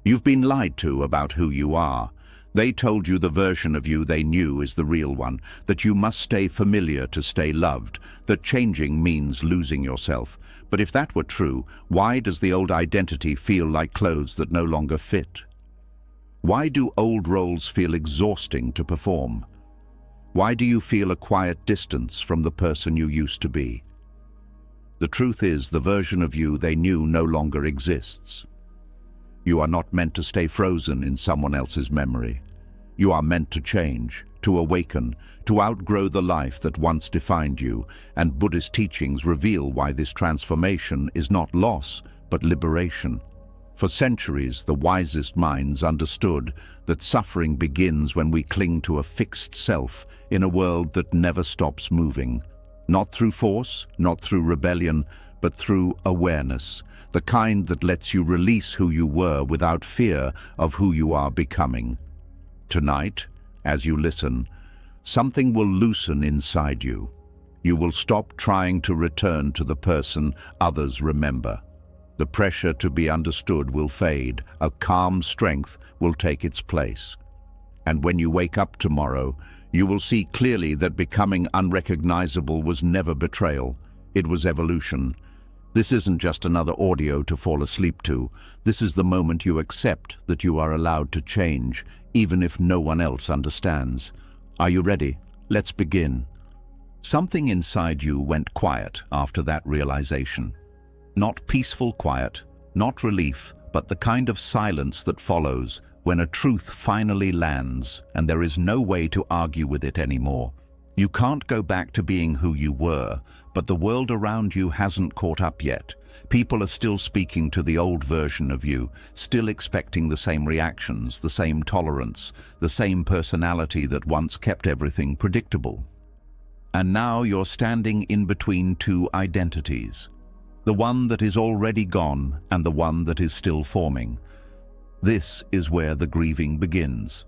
You've been lied to about who you are. They told you the version of you they knew is the real one, that you must stay familiar to stay loved, that changing means losing yourself. But if that were true, why does the old identity feel like clothes that no longer fit? Why do old roles feel exhausting to perform? Why do you feel a quiet distance from the person you used to be? The truth is, the version of you they knew no longer exists. You are not meant to stay frozen in someone else's memory. You are meant to change, to awaken, to outgrow the life that once defined you, and Buddhist teachings reveal why this transformation is not loss, but liberation. For centuries, the wisest minds understood that suffering begins when we cling to a fixed self in a world that never stops moving. Not through force, not through rebellion, but through awareness, the kind that lets you release who you were without fear of who you are becoming. Tonight, as you listen, something will loosen inside you. You will stop trying to return to the person others remember. The pressure to be understood will fade. A calm strength will take its place. And when you wake up tomorrow, you will see clearly that becoming unrecognizable was never betrayal. It was evolution. This isn't just another audio to fall asleep to. This is the moment you accept that you are allowed to change, even if no one else understands. Are you ready? Let's begin. Something inside you went quiet after that realization. Not peaceful quiet, not relief, but the kind of silence that follows when a truth finally lands and there is no way to argue with it anymore. You can't go back to being who you were, but the world around you hasn't caught up yet. People are still speaking to the old version of you, still expecting the same reactions, the same tolerance, the same personality that once kept everything predictable. And now you're standing in between two identities. The one that is already gone and the one that is still forming. This is where the grieving begins.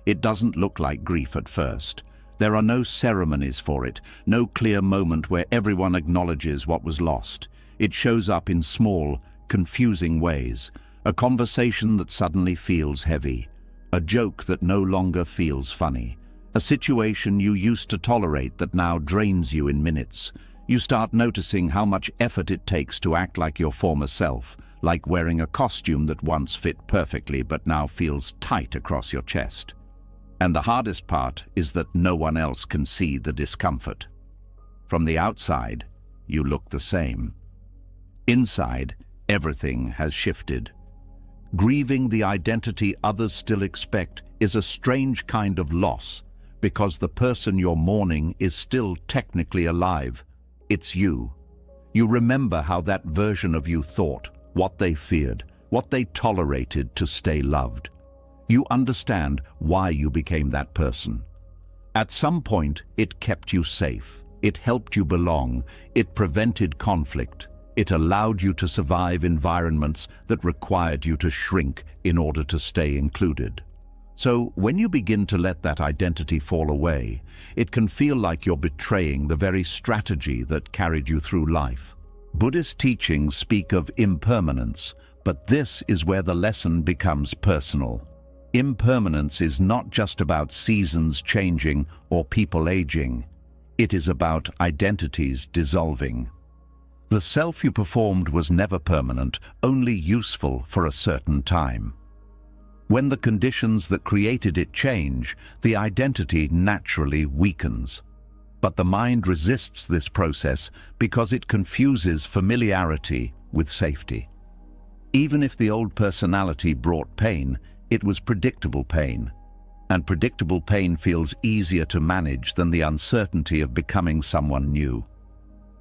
It doesn't look like grief at first. There are no ceremonies for it, no clear moment where everyone acknowledges what was lost. It shows up in small, confusing ways. A conversation that suddenly feels heavy. A joke that no longer feels funny. A situation you used to tolerate that now drains you in minutes. You start noticing how much effort it takes to act like your former self, like wearing a costume that once fit perfectly but now feels tight across your chest. And the hardest part is that no one else can see the discomfort. From the outside, you look the same. Inside, everything has shifted. Grieving the identity others still expect is a strange kind of loss, because the person you're mourning is still technically alive. It's you. You remember how that version of you thought, what they feared, what they tolerated to stay loved. You understand why you became that person. At some point, it kept you safe. It helped you belong. It prevented conflict. It allowed you to survive environments that required you to shrink in order to stay included. So when you begin to let that identity fall away, it can feel like you're betraying the very strategy that carried you through life. Buddhist teachings speak of impermanence, but this is where the lesson becomes personal. Impermanence is not just about seasons changing or people aging. It is about identities dissolving. The self you performed was never permanent, only useful for a certain time. When the conditions that created it change, the identity naturally weakens. But the mind resists this process because it confuses familiarity with safety. Even if the old personality brought pain, it was predictable pain. And predictable pain feels easier to manage than the uncertainty of becoming someone new.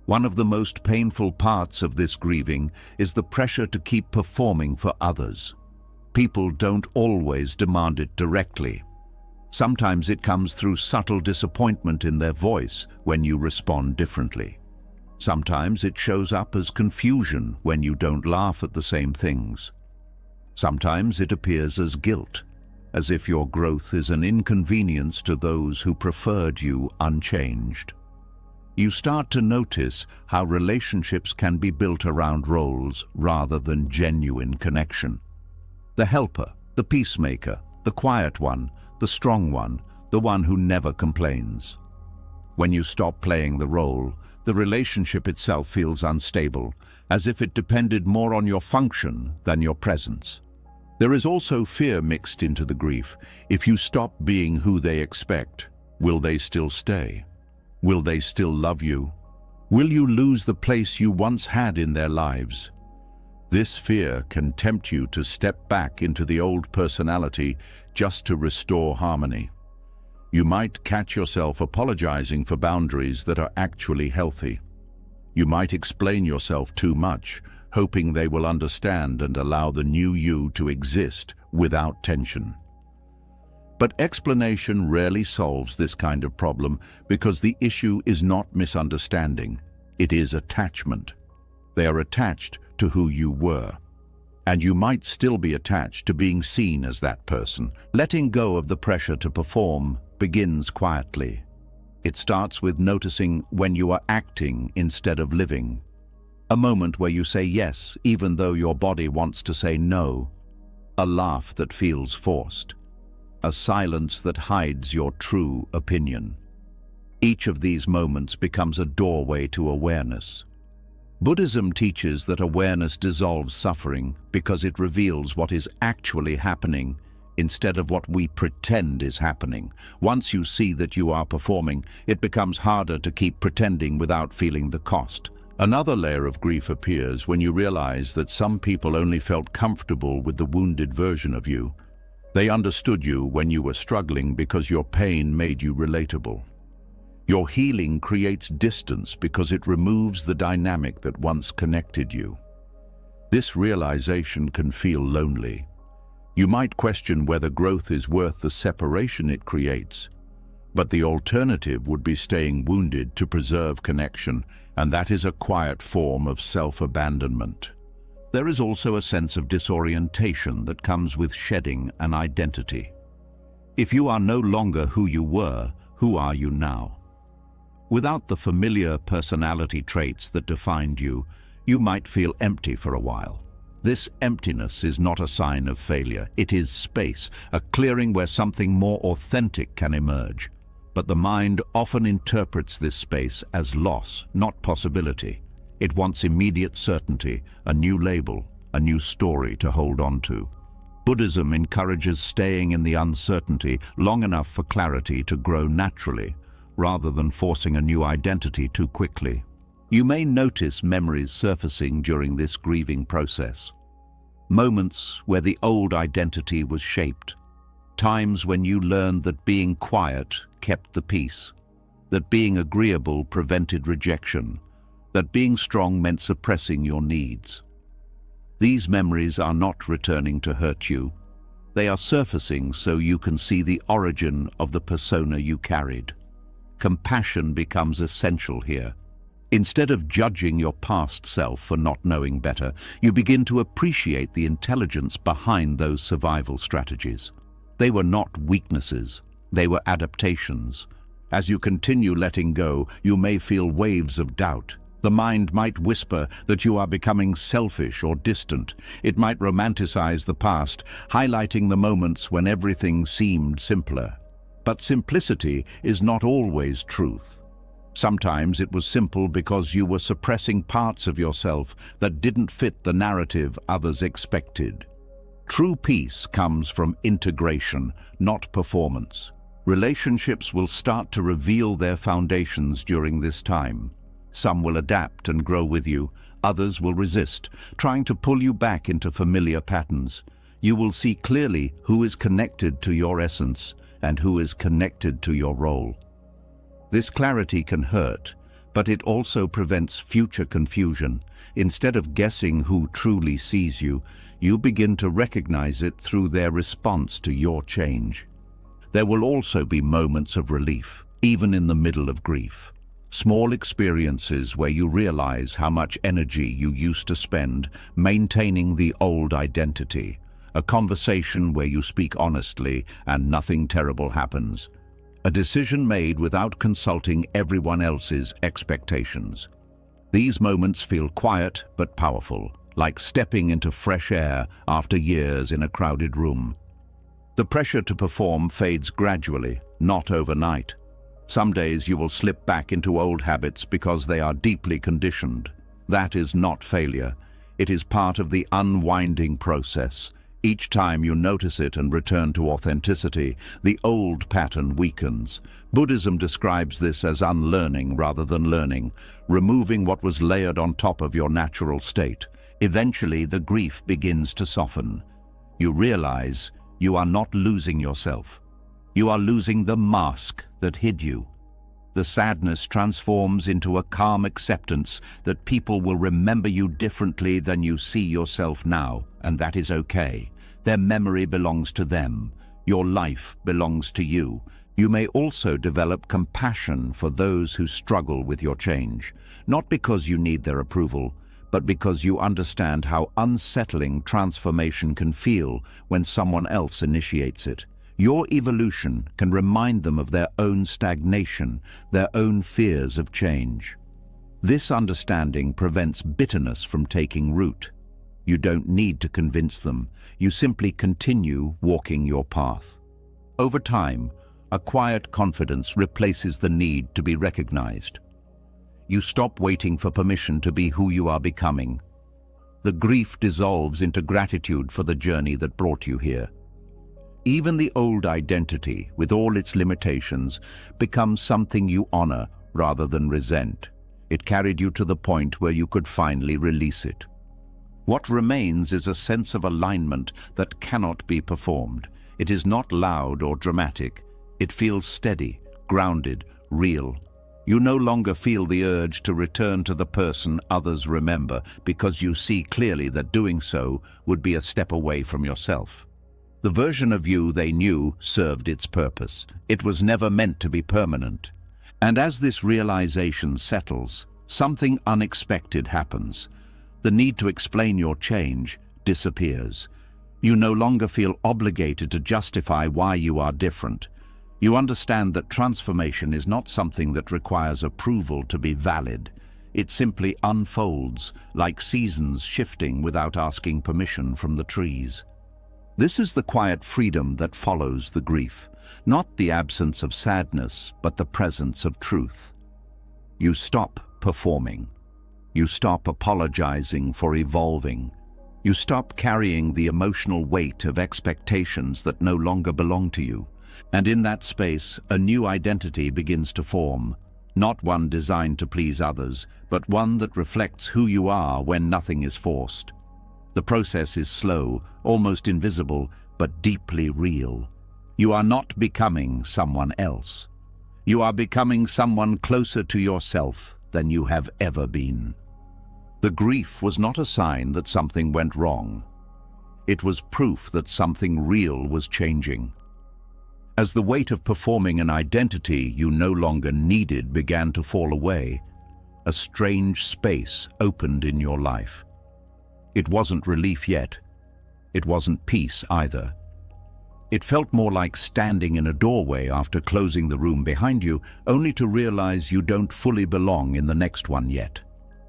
One of the most painful parts of this grieving is the pressure to keep performing for others. People don't always demand it directly. Sometimes it comes through subtle disappointment in their voice when you respond differently. Sometimes it shows up as confusion when you don't laugh at the same things. Sometimes it appears as guilt, as if your growth is an inconvenience to those who preferred you unchanged. You start to notice how relationships can be built around roles rather than genuine connection. The helper, the peacemaker, the quiet one, the strong one, the one who never complains. When you stop playing the role, the relationship itself feels unstable, as if it depended more on your function than your presence. There is also fear mixed into the grief. If you stop being who they expect, will they still stay? Will they still love you? Will you lose the place you once had in their lives? This fear can tempt you to step back into the old personality just to restore harmony. You might catch yourself apologizing for boundaries that are actually healthy. You might explain yourself too much, hoping they will understand and allow the new you to exist without tension. But explanation rarely solves this kind of problem because the issue is not misunderstanding, it is attachment. They are attached to who you were. And you might still be attached to being seen as that person. Letting go of the pressure to perform begins quietly. It starts with noticing when you are acting instead of living. A moment where you say yes, even though your body wants to say no. A laugh that feels forced. A silence that hides your true opinion. Each of these moments becomes a doorway to awareness. Buddhism teaches that awareness dissolves suffering because it reveals what is actually happening instead of what we pretend is happening. Once you see that you are performing, it becomes harder to keep pretending without feeling the cost. Another layer of grief appears when you realize that some people only felt comfortable with the wounded version of you. They understood you when you were struggling because your pain made you relatable. Your healing creates distance because it removes the dynamic that once connected you. This realization can feel lonely. You might question whether growth is worth the separation it creates, but the alternative would be staying wounded to preserve connection, and that is a quiet form of self-abandonment. There is also a sense of disorientation that comes with shedding an identity. If you are no longer who you were, who are you now? Without the familiar personality traits that defined you, you might feel empty for a while. This emptiness is not a sign of failure. It is space, a clearing where something more authentic can emerge. But the mind often interprets this space as loss, not possibility. It wants immediate certainty, a new label, a new story to hold on to. Buddhism encourages staying in the uncertainty long enough for clarity to grow naturally, rather than forcing a new identity too quickly. You may notice memories surfacing during this grieving process. Moments where the old identity was shaped. Times when you learned that being quiet kept the peace, that being agreeable prevented rejection, that being strong meant suppressing your needs. These memories are not returning to hurt you. They are surfacing so you can see the origin of the persona you carried. Compassion becomes essential here. Instead of judging your past self for not knowing better, you begin to appreciate the intelligence behind those survival strategies. They were not weaknesses, they were adaptations. As you continue letting go, you may feel waves of doubt. The mind might whisper that you are becoming selfish or distant. It might romanticize the past, highlighting the moments when everything seemed simpler. But simplicity is not always truth. Sometimes it was simple because you were suppressing parts of yourself that didn't fit the narrative others expected. True peace comes from integration, not performance. Relationships will start to reveal their foundations during this time. Some will adapt and grow with you, others will resist, trying to pull you back into familiar patterns. You will see clearly who is connected to your essence and who is connected to your role. This clarity can hurt, but it also prevents future confusion. Instead of guessing who truly sees you, you begin to recognize it through their response to your change. There will also be moments of relief, even in the middle of grief. Small experiences where you realize how much energy you used to spend maintaining the old identity. A conversation where you speak honestly and nothing terrible happens. A decision made without consulting everyone else's expectations. These moments feel quiet but powerful, like stepping into fresh air after years in a crowded room. The pressure to perform fades gradually, not overnight. Some days you will slip back into old habits because they are deeply conditioned. That is not failure. It is part of the unwinding process. Each time you notice it and return to authenticity, the old pattern weakens. Buddhism describes this as unlearning rather than learning, removing what was layered on top of your natural state. Eventually, the grief begins to soften. You realize you are not losing yourself. You are losing the mask that hid you. The sadness transforms into a calm acceptance that people will remember you differently than you see yourself now, and that is okay. Their memory belongs to them. Your life belongs to you. You may also develop compassion for those who struggle with your change, not because you need their approval, but because you understand how unsettling transformation can feel when someone else initiates it. Your evolution can remind them of their own stagnation, their own fears of change. This understanding prevents bitterness from taking root. You don't need to convince them. You simply continue walking your path. Over time, a quiet confidence replaces the need to be recognized. You stop waiting for permission to be who you are becoming. The grief dissolves into gratitude for the journey that brought you here. Even the old identity, with all its limitations, becomes something you honor rather than resent. It carried you to the point where you could finally release it. What remains is a sense of alignment that cannot be performed. It is not loud or dramatic. It feels steady, grounded, real. You no longer feel the urge to return to the person others remember because you see clearly that doing so would be a step away from yourself. The version of you they knew served its purpose. It was never meant to be permanent. And as this realization settles, something unexpected happens. The need to explain your change disappears. You no longer feel obligated to justify why you are different. You understand that transformation is not something that requires approval to be valid. It simply unfolds, like seasons shifting without asking permission from the trees. This is the quiet freedom that follows the grief, not the absence of sadness, but the presence of truth. You stop performing. You stop apologizing for evolving. You stop carrying the emotional weight of expectations that no longer belong to you. And in that space, a new identity begins to form, not one designed to please others, but one that reflects who you are when nothing is forced. The process is slow, almost invisible, but deeply real. You are not becoming someone else. You are becoming someone closer to yourself than you have ever been. The grief was not a sign that something went wrong. It was proof that something real was changing. As the weight of performing an identity you no longer needed began to fall away, a strange space opened in your life. It wasn't relief yet. It wasn't peace either. It felt more like standing in a doorway after closing the room behind you, only to realize you don't fully belong in the next one yet.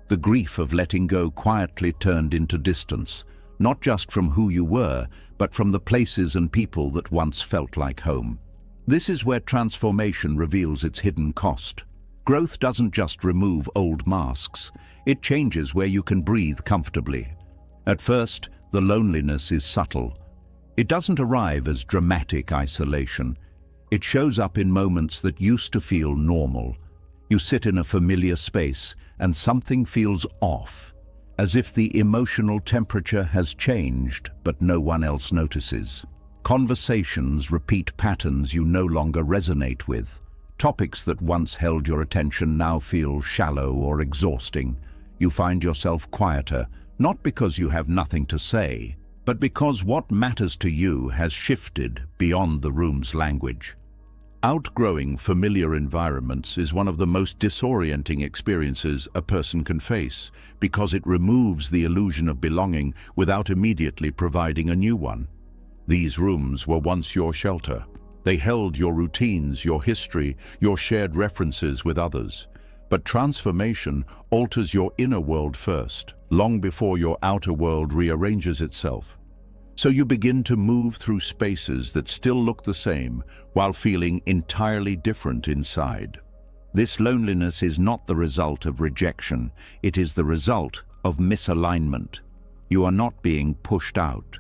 The grief of letting go quietly turned into distance, not just from who you were, but from the places and people that once felt like home. This is where transformation reveals its hidden cost. Growth doesn't just remove old masks, it changes where you can breathe comfortably. At first, the loneliness is subtle. It doesn't arrive as dramatic isolation. It shows up in moments that used to feel normal. You sit in a familiar space and something feels off, as if the emotional temperature has changed, but no one else notices. Conversations repeat patterns you no longer resonate with. Topics that once held your attention now feel shallow or exhausting. You find yourself quieter, not because you have nothing to say, but because what matters to you has shifted beyond the room's language. Outgrowing familiar environments is one of the most disorienting experiences a person can face, because it removes the illusion of belonging without immediately providing a new one. These rooms were once your shelter. They held your routines, your history, your shared references with others. But transformation alters your inner world first. long before your outer world rearranges itself. So you begin to move through spaces that still look the same while feeling entirely different inside. This loneliness is not the result of rejection, it is the result of misalignment. You are not being pushed out.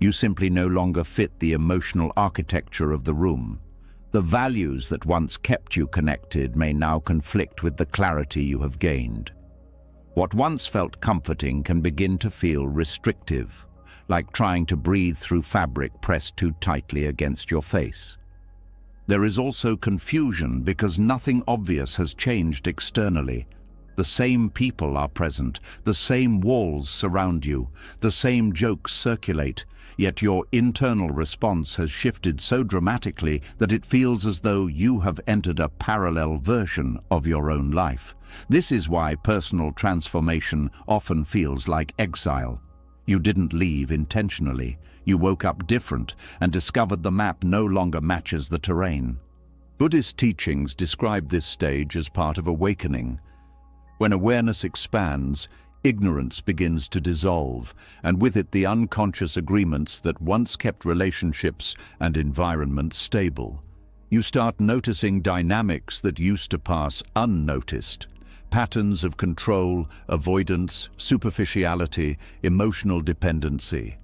You simply no longer fit the emotional architecture of the room. The values that once kept you connected may now conflict with the clarity you have gained. What once felt comforting can begin to feel restrictive, like trying to breathe through fabric pressed too tightly against your face. There is also confusion because nothing obvious has changed externally. The same people are present, the same walls surround you, the same jokes circulate, yet your internal response has shifted so dramatically that it feels as though you have entered a parallel version of your own life. This is why personal transformation often feels like exile. You didn't leave intentionally. You woke up different and discovered the map no longer matches the terrain. Buddhist teachings describe this stage as part of awakening. When awareness expands, ignorance begins to dissolve, and with it the unconscious agreements that once kept relationships and environments stable. You start noticing dynamics that used to pass unnoticed. Patterns of control, avoidance, superficiality, emotional dependency.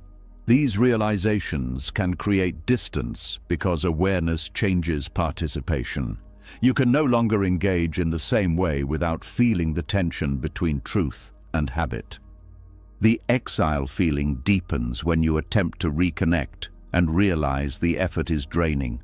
These realizations can create distance because awareness changes participation. You can no longer engage in the same way without feeling the tension between truth and habit. The exile feeling deepens when you attempt to reconnect and realize the effort is draining.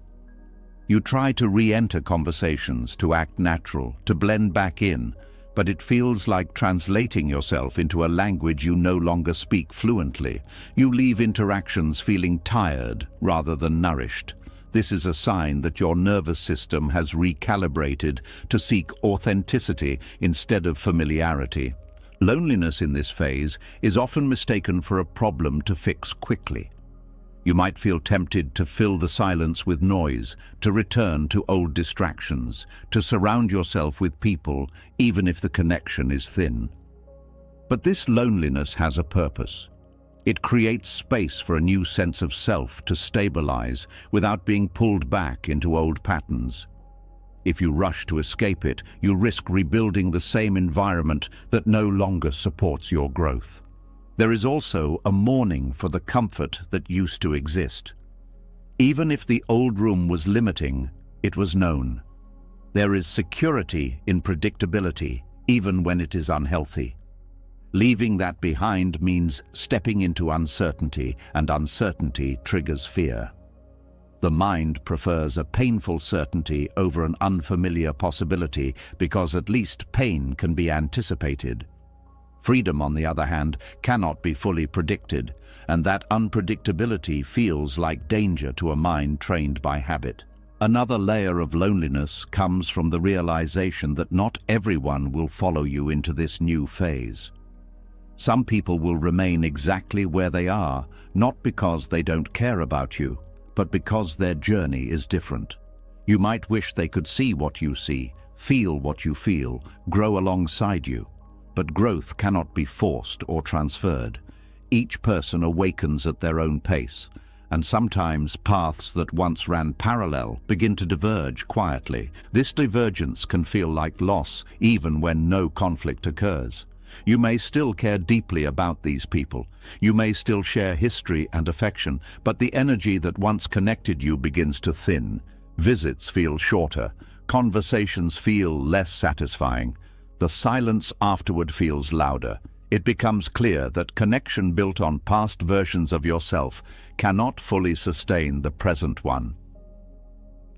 You try to re-enter conversations, to act natural, to blend back in, but it feels like translating yourself into a language you no longer speak fluently. You leave interactions feeling tired rather than nourished. This is a sign that your nervous system has recalibrated to seek authenticity instead of familiarity. Loneliness in this phase is often mistaken for a problem to fix quickly. You might feel tempted to fill the silence with noise, to return to old distractions, to surround yourself with people, even if the connection is thin. But this loneliness has a purpose. It creates space for a new sense of self to stabilize without being pulled back into old patterns. If you rush to escape it, you risk rebuilding the same environment that no longer supports your growth. There is also a mourning for the comfort that used to exist. Even if the old room was limiting, it was known. There is security in predictability, even when it is unhealthy. Leaving that behind means stepping into uncertainty, and uncertainty triggers fear. The mind prefers a painful certainty over an unfamiliar possibility because at least pain can be anticipated. Freedom, on the other hand, cannot be fully predicted, and that unpredictability feels like danger to a mind trained by habit. Another layer of loneliness comes from the realization that not everyone will follow you into this new phase. Some people will remain exactly where they are, not because they don't care about you, but because their journey is different. You might wish they could see what you see, feel what you feel, grow alongside you. But growth cannot be forced or transferred. Each person awakens at their own pace, and sometimes paths that once ran parallel begin to diverge quietly. This divergence can feel like loss even when no conflict occurs. You may still care deeply about these people. You may still share history and affection, but the energy that once connected you begins to thin. Visits feel shorter. Conversations feel less satisfying. The silence afterward feels louder. It becomes clear that connection built on past versions of yourself cannot fully sustain the present one.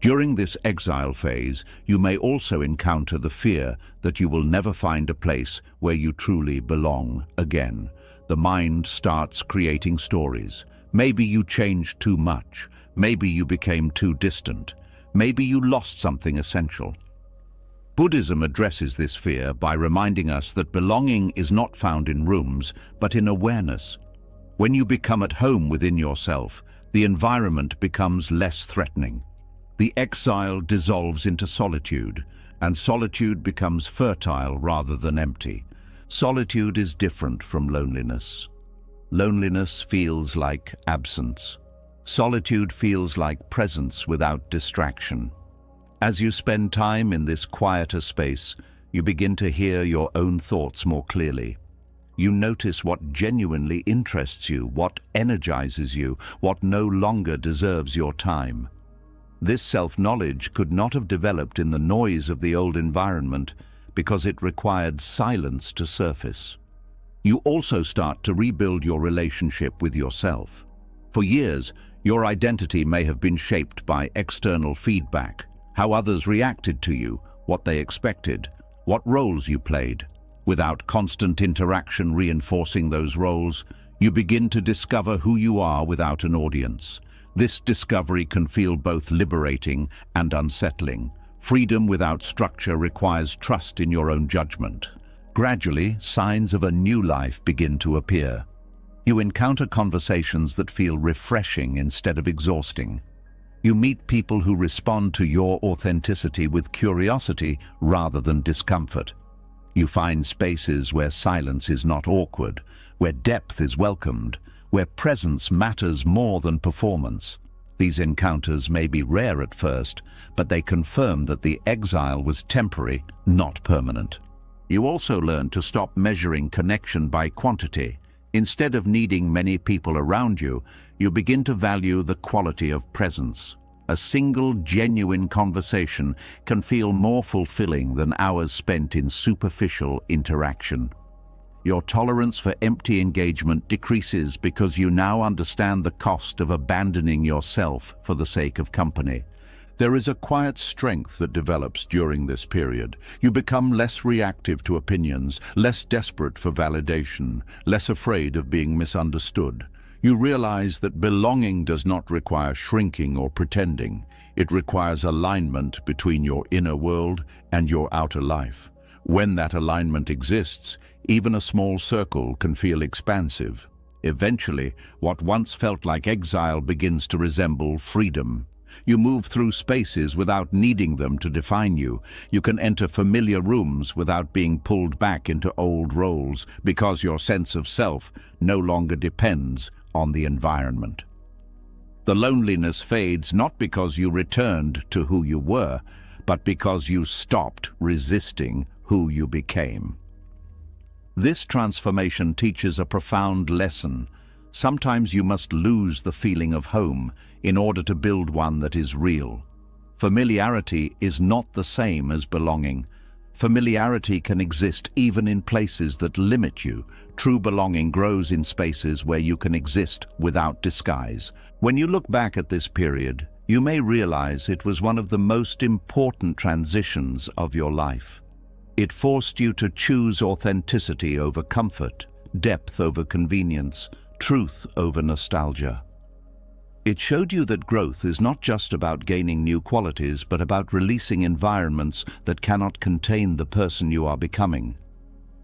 During this exile phase, you may also encounter the fear that you will never find a place where you truly belong again. The mind starts creating stories. Maybe you changed too much. Maybe you became too distant. Maybe you lost something essential. Buddhism addresses this fear by reminding us that belonging is not found in rooms, but in awareness. When you become at home within yourself, the environment becomes less threatening. The exile dissolves into solitude, and solitude becomes fertile rather than empty. Solitude is different from loneliness. Loneliness feels like absence. Solitude feels like presence without distraction. As you spend time in this quieter space, you begin to hear your own thoughts more clearly. You notice what genuinely interests you, what energizes you, what no longer deserves your time. This self-knowledge could not have developed in the noise of the old environment because it required silence to surface. You also start to rebuild your relationship with yourself. For years, your identity may have been shaped by external feedback, how others reacted to you, what they expected, what roles you played. Without constant interaction reinforcing those roles, you begin to discover who you are without an audience. This discovery can feel both liberating and unsettling. Freedom without structure requires trust in your own judgment. Gradually, signs of a new life begin to appear. You encounter conversations that feel refreshing instead of exhausting. You meet people who respond to your authenticity with curiosity rather than discomfort. You find spaces where silence is not awkward, where depth is welcomed, where presence matters more than performance. These encounters may be rare at first, but they confirm that the exile was temporary, not permanent. You also learn to stop measuring connection by quantity. Instead of needing many people around you, you begin to value the quality of presence. A single, genuine conversation can feel more fulfilling than hours spent in superficial interaction. Your tolerance for empty engagement decreases because you now understand the cost of abandoning yourself for the sake of company. There is a quiet strength that develops during this period. You become less reactive to opinions, less desperate for validation, less afraid of being misunderstood. You realize that belonging does not require shrinking or pretending. It requires alignment between your inner world and your outer life. When that alignment exists, even a small circle can feel expansive. Eventually, what once felt like exile begins to resemble freedom. You move through spaces without needing them to define you. You can enter familiar rooms without being pulled back into old roles because your sense of self no longer depends on the environment. The loneliness fades not because you returned to who you were, but because you stopped resisting who you became. This transformation teaches a profound lesson. Sometimes you must lose the feeling of home in order to build one that is real. Familiarity is not the same as belonging. Familiarity can exist even in places that limit you. True belonging grows in spaces where you can exist without disguise. When you look back at this period, you may realize it was one of the most important transitions of your life. It forced you to choose authenticity over comfort, depth over convenience, truth over nostalgia. It showed you that growth is not just about gaining new qualities, but about releasing environments that cannot contain the person you are becoming.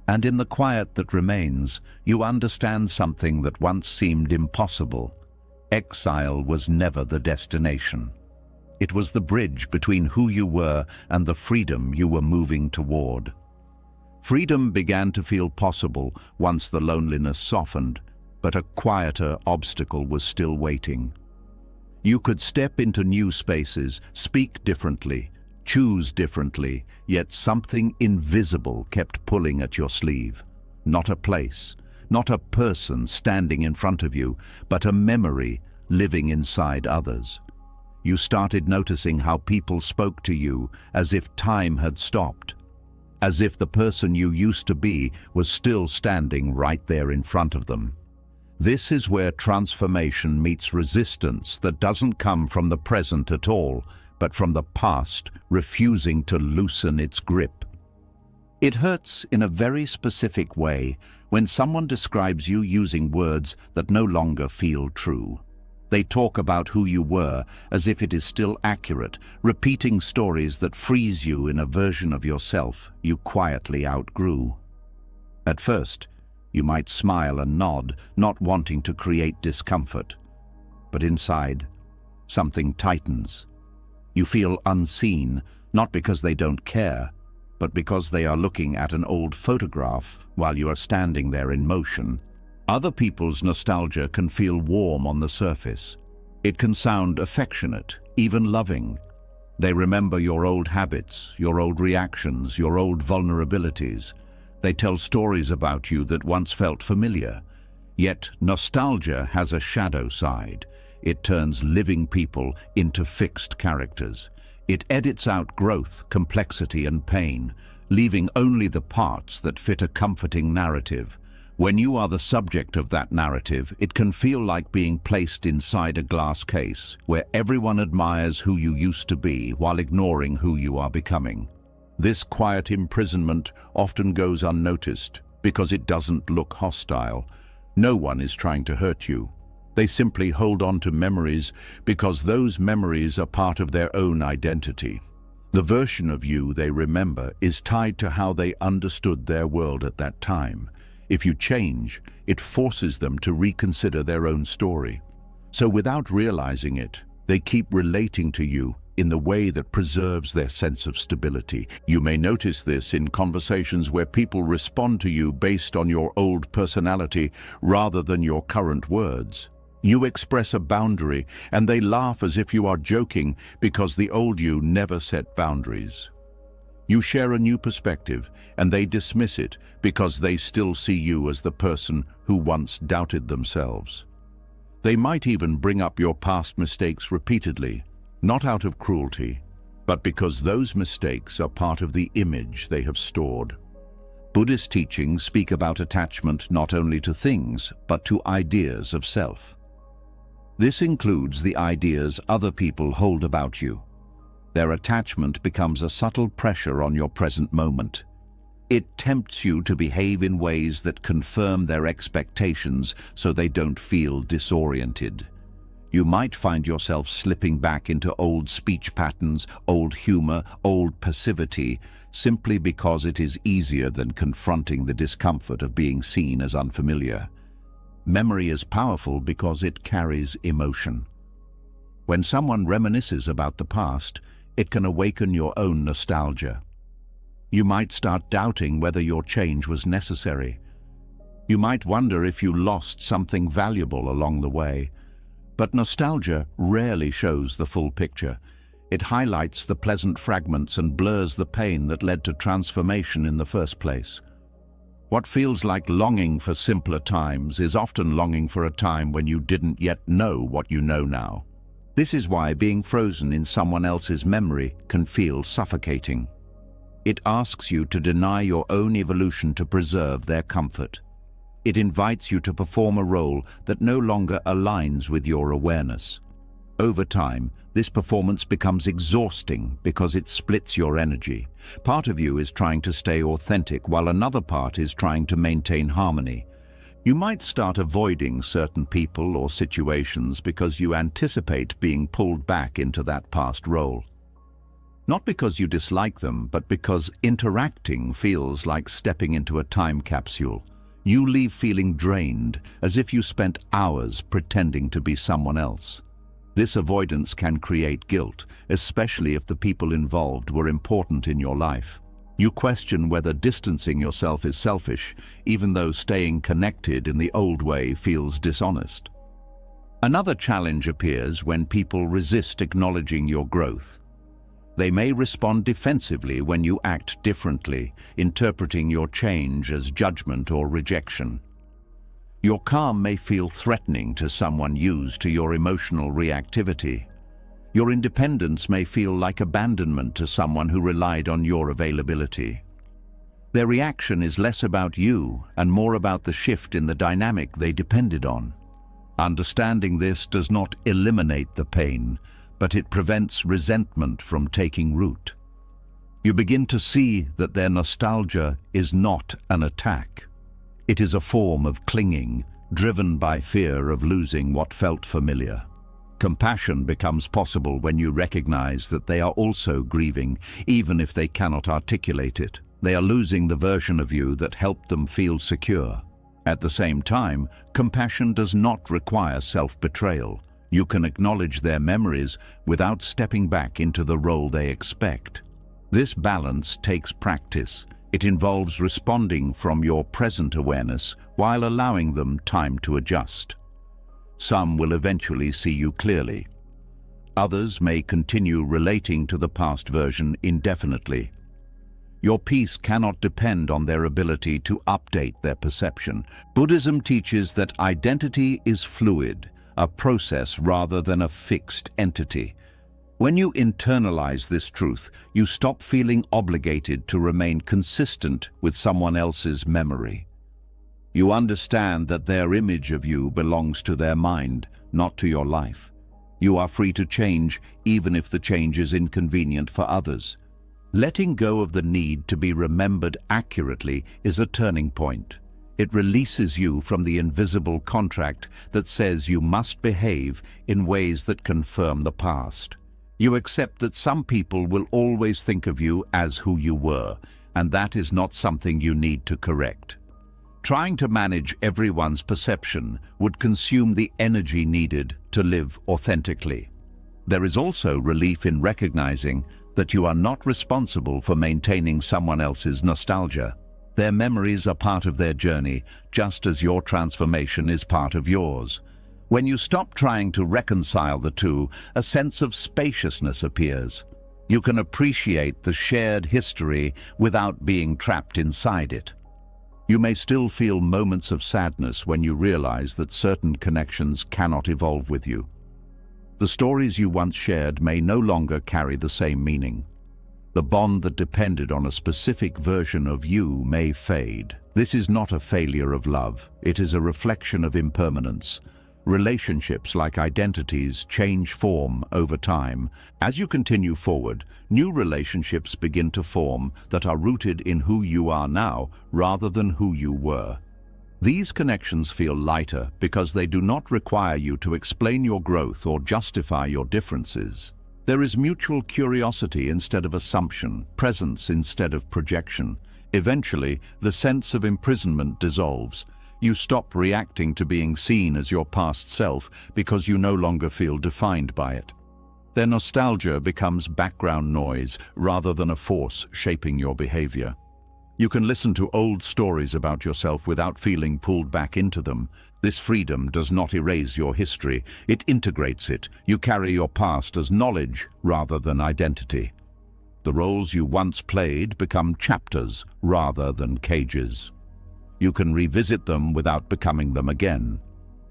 And in the quiet that remains, you understand something that once seemed impossible. Exile was never the destination. It was the bridge between who you were and the freedom you were moving toward. Freedom began to feel possible once the loneliness softened, but a quieter obstacle was still waiting. You could step into new spaces, speak differently, choose differently, yet something invisible kept pulling at your sleeve. Not a place, not a person standing in front of you, but a memory living inside others. You started noticing how people spoke to you as if time had stopped, as if the person you used to be was still standing right there in front of them. This is where transformation meets resistance that doesn't come from the present at all, but from the past refusing to loosen its grip. It hurts in a very specific way when someone describes you using words that no longer feel true. They talk about who you were as if it is still accurate, repeating stories that freeze you in a version of yourself you quietly outgrew. At first, you might smile and nod, not wanting to create discomfort. But inside, something tightens. You feel unseen, not because they don't care, but because they are looking at an old photograph while you are standing there in motion. Other people's nostalgia can feel warm on the surface. It can sound affectionate, even loving. They remember your old habits, your old reactions, your old vulnerabilities. They tell stories about you that once felt familiar. Yet nostalgia has a shadow side. It turns living people into fixed characters. It edits out growth, complexity, and pain, leaving only the parts that fit a comforting narrative. When you are the subject of that narrative, it can feel like being placed inside a glass case, where everyone admires who you used to be while ignoring who you are becoming. This quiet imprisonment often goes unnoticed because it doesn't look hostile. No one is trying to hurt you. They simply hold on to memories because those memories are part of their own identity. The version of you they remember is tied to how they understood their world at that time. If you change, it forces them to reconsider their own story. So without realizing it, they keep relating to you in the way that preserves their sense of stability. You may notice this in conversations where people respond to you based on your old personality rather than your current words. You express a boundary, and they laugh as if you are joking because the old you never set boundaries. You share a new perspective, and they dismiss it because they still see you as the person who once doubted themselves. They might even bring up your past mistakes repeatedly, not out of cruelty, but because those mistakes are part of the image they have stored. Buddhist teachings speak about attachment not only to things, but to ideas of self. This includes the ideas other people hold about you. Their attachment becomes a subtle pressure on your present moment. It tempts you to behave in ways that confirm their expectations so they don't feel disoriented. You might find yourself slipping back into old speech patterns, old humor, old passivity, simply because it is easier than confronting the discomfort of being seen as unfamiliar. Memory is powerful because it carries emotion. When someone reminisces about the past, it can awaken your own nostalgia. You might start doubting whether your change was necessary. You might wonder if you lost something valuable along the way. But nostalgia rarely shows the full picture. It highlights the pleasant fragments and blurs the pain that led to transformation in the first place. What feels like longing for simpler times is often longing for a time when you didn't yet know what you know now. This is why being frozen in someone else's memory can feel suffocating. It asks you to deny your own evolution to preserve their comfort. It invites you to perform a role that no longer aligns with your awareness. Over time, this performance becomes exhausting because it splits your energy. Part of you is trying to stay authentic while another part is trying to maintain harmony. You might start avoiding certain people or situations because you anticipate being pulled back into that past role. Not because you dislike them, but because interacting feels like stepping into a time capsule. You leave feeling drained, as if you spent hours pretending to be someone else. This avoidance can create guilt, especially if the people involved were important in your life. You question whether distancing yourself is selfish, even though staying connected in the old way feels dishonest. Another challenge appears when people resist acknowledging your growth. They may respond defensively when you act differently, interpreting your change as judgment or rejection. Your calm may feel threatening to someone used to your emotional reactivity. Your independence may feel like abandonment to someone who relied on your availability. Their reaction is less about you and more about the shift in the dynamic they depended on. Understanding this does not eliminate the pain, but it prevents resentment from taking root. You begin to see that their nostalgia is not an attack. It is a form of clinging, driven by fear of losing what felt familiar. Compassion becomes possible when you recognize that they are also grieving, even if they cannot articulate it. They are losing the version of you that helped them feel secure. At the same time, compassion does not require self-betrayal. You can acknowledge their memories without stepping back into the role they expect. This balance takes practice. It involves responding from your present awareness while allowing them time to adjust. Some will eventually see you clearly. Others may continue relating to the past version indefinitely. Your peace cannot depend on their ability to update their perception. Buddhism teaches that identity is fluid, a process rather than a fixed entity. When you internalize this truth, you stop feeling obligated to remain consistent with someone else's memory. You understand that their image of you belongs to their mind, not to your life. You are free to change, even if the change is inconvenient for others. Letting go of the need to be remembered accurately is a turning point. It releases you from the invisible contract that says you must behave in ways that confirm the past. You accept that some people will always think of you as who you were, and that is not something you need to correct. Trying to manage everyone's perception would consume the energy needed to live authentically. There is also relief in recognizing that you are not responsible for maintaining someone else's nostalgia. Their memories are part of their journey, just as your transformation is part of yours. When you stop trying to reconcile the two, a sense of spaciousness appears. You can appreciate the shared history without being trapped inside it. You may still feel moments of sadness when you realize that certain connections cannot evolve with you. The stories you once shared may no longer carry the same meaning. The bond that depended on a specific version of you may fade. This is not a failure of love. It is a reflection of impermanence. Relationships, like identities, change form over time. As you continue forward, new relationships begin to form that are rooted in who you are now rather than who you were. These connections feel lighter because they do not require you to explain your growth or justify your differences. There is mutual curiosity instead of assumption, presence instead of projection. Eventually, the sense of imprisonment dissolves. You stop reacting to being seen as your past self because you no longer feel defined by it. Their nostalgia becomes background noise rather than a force shaping your behavior. You can listen to old stories about yourself without feeling pulled back into them. This freedom does not erase your history, it integrates it. You carry your past as knowledge rather than identity. The roles you once played become chapters rather than cages. You can revisit them without becoming them again.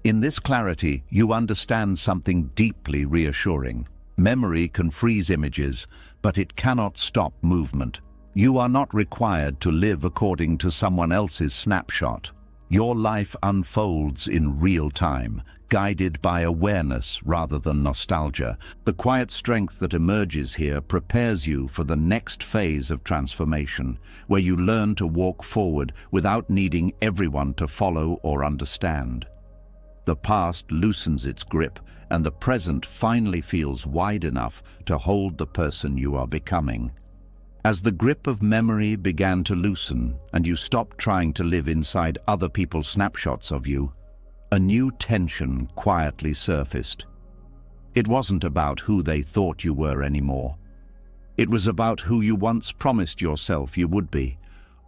In this clarity, you understand something deeply reassuring. Memory can freeze images, but it cannot stop movement. You are not required to live according to someone else's snapshot. Your life unfolds in real time, guided by awareness rather than nostalgia. The quiet strength that emerges here prepares you for the next phase of transformation, where you learn to walk forward without needing everyone to follow or understand. The past loosens its grip, and the present finally feels wide enough to hold the person you are becoming. As the grip of memory began to loosen, and you stopped trying to live inside other people's snapshots of you, a new tension quietly surfaced. It wasn't about who they thought you were anymore. It was about who you once promised yourself you would be.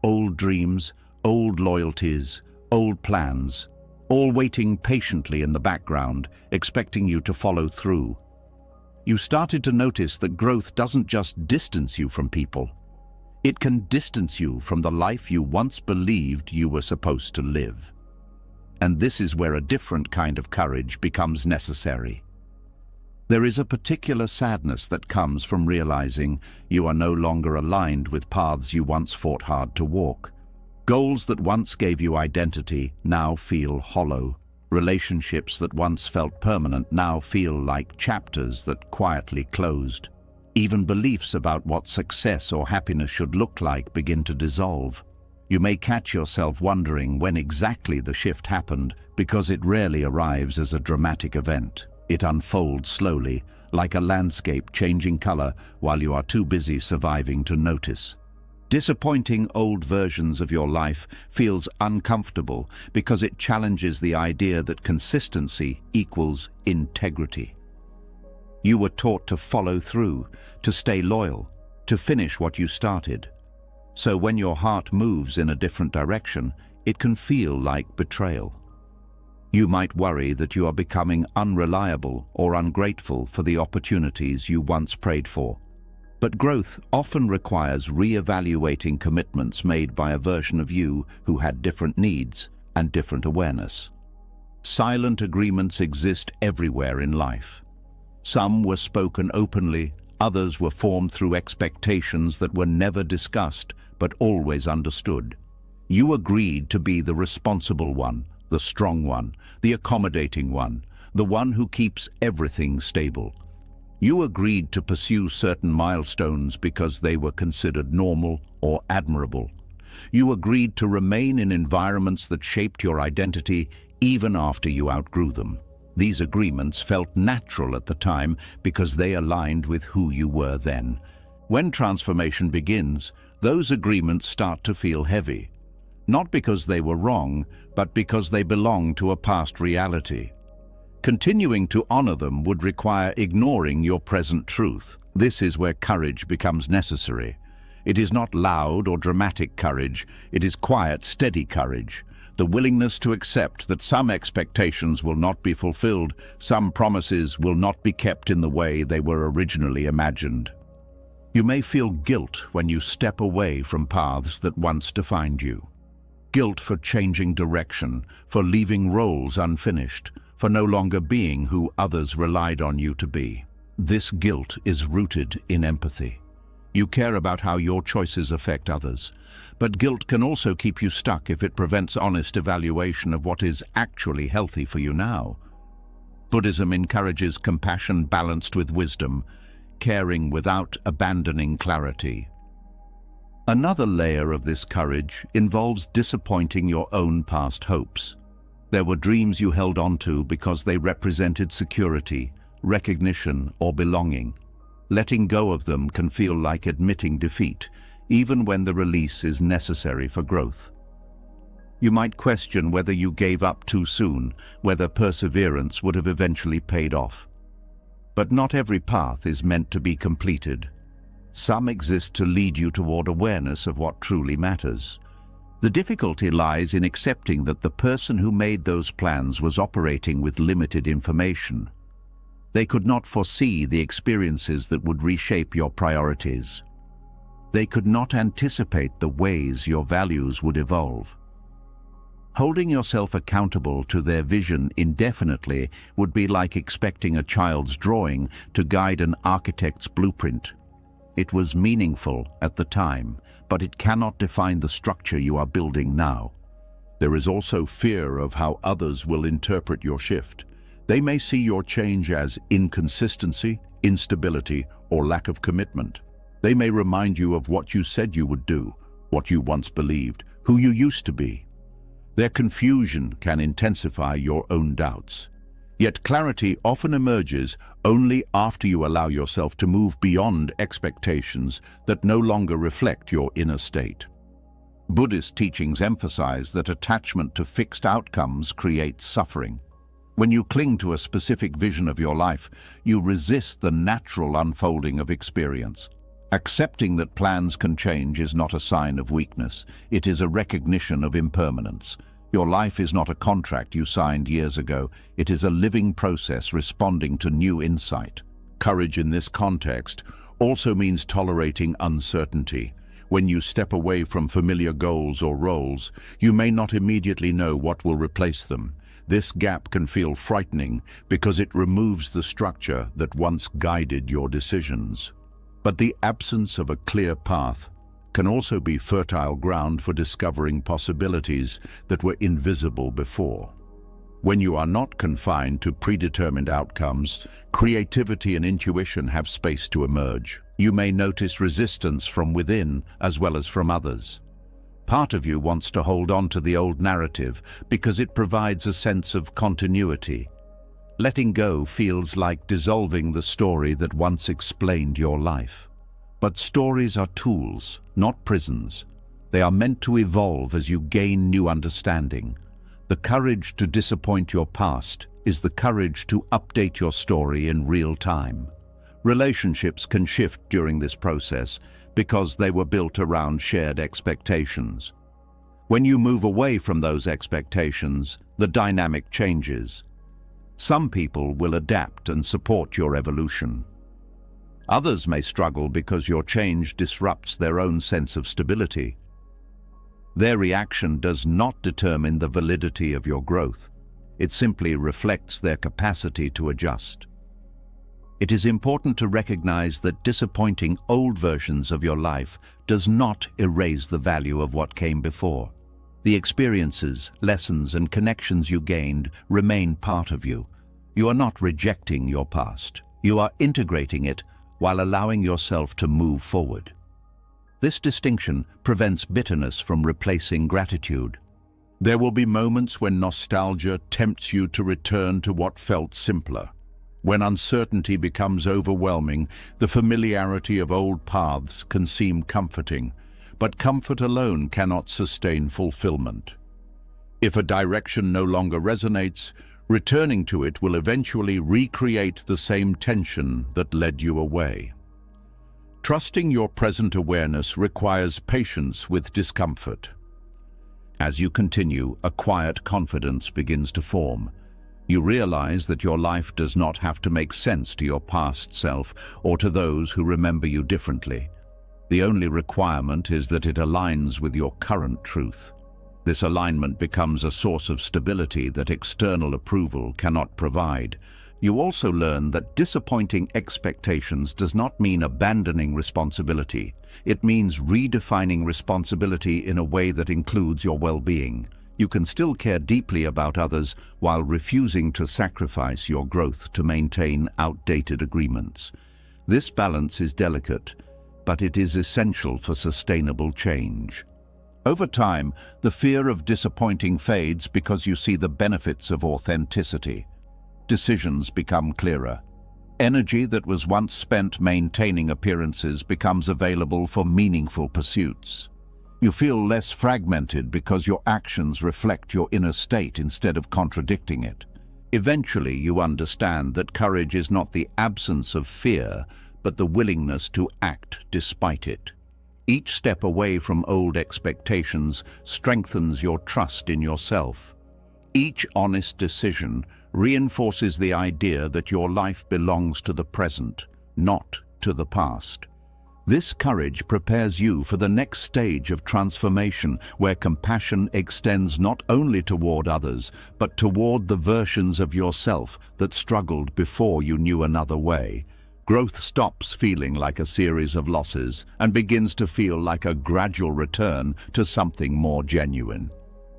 Old dreams, old loyalties, old plans, all waiting patiently in the background, expecting you to follow through. You started to notice that growth doesn't just distance you from people. It can distance you from the life you once believed you were supposed to live. And this is where a different kind of courage becomes necessary. There is a particular sadness that comes from realizing you are no longer aligned with paths you once fought hard to walk. Goals that once gave you identity now feel hollow. Relationships that once felt permanent now feel like chapters that quietly closed. Even beliefs about what success or happiness should look like begin to dissolve. You may catch yourself wondering when exactly the shift happened, because it rarely arrives as a dramatic event. It unfolds slowly, like a landscape changing color while you are too busy surviving to notice. Disappointing old versions of your life feels uncomfortable because it challenges the idea that consistency equals integrity. You were taught to follow through, to stay loyal, to finish what you started. So when your heart moves in a different direction, it can feel like betrayal. You might worry that you are becoming unreliable or ungrateful for the opportunities you once prayed for. But growth often requires re-evaluating commitments made by a version of you who had different needs and different awareness. Silent agreements exist everywhere in life. Some were spoken openly, others were formed through expectations that were never discussed but always understood. You agreed to be the responsible one, the strong one, the accommodating one, the one who keeps everything stable. You agreed to pursue certain milestones because they were considered normal or admirable. You agreed to remain in environments that shaped your identity even after you outgrew them. These agreements felt natural at the time because they aligned with who you were then. When transformation begins, those agreements start to feel heavy. Not because they were wrong, but because they belong to a past reality. Continuing to honor them would require ignoring your present truth. This is where courage becomes necessary. It is not loud or dramatic courage, it is quiet, steady courage. The willingness to accept that some expectations will not be fulfilled, some promises will not be kept in the way they were originally imagined. You may feel guilt when you step away from paths that once defined you. Guilt for changing direction, for leaving roles unfinished, for no longer being who others relied on you to be. This guilt is rooted in empathy. You care about how your choices affect others, but guilt can also keep you stuck if it prevents honest evaluation of what is actually healthy for you now. Buddhism encourages compassion balanced with wisdom, caring without abandoning clarity. Another layer of this courage involves disappointing your own past hopes. There were dreams you held onto because they represented security, recognition, or belonging. Letting go of them can feel like admitting defeat, even when the release is necessary for growth. You might question whether you gave up too soon, whether perseverance would have eventually paid off. But not every path is meant to be completed. Some exist to lead you toward awareness of what truly matters. The difficulty lies in accepting that the person who made those plans was operating with limited information. They could not foresee the experiences that would reshape your priorities. They could not anticipate the ways your values would evolve. Holding yourself accountable to their vision indefinitely would be like expecting a child's drawing to guide an architect's blueprint. It was meaningful at the time, but it cannot define the structure you are building now. There is also fear of how others will interpret your shift. They may see your change as inconsistency, instability, or lack of commitment. They may remind you of what you said you would do, what you once believed, who you used to be. Their confusion can intensify your own doubts. Yet clarity often emerges only after you allow yourself to move beyond expectations that no longer reflect your inner state. Buddhist teachings emphasize that attachment to fixed outcomes creates suffering. When you cling to a specific vision of your life, you resist the natural unfolding of experience. Accepting that plans can change is not a sign of weakness. It is a recognition of impermanence. Your life is not a contract you signed years ago. It is a living process responding to new insight. Courage in this context also means tolerating uncertainty. When you step away from familiar goals or roles, you may not immediately know what will replace them. This gap can feel frightening because it removes the structure that once guided your decisions. But the absence of a clear path can also be fertile ground for discovering possibilities that were invisible before. When you are not confined to predetermined outcomes, creativity and intuition have space to emerge. You may notice resistance from within as well as from others. Part of you wants to hold on to the old narrative because it provides a sense of continuity. Letting go feels like dissolving the story that once explained your life. But stories are tools, not prisons. They are meant to evolve as you gain new understanding. The courage to disappoint your past is the courage to update your story in real time. Relationships can shift during this process, because they were built around shared expectations. When you move away from those expectations, the dynamic changes. Some people will adapt and support your evolution. Others may struggle because your change disrupts their own sense of stability. Their reaction does not determine the validity of your growth. It simply reflects their capacity to adjust. It is important to recognize that disappointing old versions of your life does not erase the value of what came before. The experiences, lessons, and connections you gained remain part of you. You are not rejecting your past. You are integrating it while allowing yourself to move forward. This distinction prevents bitterness from replacing gratitude. There will be moments when nostalgia tempts you to return to what felt simpler. When uncertainty becomes overwhelming, the familiarity of old paths can seem comforting, but comfort alone cannot sustain fulfillment. If a direction no longer resonates, returning to it will eventually recreate the same tension that led you away. Trusting your present awareness requires patience with discomfort. As you continue, a quiet confidence begins to form. You realize that your life does not have to make sense to your past self or to those who remember you differently. The only requirement is that it aligns with your current truth. This alignment becomes a source of stability that external approval cannot provide. You also learn that disappointing expectations does not mean abandoning responsibility. It means redefining responsibility in a way that includes your well-being. You can still care deeply about others while refusing to sacrifice your growth to maintain outdated agreements. This balance is delicate, but it is essential for sustainable change. Over time, the fear of disappointing fades because you see the benefits of authenticity. Decisions become clearer. Energy that was once spent maintaining appearances becomes available for meaningful pursuits. You feel less fragmented because your actions reflect your inner state instead of contradicting it. Eventually, you understand that courage is not the absence of fear, but the willingness to act despite it. Each step away from old expectations strengthens your trust in yourself. Each honest decision reinforces the idea that your life belongs to the present, not to the past. This courage prepares you for the next stage of transformation, where compassion extends not only toward others, but toward the versions of yourself that struggled before you knew another way. Growth stops feeling like a series of losses and begins to feel like a gradual return to something more genuine.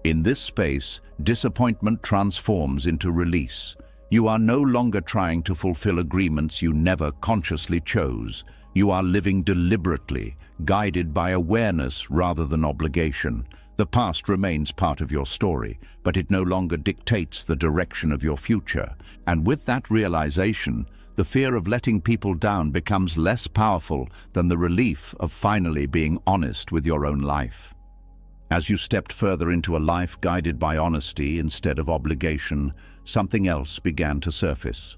In this space, disappointment transforms into release. You are no longer trying to fulfill agreements you never consciously chose. You are living deliberately, guided by awareness rather than obligation. The past remains part of your story, but it no longer dictates the direction of your future. And with that realization, the fear of letting people down becomes less powerful than the relief of finally being honest with your own life. As you stepped further into a life guided by honesty instead of obligation, something else began to surface.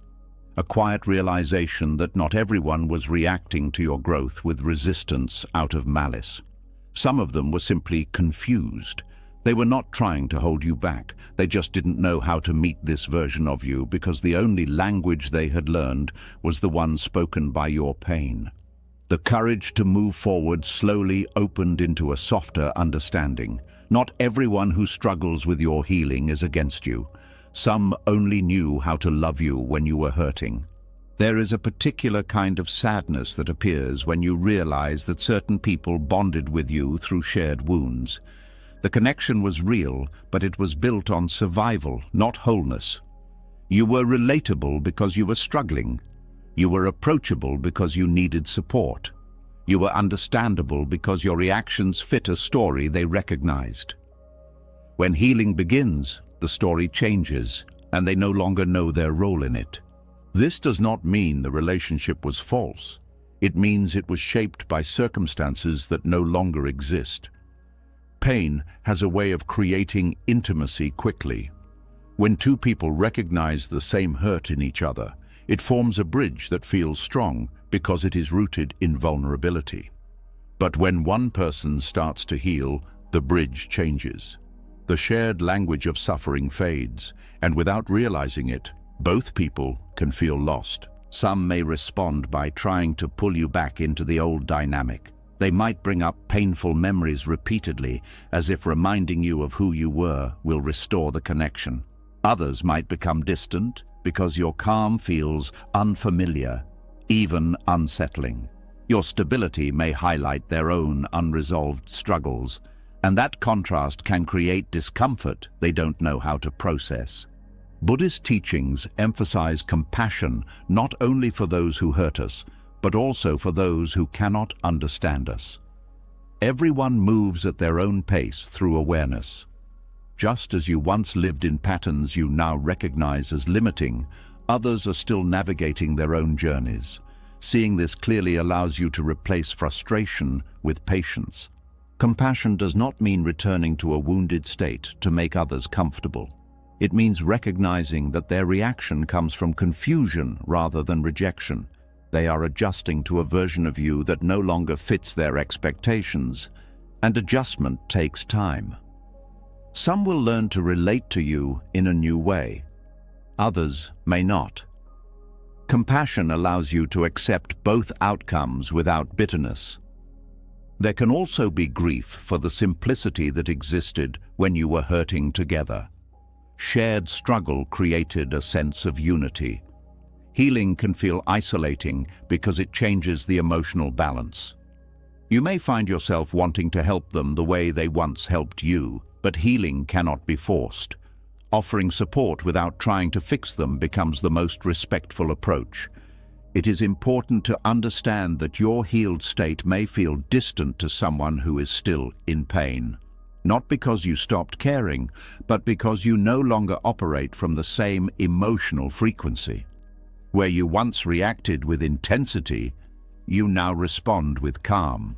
A quiet realization that not everyone was reacting to your growth with resistance out of malice. Some of them were simply confused. They were not trying to hold you back. They just didn't know how to meet this version of you because the only language they had learned was the one spoken by your pain. The courage to move forward slowly opened into a softer understanding. Not everyone who struggles with your healing is against you. Some only knew how to love you when you were hurting. There is a particular kind of sadness that appears when you realize that certain people bonded with you through shared wounds. The connection was real, but it was built on survival, not wholeness. You were relatable because you were struggling. You were approachable because you needed support. You were understandable because your reactions fit a story they recognized. When healing begins, the story changes, and they no longer know their role in it. This does not mean the relationship was false. It means it was shaped by circumstances that no longer exist. Pain has a way of creating intimacy quickly. When two people recognize the same hurt in each other, it forms a bridge that feels strong because it is rooted in vulnerability. But when one person starts to heal, the bridge changes. The shared language of suffering fades, and without realizing it, both people can feel lost. Some may respond by trying to pull you back into the old dynamic. They might bring up painful memories repeatedly, as if reminding you of who you were will restore the connection. Others might become distant because your calm feels unfamiliar, even unsettling. Your stability may highlight their own unresolved struggles, and that contrast can create discomfort they don't know how to process. Buddhist teachings emphasize compassion not only for those who hurt us, but also for those who cannot understand us. Everyone moves at their own pace through awareness. Just as you once lived in patterns you now recognize as limiting, others are still navigating their own journeys. Seeing this clearly allows you to replace frustration with patience. Compassion does not mean returning to a wounded state to make others comfortable. It means recognizing that their reaction comes from confusion rather than rejection. They are adjusting to a version of you that no longer fits their expectations, and adjustment takes time. Some will learn to relate to you in a new way. Others may not. Compassion allows you to accept both outcomes without bitterness. There can also be grief for the simplicity that existed when you were hurting together. Shared struggle created a sense of unity. Healing can feel isolating because it changes the emotional balance. You may find yourself wanting to help them the way they once helped you, but healing cannot be forced. Offering support without trying to fix them becomes the most respectful approach. It is important to understand that your healed state may feel distant to someone who is still in pain. Not because you stopped caring, but because you no longer operate from the same emotional frequency. Where you once reacted with intensity, you now respond with calm.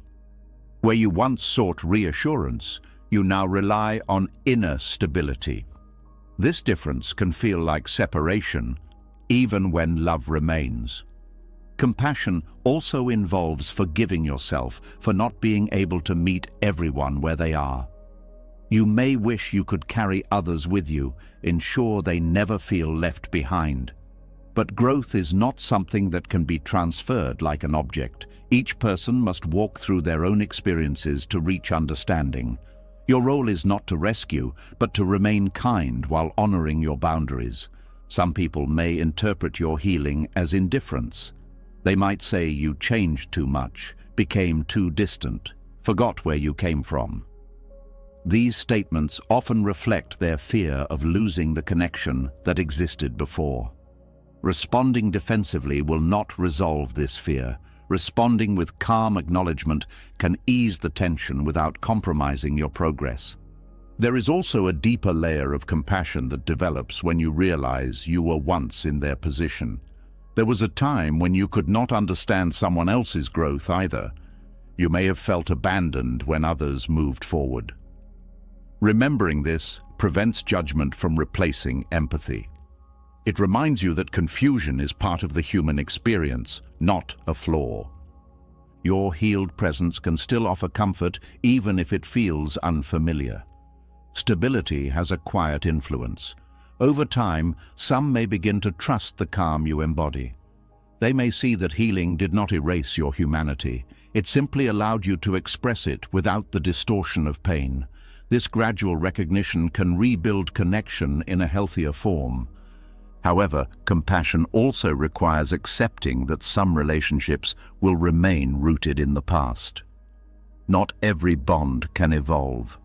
Where you once sought reassurance, you now rely on inner stability. This difference can feel like separation, even when love remains. Compassion also involves forgiving yourself for not being able to meet everyone where they are. You may wish you could carry others with you, ensure they never feel left behind. But growth is not something that can be transferred like an object. Each person must walk through their own experiences to reach understanding. Your role is not to rescue, but to remain kind while honoring your boundaries. Some people may interpret your healing as indifference. They might say you changed too much, became too distant, forgot where you came from. These statements often reflect their fear of losing the connection that existed before. Responding defensively will not resolve this fear. Responding with calm acknowledgement can ease the tension without compromising your progress. There is also a deeper layer of compassion that develops when you realize you were once in their position. There was a time when you could not understand someone else's growth either. You may have felt abandoned when others moved forward. Remembering this prevents judgment from replacing empathy. It reminds you that confusion is part of the human experience, not a flaw. Your healed presence can still offer comfort even if it feels unfamiliar. Stability has a quiet influence. Over time, some may begin to trust the calm you embody. They may see that healing did not erase your humanity. It simply allowed you to express it without the distortion of pain. This gradual recognition can rebuild connection in a healthier form. However, compassion also requires accepting that some relationships will remain rooted in the past. Not every bond can evolve.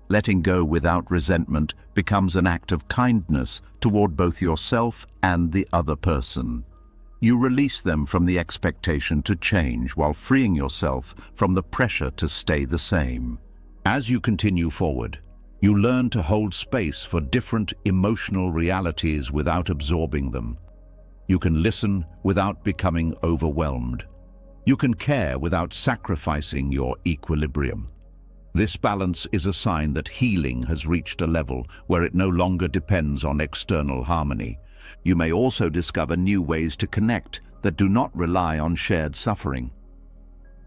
Letting go without resentment becomes an act of kindness toward both yourself and the other person. You release them from the expectation to change while freeing yourself from the pressure to stay the same. As you continue forward, you learn to hold space for different emotional realities without absorbing them. You can listen without becoming overwhelmed. You can care without sacrificing your equilibrium. This balance is a sign that healing has reached a level where it no longer depends on external harmony. You may also discover new ways to connect that do not rely on shared suffering.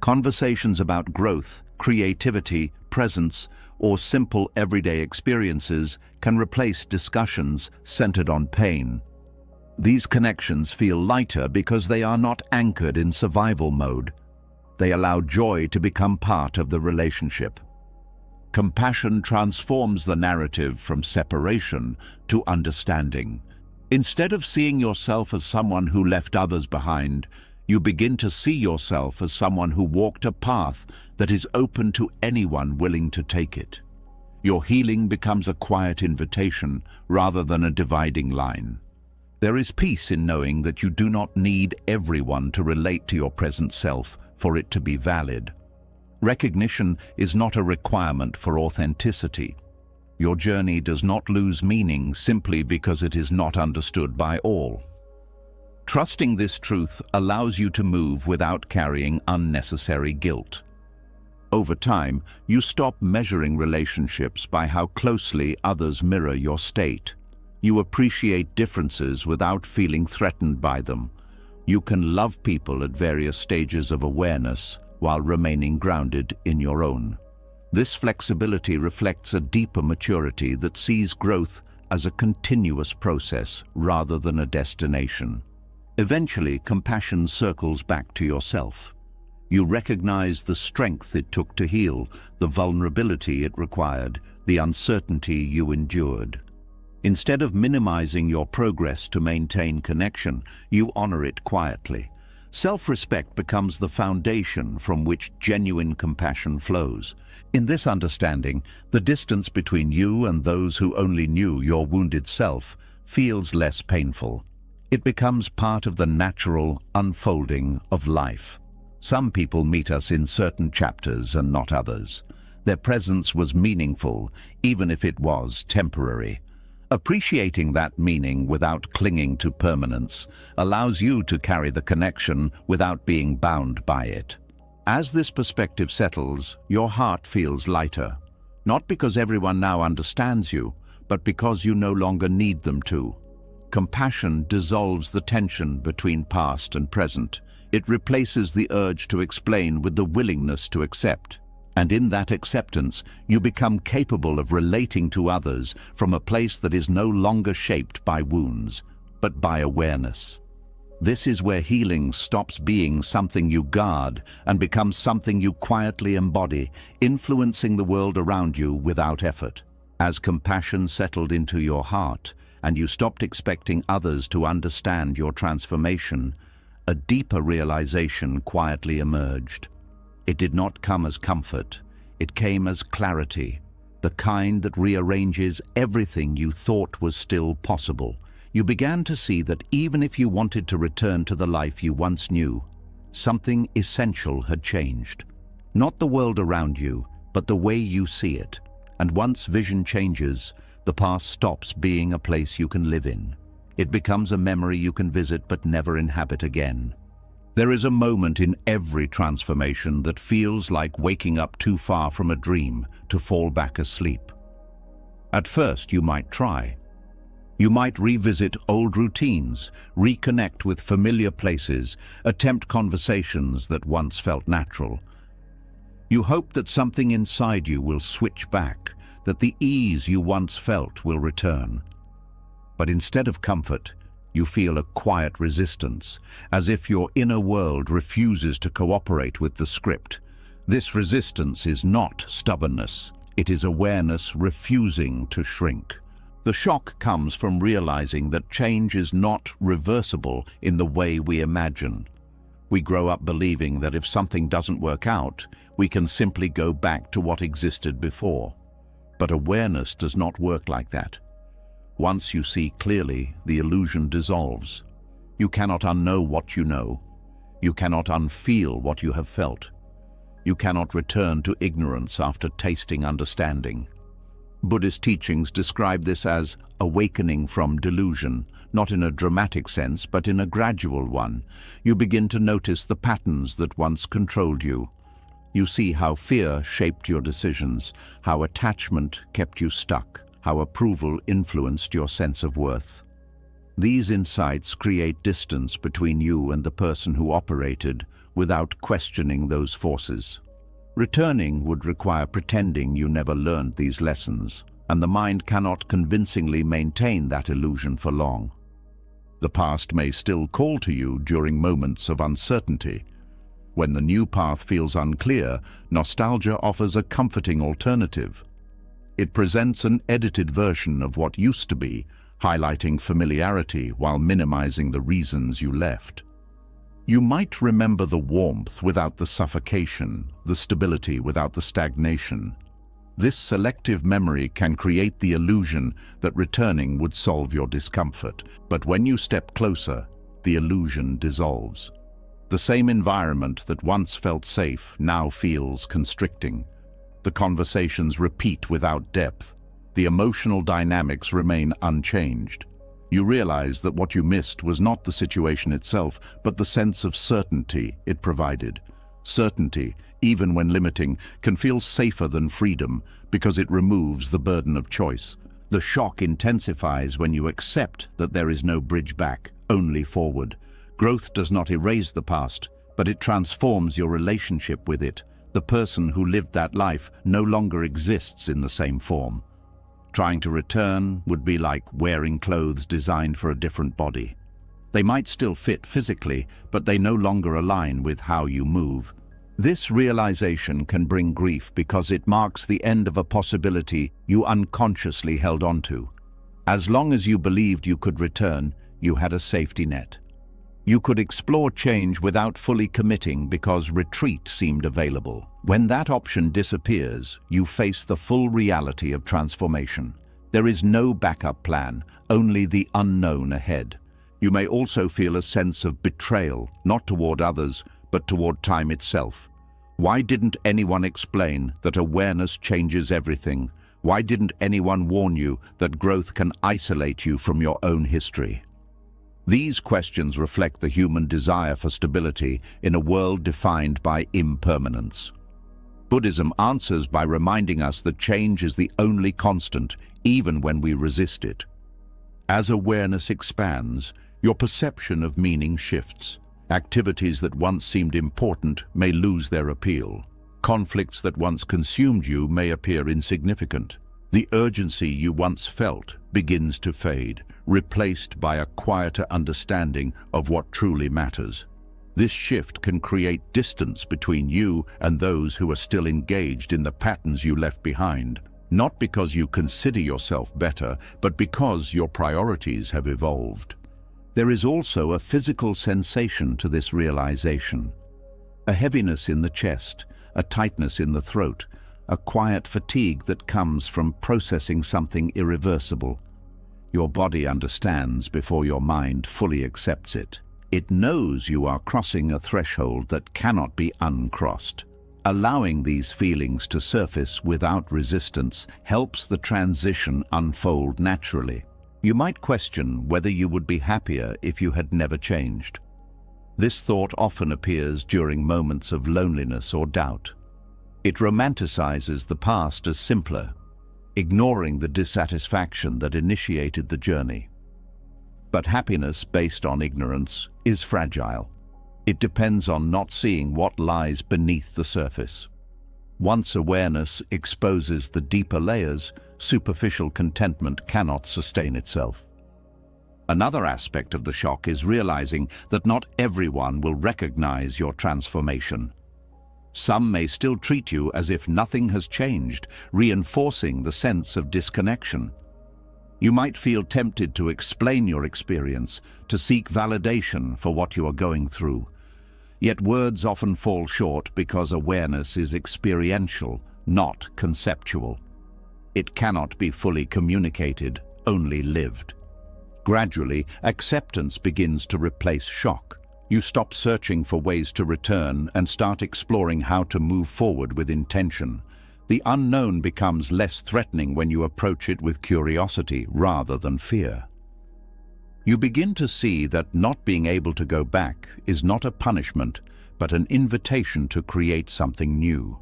Conversations about growth, creativity, presence, or simple everyday experiences can replace discussions centered on pain. These connections feel lighter because they are not anchored in survival mode. They allow joy to become part of the relationship. Compassion transforms the narrative from separation to understanding. Instead of seeing yourself as someone who left others behind, you begin to see yourself as someone who walked a path that is open to anyone willing to take it. Your healing becomes a quiet invitation rather than a dividing line. There is peace in knowing that you do not need everyone to relate to your present self for it to be valid. Recognition is not a requirement for authenticity. Your journey does not lose meaning simply because it is not understood by all. Trusting this truth allows you to move without carrying unnecessary guilt. Over time, you stop measuring relationships by how closely others mirror your state. You appreciate differences without feeling threatened by them. You can love people at various stages of awareness while remaining grounded in your own. This flexibility reflects a deeper maturity that sees growth as a continuous process rather than a destination. Eventually, compassion circles back to yourself. You recognize the strength it took to heal, the vulnerability it required, the uncertainty you endured. Instead of minimizing your progress to maintain connection, you honor it quietly. Self-respect becomes the foundation from which genuine compassion flows. In this understanding, the distance between you and those who only knew your wounded self feels less painful. It becomes part of the natural unfolding of life. Some people meet us in certain chapters and not others. Their presence was meaningful, even if it was temporary. Appreciating that meaning without clinging to permanence allows you to carry the connection without being bound by it. As this perspective settles, your heart feels lighter, not because everyone now understands you, but because you no longer need them to. Compassion dissolves the tension between past and present. It replaces the urge to explain with the willingness to accept. And in that acceptance, you become capable of relating to others from a place that is no longer shaped by wounds, but by awareness. This is where healing stops being something you guard and becomes something you quietly embody, influencing the world around you without effort. As compassion settled into your heart, and you stopped expecting others to understand your transformation, a deeper realization quietly emerged. It did not come as comfort, it came as clarity, the kind that rearranges everything you thought was still possible. You began to see that even if you wanted to return to the life you once knew, something essential had changed. Not the world around you, but the way you see it. And once vision changes, the past stops being a place you can live in. It becomes a memory you can visit but never inhabit again. There is a moment in every transformation that feels like waking up too far from a dream to fall back asleep. At first, you might try. You might revisit old routines, reconnect with familiar places, attempt conversations that once felt natural. You hope that something inside you will switch back, that the ease you once felt will return. But instead of comfort, you feel a quiet resistance, as if your inner world refuses to cooperate with the script. This resistance is not stubbornness, it is awareness refusing to shrink. The shock comes from realizing that change is not reversible in the way we imagine. We grow up believing that if something doesn't work out, we can simply go back to what existed before. But awareness does not work like that. Once you see clearly, the illusion dissolves. You cannot unknow what you know. You cannot unfeel what you have felt. You cannot return to ignorance after tasting understanding. Buddhist teachings describe this as awakening from delusion, not in a dramatic sense, but in a gradual one. You begin to notice the patterns that once controlled you. You see how fear shaped your decisions, how attachment kept you stuck, how approval influenced your sense of worth. These insights create distance between you and the person who operated without questioning those forces. Returning would require pretending you never learned these lessons, and the mind cannot convincingly maintain that illusion for long. The past may still call to you during moments of uncertainty. When the new path feels unclear, nostalgia offers a comforting alternative. It presents an edited version of what used to be, highlighting familiarity while minimizing the reasons you left. You might remember the warmth without the suffocation, the stability without the stagnation. This selective memory can create the illusion that returning would solve your discomfort, but when you step closer, the illusion dissolves. The same environment that once felt safe now feels constricting. The conversations repeat without depth. The emotional dynamics remain unchanged. You realize that what you missed was not the situation itself, but the sense of certainty it provided. Certainty, even when limiting, can feel safer than freedom because it removes the burden of choice. The shock intensifies when you accept that there is no bridge back, only forward. Growth does not erase the past, but it transforms your relationship with it. The person who lived that life no longer exists in the same form. Trying to return would be like wearing clothes designed for a different body. They might still fit physically, but they no longer align with how you move. This realization can bring grief because it marks the end of a possibility you unconsciously held onto. As long as you believed you could return, you had a safety net. You could explore change without fully committing because retreat seemed available. When that option disappears, you face the full reality of transformation. There is no backup plan, only the unknown ahead. You may also feel a sense of betrayal, not toward others, but toward time itself. Why didn't anyone explain that awareness changes everything? Why didn't anyone warn you that growth can isolate you from your own history? These questions reflect the human desire for stability in a world defined by impermanence. Buddhism answers by reminding us that change is the only constant, even when we resist it. As awareness expands, your perception of meaning shifts. Activities that once seemed important may lose their appeal. Conflicts that once consumed you may appear insignificant. The urgency you once felt begins to fade, replaced by a quieter understanding of what truly matters. This shift can create distance between you and those who are still engaged in the patterns you left behind, not because you consider yourself better, but because your priorities have evolved. There is also a physical sensation to this realization. A heaviness in the chest, a tightness in the throat, a quiet fatigue that comes from processing something irreversible. Your body understands before your mind fully accepts it. It knows you are crossing a threshold that cannot be uncrossed. Allowing these feelings to surface without resistance helps the transition unfold naturally. You might question whether you would be happier if you had never changed. This thought often appears during moments of loneliness or doubt. It romanticizes the past as simpler, ignoring the dissatisfaction that initiated the journey. But happiness based on ignorance is fragile. It depends on not seeing what lies beneath the surface. Once awareness exposes the deeper layers, superficial contentment cannot sustain itself. Another aspect of the shock is realizing that not everyone will recognize your transformation. Some may still treat you as if nothing has changed, reinforcing the sense of disconnection. You might feel tempted to explain your experience, to seek validation for what you are going through. Yet words often fall short because awareness is experiential, not conceptual. It cannot be fully communicated, only lived. Gradually, acceptance begins to replace shock. You stop searching for ways to return and start exploring how to move forward with intention. The unknown becomes less threatening when you approach it with curiosity rather than fear. You begin to see that not being able to go back is not a punishment, but an invitation to create something new.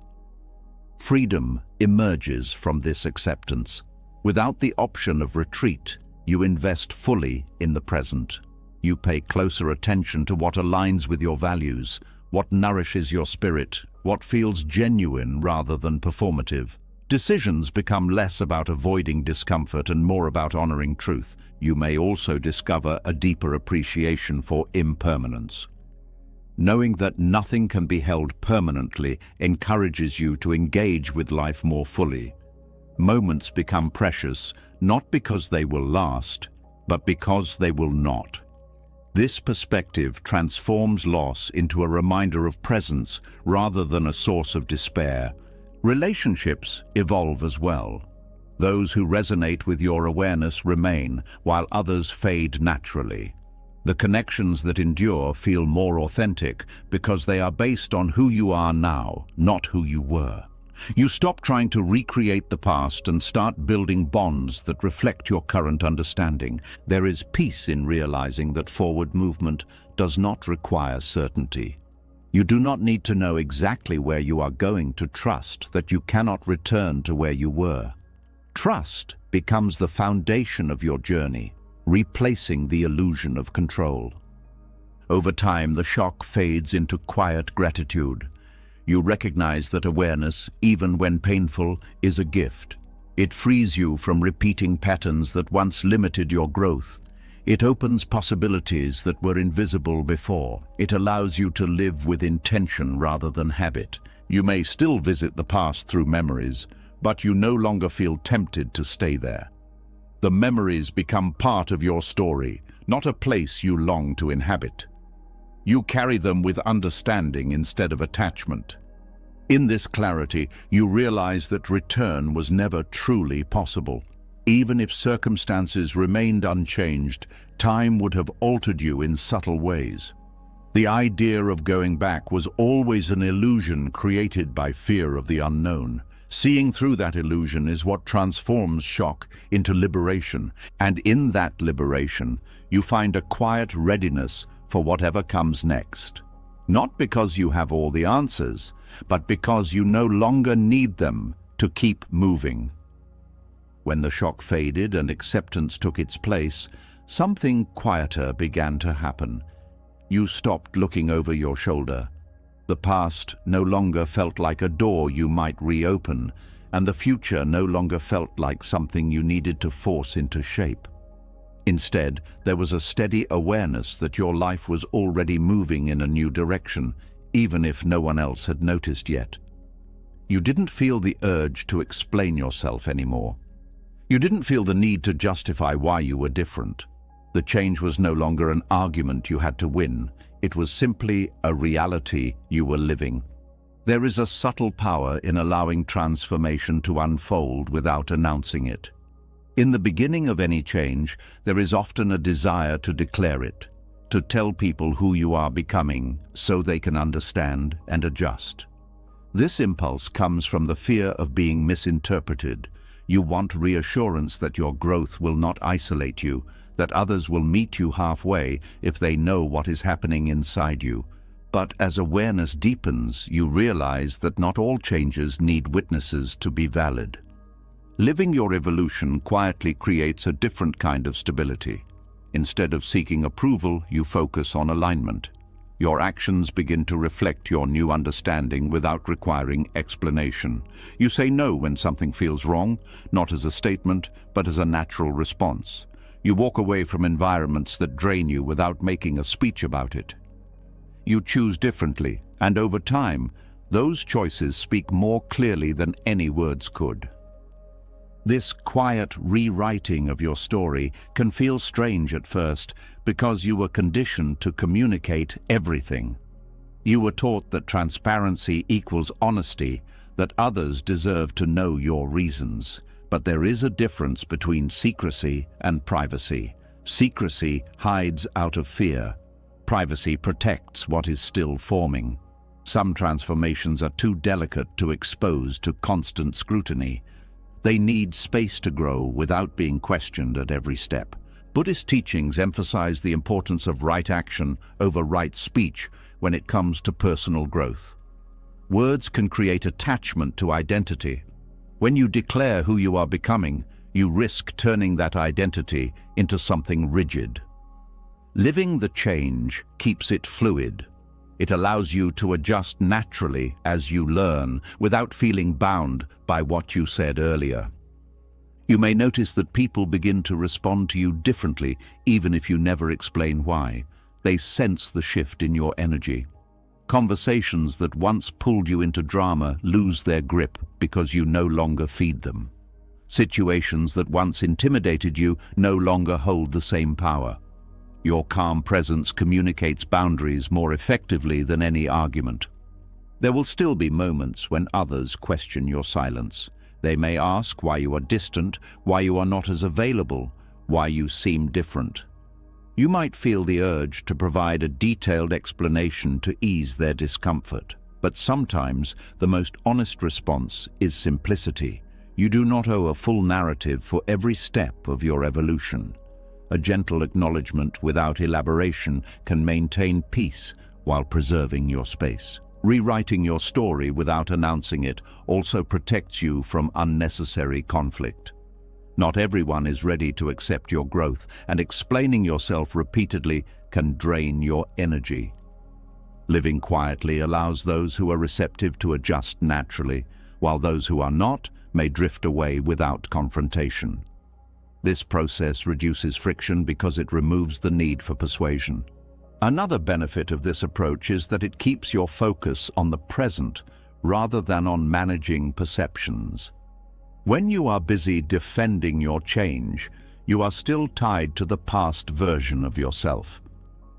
Freedom emerges from this acceptance. Without the option of retreat, you invest fully in the present. You pay closer attention to what aligns with your values, what nourishes your spirit, what feels genuine rather than performative. Decisions become less about avoiding discomfort and more about honoring truth. You may also discover a deeper appreciation for impermanence. Knowing that nothing can be held permanently encourages you to engage with life more fully. Moments become precious, not because they will last, but because they will not. This perspective transforms loss into a reminder of presence rather than a source of despair. Relationships evolve as well. Those who resonate with your awareness remain, while others fade naturally. The connections that endure feel more authentic because they are based on who you are now, not who you were. You stop trying to recreate the past and start building bonds that reflect your current understanding. There is peace in realizing that forward movement does not require certainty. You do not need to know exactly where you are going to trust that you cannot return to where you were. Trust becomes the foundation of your journey, replacing the illusion of control. Over time, the shock fades into quiet gratitude. You recognize that awareness, even when painful, is a gift. It frees you from repeating patterns that once limited your growth. It opens possibilities that were invisible before. It allows you to live with intention rather than habit. You may still visit the past through memories, but you no longer feel tempted to stay there. The memories become part of your story, not a place you long to inhabit. You carry them with understanding instead of attachment. In this clarity, you realize that return was never truly possible. Even if circumstances remained unchanged, time would have altered you in subtle ways. The idea of going back was always an illusion created by fear of the unknown. Seeing through that illusion is what transforms shock into liberation, and in that liberation, you find a quiet readiness for whatever comes next. Not because you have all the answers, but because you no longer need them to keep moving. When the shock faded and acceptance took its place, something quieter began to happen. You stopped looking over your shoulder. The past no longer felt like a door you might reopen, and the future no longer felt like something you needed to force into shape. Instead, there was a steady awareness that your life was already moving in a new direction, even if no one else had noticed yet. You didn't feel the urge to explain yourself anymore. You didn't feel the need to justify why you were different. The change was no longer an argument you had to win. It was simply a reality you were living. There is a subtle power in allowing transformation to unfold without announcing it. In the beginning of any change, there is often a desire to declare it, to tell people who you are becoming so they can understand and adjust. This impulse comes from the fear of being misinterpreted. You want reassurance that your growth will not isolate you, that others will meet you halfway if they know what is happening inside you. But as awareness deepens, you realize that not all changes need witnesses to be valid. Living your evolution quietly creates a different kind of stability. Instead of seeking approval, you focus on alignment. Your actions begin to reflect your new understanding without requiring explanation. You say no when something feels wrong, not as a statement, but as a natural response. You walk away from environments that drain you without making a speech about it. You choose differently, and over time, those choices speak more clearly than any words could. This quiet rewriting of your story can feel strange at first because you were conditioned to communicate everything. You were taught that transparency equals honesty, that others deserve to know your reasons. But there is a difference between secrecy and privacy. Secrecy hides out of fear. Privacy protects what is still forming. Some transformations are too delicate to expose to constant scrutiny. They need space to grow without being questioned at every step. Buddhist teachings emphasize the importance of right action over right speech when it comes to personal growth. Words can create attachment to identity. When you declare who you are becoming, you risk turning that identity into something rigid. Living the change keeps it fluid. It allows you to adjust naturally as you learn, without feeling bound by what you said earlier. You may notice that people begin to respond to you differently, even if you never explain why. They sense the shift in your energy. Conversations that once pulled you into drama lose their grip because you no longer feed them. Situations that once intimidated you no longer hold the same power. Your calm presence communicates boundaries more effectively than any argument. There will still be moments when others question your silence. They may ask why you are distant, why you are not as available, why you seem different. You might feel the urge to provide a detailed explanation to ease their discomfort, but sometimes the most honest response is simplicity. You do not owe a full narrative for every step of your evolution. A gentle acknowledgement without elaboration can maintain peace while preserving your space. Rewriting your story without announcing it also protects you from unnecessary conflict. Not everyone is ready to accept your growth, and explaining yourself repeatedly can drain your energy. Living quietly allows those who are receptive to adjust naturally, while those who are not may drift away without confrontation. This process reduces friction because it removes the need for persuasion. Another benefit of this approach is that it keeps your focus on the present rather than on managing perceptions. When you are busy defending your change, you are still tied to the past version of yourself.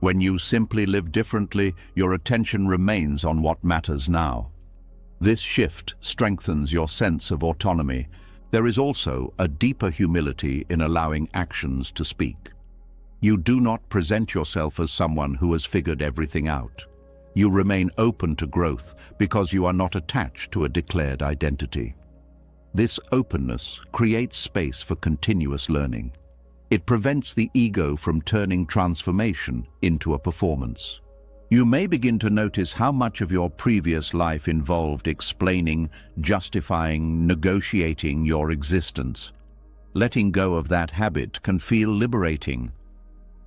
When you simply live differently, your attention remains on what matters now. This shift strengthens your sense of autonomy. There is also a deeper humility in allowing actions to speak. You do not present yourself as someone who has figured everything out. You remain open to growth because you are not attached to a declared identity. This openness creates space for continuous learning. It prevents the ego from turning transformation into a performance. You may begin to notice how much of your previous life involved explaining, justifying, negotiating your existence. Letting go of that habit can feel liberating.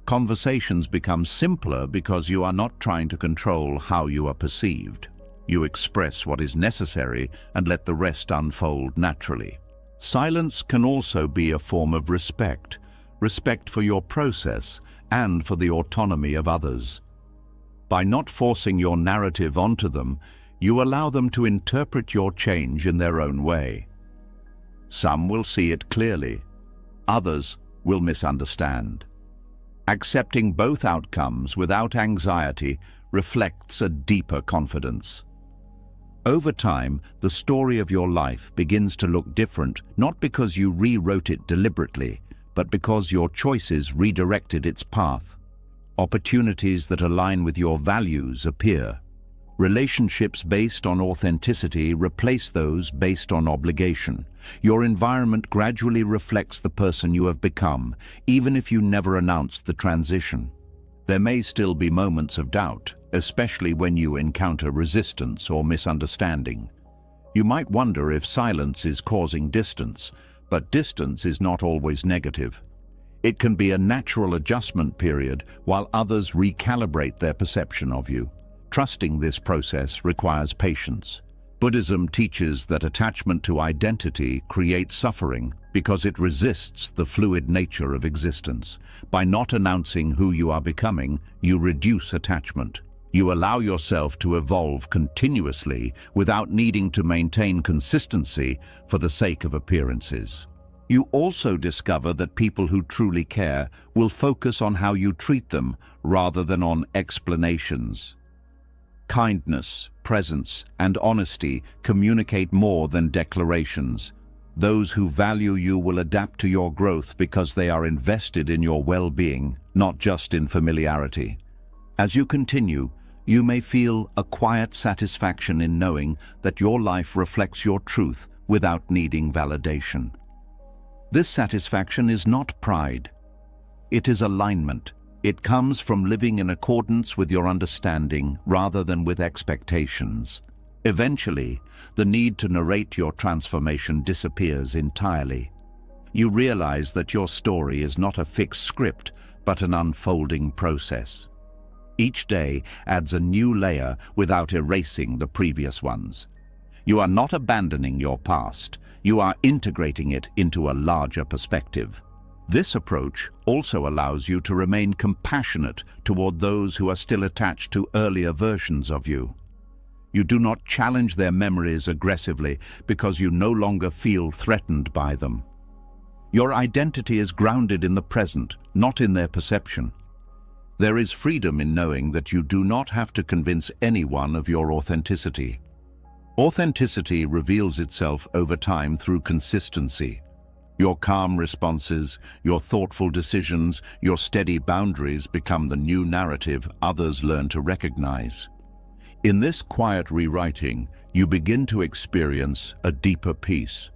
Conversations become simpler because you are not trying to control how you are perceived. You express what is necessary and let the rest unfold naturally. Silence can also be a form of respect for your process and for the autonomy of others. By not forcing your narrative onto them, you allow them to interpret your change in their own way. Some will see it clearly, others will misunderstand. Accepting both outcomes without anxiety reflects a deeper confidence. Over time, the story of your life begins to look different, not because you rewrote it deliberately, but because your choices redirected its path. Opportunities that align with your values appear. Relationships based on authenticity replace those based on obligation. Your environment gradually reflects the person you have become, even if you never announced the transition. There may still be moments of doubt, especially when you encounter resistance or misunderstanding. You might wonder if silence is causing distance, but distance is not always negative. It can be a natural adjustment period while others recalibrate their perception of you. Trusting this process requires patience. Buddhism teaches that attachment to identity creates suffering because it resists the fluid nature of existence. By not announcing who you are becoming, you reduce attachment. You allow yourself to evolve continuously without needing to maintain consistency for the sake of appearances. You also discover that people who truly care will focus on how you treat them rather than on explanations. Kindness, presence, and honesty communicate more than declarations. Those who value you will adapt to your growth because they are invested in your well-being, not just in familiarity. As you continue, you may feel a quiet satisfaction in knowing that your life reflects your truth without needing validation. This satisfaction is not pride. It is alignment. It comes from living in accordance with your understanding rather than with expectations. Eventually, the need to narrate your transformation disappears entirely. You realize that your story is not a fixed script, but an unfolding process. Each day adds a new layer without erasing the previous ones. You are not abandoning your past, you are integrating it into a larger perspective. This approach also allows you to remain compassionate toward those who are still attached to earlier versions of you. You do not challenge their memories aggressively because you no longer feel threatened by them. Your identity is grounded in the present, not in their perception. There is freedom in knowing that you do not have to convince anyone of your authenticity. Authenticity reveals itself over time through consistency. Your calm responses, your thoughtful decisions, your steady boundaries become the new narrative others learn to recognize. In this quiet rewriting, you begin to experience a deeper peace.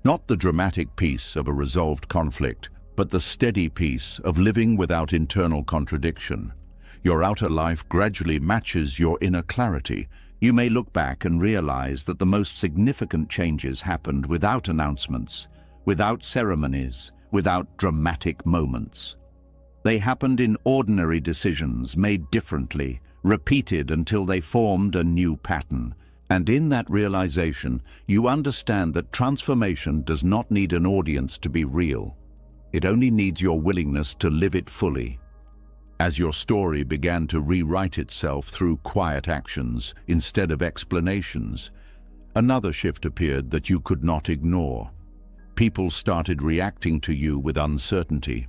Not the dramatic peace of a resolved conflict, but the steady peace of living without internal contradiction. Your outer life gradually matches your inner clarity. You may look back and realize that the most significant changes happened without announcements, without ceremonies, without dramatic moments. They happened in ordinary decisions made differently, repeated until they formed a new pattern. And in that realization, you understand that transformation does not need an audience to be real. It only needs your willingness to live it fully. As your story began to rewrite itself through quiet actions instead of explanations, another shift appeared that you could not ignore. People started reacting to you with uncertainty.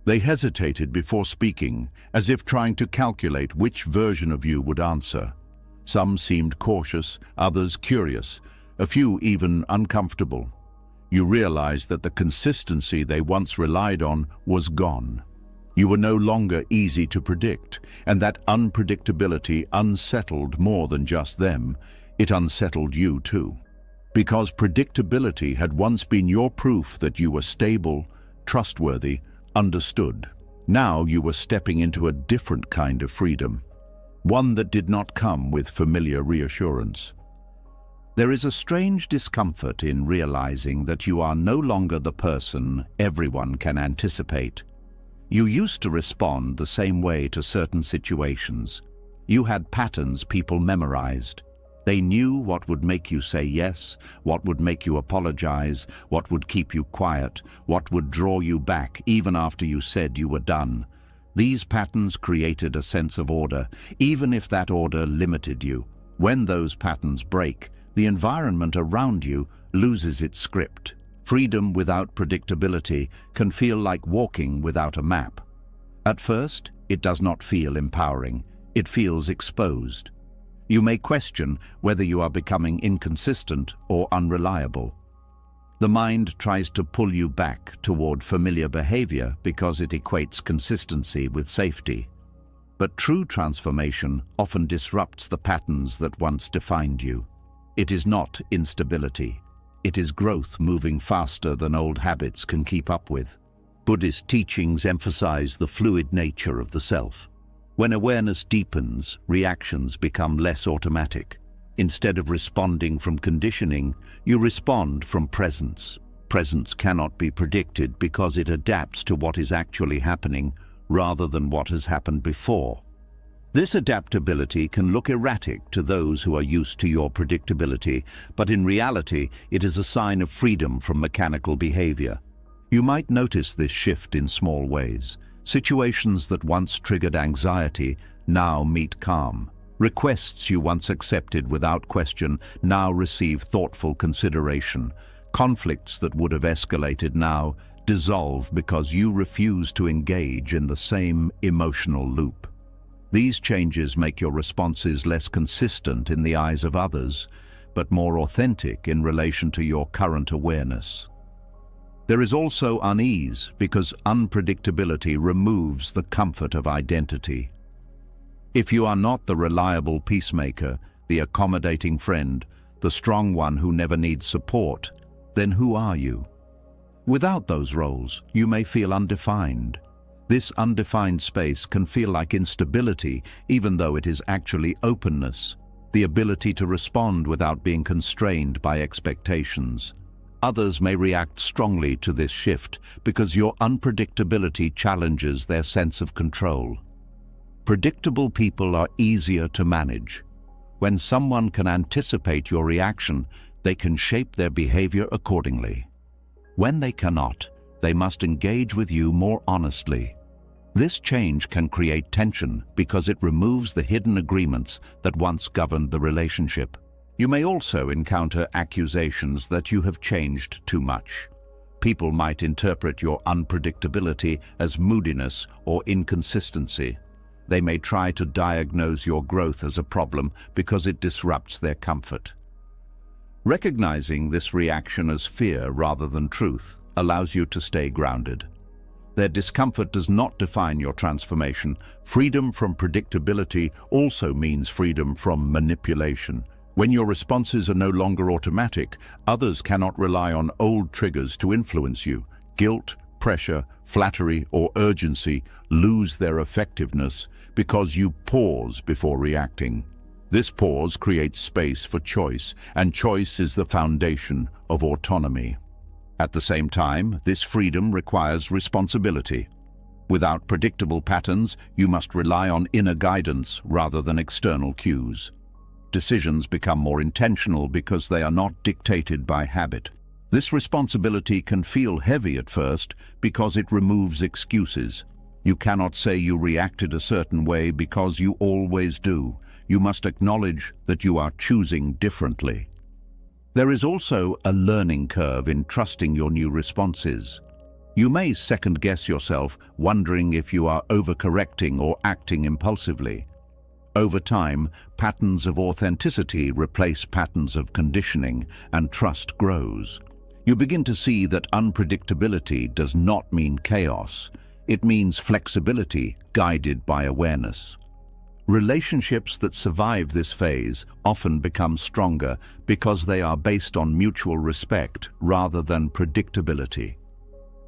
They hesitated before speaking, as if trying to calculate which version of you would answer. Some seemed cautious, others curious, a few even uncomfortable. You realized that the consistency they once relied on was gone. You were no longer easy to predict, and that unpredictability unsettled more than just them. It unsettled you too. Because predictability had once been your proof that you were stable, trustworthy, understood. Now you were stepping into a different kind of freedom, one that did not come with familiar reassurance. There is a strange discomfort in realizing that you are no longer the person everyone can anticipate. You used to respond the same way to certain situations. You had patterns people memorized. They knew what would make you say yes, what would make you apologize, what would keep you quiet, what would draw you back even after you said you were done. These patterns created a sense of order, even if that order limited you. When those patterns break, the environment around you loses its script. Freedom without predictability can feel like walking without a map. At first, it does not feel empowering. It feels exposed. You may question whether you are becoming inconsistent or unreliable. The mind tries to pull you back toward familiar behavior because it equates consistency with safety. But true transformation often disrupts the patterns that once defined you. It is not instability. It is growth moving faster than old habits can keep up with. Buddhist teachings emphasize the fluid nature of the self. When awareness deepens, reactions become less automatic. Instead of responding from conditioning, you respond from presence. Presence cannot be predicted because it adapts to what is actually happening rather than what has happened before. This adaptability can look erratic to those who are used to your predictability, but in reality, it is a sign of freedom from mechanical behavior. You might notice this shift in small ways. Situations that once triggered anxiety now meet calm. Requests you once accepted without question now receive thoughtful consideration. Conflicts that would have escalated now dissolve because you refuse to engage in the same emotional loop. These changes make your responses less consistent in the eyes of others, but more authentic in relation to your current awareness. There is also unease because unpredictability removes the comfort of identity. If you are not the reliable peacemaker, the accommodating friend, the strong one who never needs support, then who are you? Without those roles, you may feel undefined. This undefined space can feel like instability, even though it is actually openness, the ability to respond without being constrained by expectations. Others may react strongly to this shift because your unpredictability challenges their sense of control. Predictable people are easier to manage. When someone can anticipate your reaction, they can shape their behavior accordingly. When they cannot, they must engage with you more honestly. This change can create tension because it removes the hidden agreements that once governed the relationship. You may also encounter accusations that you have changed too much. People might interpret your unpredictability as moodiness or inconsistency. They may try to diagnose your growth as a problem because it disrupts their comfort. Recognizing this reaction as fear rather than truth allows you to stay grounded. Their discomfort does not define your transformation. Freedom from predictability also means freedom from manipulation. When your responses are no longer automatic, others cannot rely on old triggers to influence you. Guilt, pressure, flattery, or urgency lose their effectiveness because you pause before reacting. This pause creates space for choice, and choice is the foundation of autonomy. At the same time, this freedom requires responsibility. Without predictable patterns, you must rely on inner guidance rather than external cues. Decisions become more intentional because they are not dictated by habit. This responsibility can feel heavy at first because it removes excuses. You cannot say you reacted a certain way because you always do. You must acknowledge that you are choosing differently. There is also a learning curve in trusting your new responses. You may second-guess yourself, wondering if you are overcorrecting or acting impulsively. Over time, patterns of authenticity replace patterns of conditioning, and trust grows. You begin to see that unpredictability does not mean chaos. It means flexibility guided by awareness. Relationships that survive this phase often become stronger because they are based on mutual respect rather than predictability.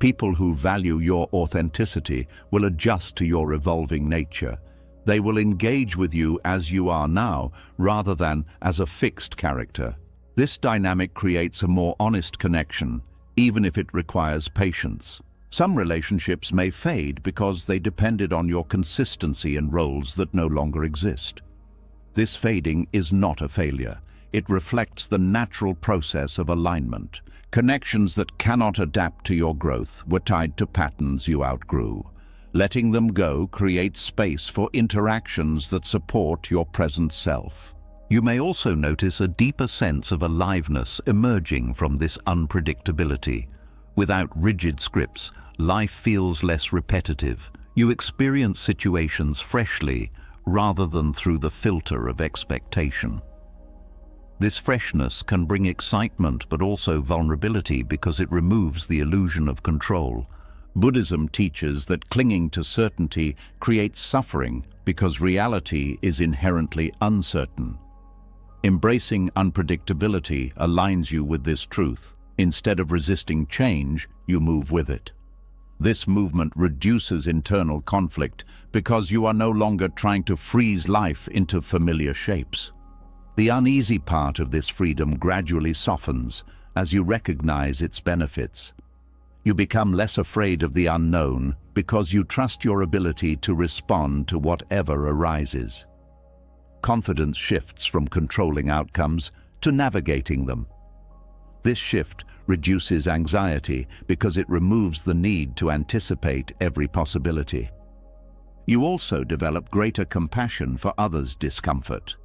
People who value your authenticity will adjust to your evolving nature. They will engage with you as you are now rather than as a fixed character. This dynamic creates a more honest connection, even if it requires patience. Some relationships may fade because they depended on your consistency in roles that no longer exist. This fading is not a failure. It reflects the natural process of alignment. Connections that cannot adapt to your growth were tied to patterns you outgrew. Letting them go creates space for interactions that support your present self. You may also notice a deeper sense of aliveness emerging from this unpredictability. Without rigid scripts, life feels less repetitive. You experience situations freshly rather than through the filter of expectation. This freshness can bring excitement but also vulnerability because it removes the illusion of control. Buddhism teaches that clinging to certainty creates suffering because reality is inherently uncertain. Embracing unpredictability aligns you with this truth. Instead of resisting change, you move with it. This movement reduces internal conflict because you are no longer trying to freeze life into familiar shapes. The uneasy part of this freedom gradually softens as you recognize its benefits. You become less afraid of the unknown because you trust your ability to respond to whatever arises. Confidence shifts from controlling outcomes to navigating them. This shift reduces anxiety because it removes the need to anticipate every possibility. You also develop greater compassion for others' discomfort.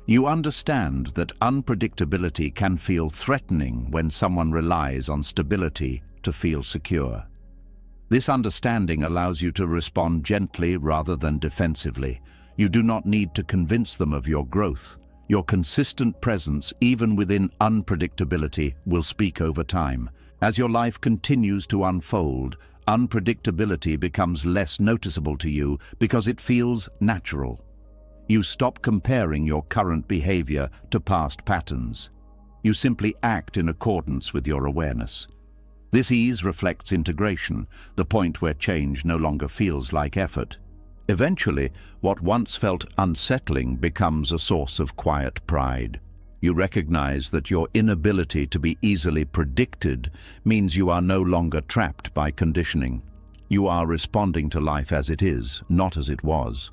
You understand that unpredictability can feel threatening when someone relies on stability to feel secure. This understanding allows you to respond gently rather than defensively. You do not need to convince them of your growth. Your consistent presence, even within unpredictability, will speak over time. As your life continues to unfold, unpredictability becomes less noticeable to you because it feels natural. You stop comparing your current behavior to past patterns. You simply act in accordance with your awareness. This ease reflects integration, the point where change no longer feels like effort. Eventually, what once felt unsettling becomes a source of quiet pride. You recognize that your inability to be easily predicted means you are no longer trapped by conditioning. You are responding to life as it is, not as it was.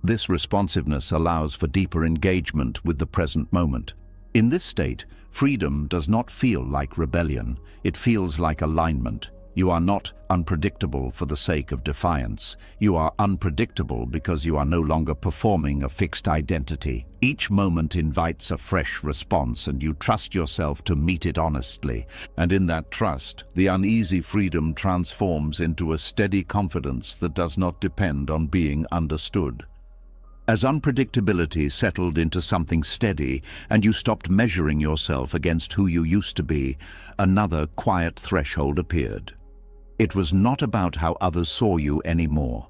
This responsiveness allows for deeper engagement with the present moment. In this state, freedom does not feel like rebellion, it feels like alignment. You are not unpredictable for the sake of defiance. You are unpredictable because you are no longer performing a fixed identity. Each moment invites a fresh response, and you trust yourself to meet it honestly. And in that trust, the uneasy freedom transforms into a steady confidence that does not depend on being understood. As unpredictability settled into something steady and you stopped measuring yourself against who you used to be, another quiet threshold appeared. It was not about how others saw you anymore.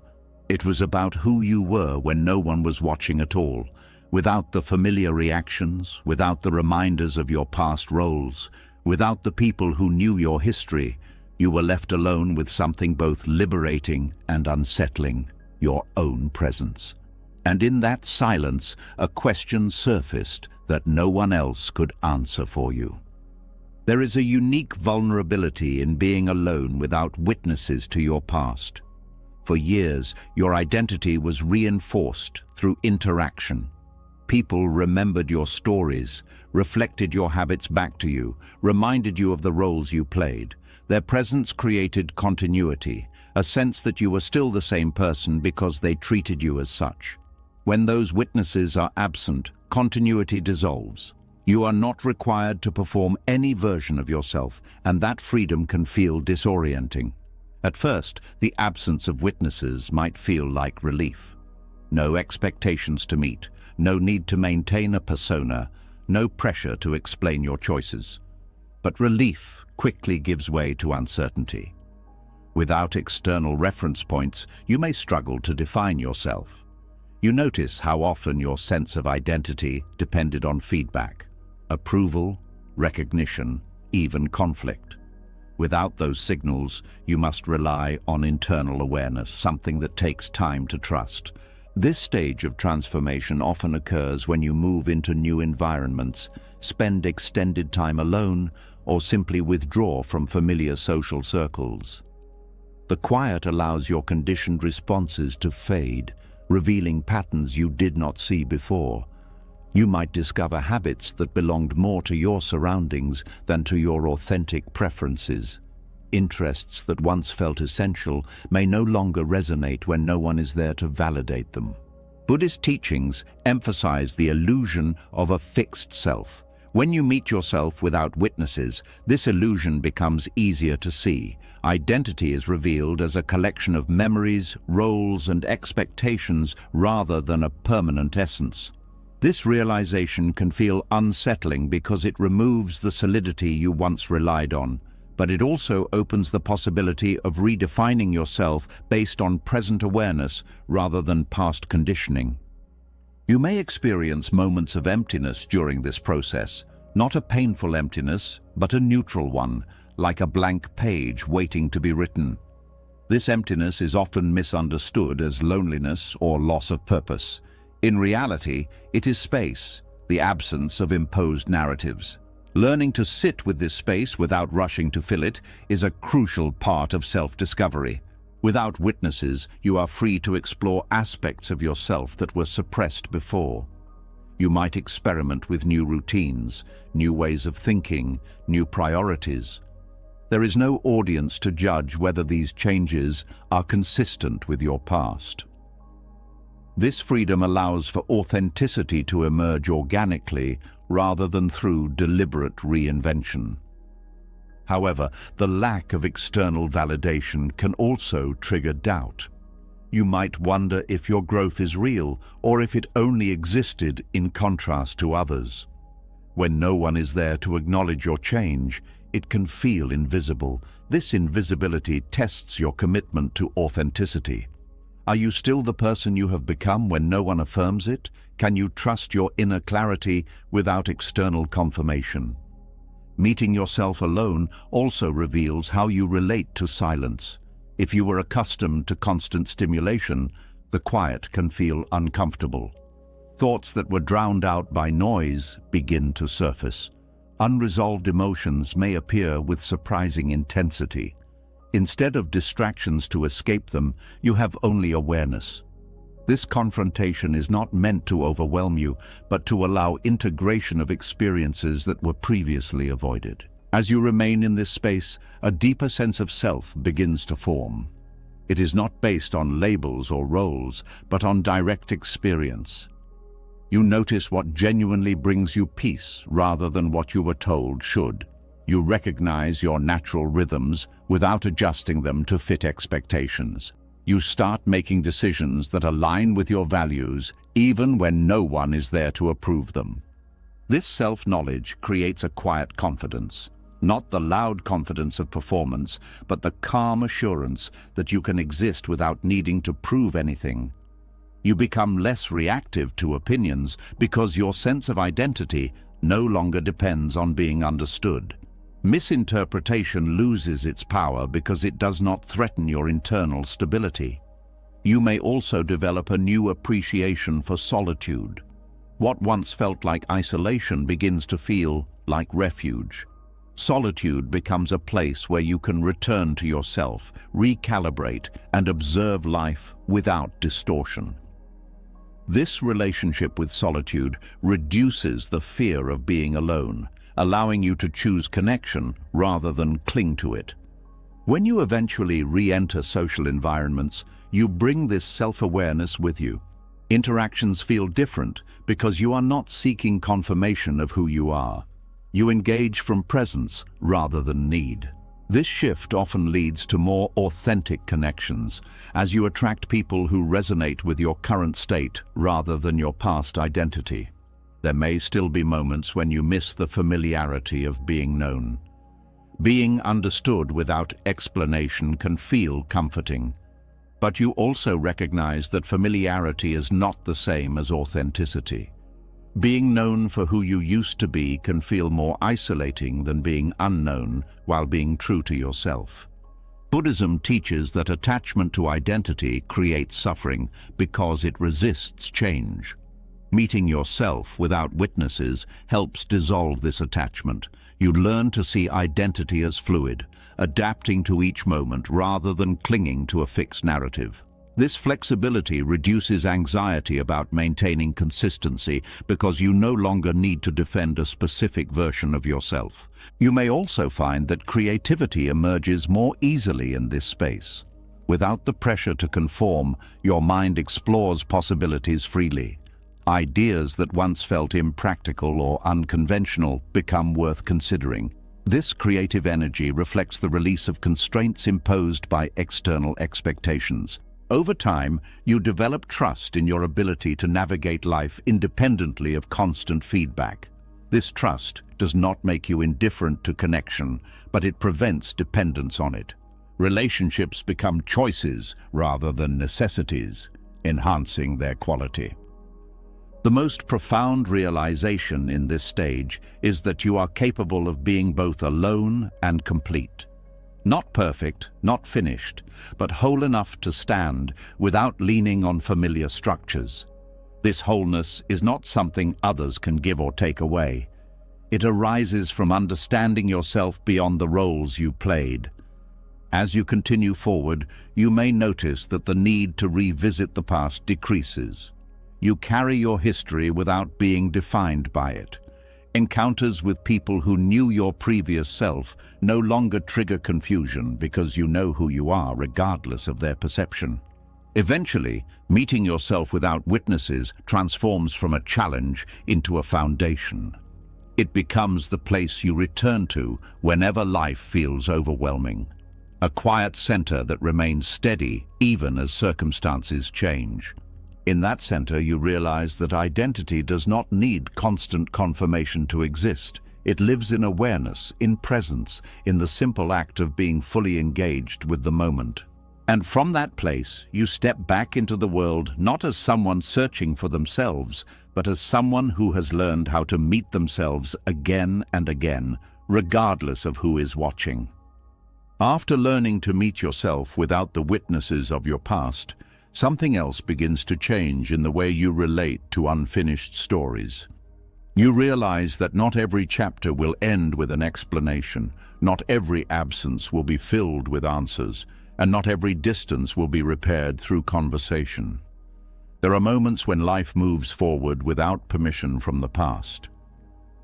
It was about who you were when no one was watching at all, without the familiar reactions, without the reminders of your past roles, without the people who knew your history. You were left alone with something both liberating and unsettling: your own presence. And in that silence, a question surfaced that no one else could answer for you. There is a unique vulnerability in being alone without witnesses to your past. For years, your identity was reinforced through interaction. People remembered your stories, reflected your habits back to you, reminded you of the roles you played. Their presence created continuity, a sense that you were still the same person because they treated you as such. When those witnesses are absent, continuity dissolves. You are not required to perform any version of yourself, and that freedom can feel disorienting. At first, the absence of witnesses might feel like relief. No expectations to meet, no need to maintain a persona, no pressure to explain your choices. But relief quickly gives way to uncertainty. Without external reference points, you may struggle to define yourself. You notice how often your sense of identity depended on feedback. Approval, recognition, even conflict. Without those signals, you must rely on internal awareness, something that takes time to trust. This stage of transformation often occurs when you move into new environments, spend extended time alone, or simply withdraw from familiar social circles. The quiet allows your conditioned responses to fade, revealing patterns you did not see before. You might discover habits that belonged more to your surroundings than to your authentic preferences. Interests that once felt essential may no longer resonate when no one is there to validate them. Buddhist teachings emphasize the illusion of a fixed self. When you meet yourself without witnesses, this illusion becomes easier to see. Identity is revealed as a collection of memories, roles, and expectations rather than a permanent essence. This realization can feel unsettling because it removes the solidity you once relied on, but it also opens the possibility of redefining yourself based on present awareness rather than past conditioning. You may experience moments of emptiness during this process, not a painful emptiness, but a neutral one, like a blank page waiting to be written. This emptiness is often misunderstood as loneliness or loss of purpose. In reality, it is space, the absence of imposed narratives. Learning to sit with this space without rushing to fill it is a crucial part of self-discovery. Without witnesses, you are free to explore aspects of yourself that were suppressed before. You might experiment with new routines, new ways of thinking, new priorities. There is no audience to judge whether these changes are consistent with your past. This freedom allows for authenticity to emerge organically rather than through deliberate reinvention. However, the lack of external validation can also trigger doubt. You might wonder if your growth is real or if it only existed in contrast to others. When no one is there to acknowledge your change, it can feel invisible. This invisibility tests your commitment to authenticity. Are you still the person you have become when no one affirms it? Can you trust your inner clarity without external confirmation? Meeting yourself alone also reveals how you relate to silence. If you were accustomed to constant stimulation, the quiet can feel uncomfortable. Thoughts that were drowned out by noise begin to surface. Unresolved emotions may appear with surprising intensity. Instead of distractions to escape them, you have only awareness. This confrontation is not meant to overwhelm you, but to allow integration of experiences that were previously avoided. As you remain in this space, a deeper sense of self begins to form. It is not based on labels or roles, but on direct experience. You notice what genuinely brings you peace rather than what you were told should. You recognize your natural rhythms without adjusting them to fit expectations. You start making decisions that align with your values, even when no one is there to approve them. This self-knowledge creates a quiet confidence, not the loud confidence of performance, but the calm assurance that you can exist without needing to prove anything. You become less reactive to opinions because your sense of identity no longer depends on being understood. Misinterpretation loses its power because it does not threaten your internal stability. You may also develop a new appreciation for solitude. What once felt like isolation begins to feel like refuge. Solitude becomes a place where you can return to yourself, recalibrate, and observe life without distortion. This relationship with solitude reduces the fear of being alone, allowing you to choose connection rather than cling to it. When you eventually re-enter social environments, you bring this self-awareness with you. Interactions feel different because you are not seeking confirmation of who you are. You engage from presence rather than need. This shift often leads to more authentic connections, as you attract people who resonate with your current state rather than your past identity. There may still be moments when you miss the familiarity of being known. Being understood without explanation can feel comforting, but you also recognize that familiarity is not the same as authenticity. Being known for who you used to be can feel more isolating than being unknown while being true to yourself. Buddhism teaches that attachment to identity creates suffering because it resists change. Meeting yourself without witnesses helps dissolve this attachment. You learn to see identity as fluid, adapting to each moment rather than clinging to a fixed narrative. This flexibility reduces anxiety about maintaining consistency because you no longer need to defend a specific version of yourself. You may also find that creativity emerges more easily in this space. Without the pressure to conform, your mind explores possibilities freely. Ideas that once felt impractical or unconventional become worth considering. This creative energy reflects the release of constraints imposed by external expectations. Over time, you develop trust in your ability to navigate life independently of constant feedback. This trust does not make you indifferent to connection, but it prevents dependence on it. Relationships become choices rather than necessities, enhancing their quality. The most profound realization in this stage is that you are capable of being both alone and complete. Not perfect, not finished, but whole enough to stand without leaning on familiar structures. This wholeness is not something others can give or take away. It arises from understanding yourself beyond the roles you played. As you continue forward, you may notice that the need to revisit the past decreases. You carry your history without being defined by it. Encounters with people who knew your previous self no longer trigger confusion because you know who you are regardless of their perception. Eventually, meeting yourself without witnesses transforms from a challenge into a foundation. It becomes the place you return to whenever life feels overwhelming. A quiet center that remains steady even as circumstances change. In that center, you realize that identity does not need constant confirmation to exist. It lives in awareness, in presence, in the simple act of being fully engaged with the moment. And from that place, you step back into the world not as someone searching for themselves, but as someone who has learned how to meet themselves again and again, regardless of who is watching. After learning to meet yourself without the witnesses of your past, something else begins to change in the way you relate to unfinished stories. You realize that not every chapter will end with an explanation, not every absence will be filled with answers, and not every distance will be repaired through conversation. There are moments when life moves forward without permission from the past.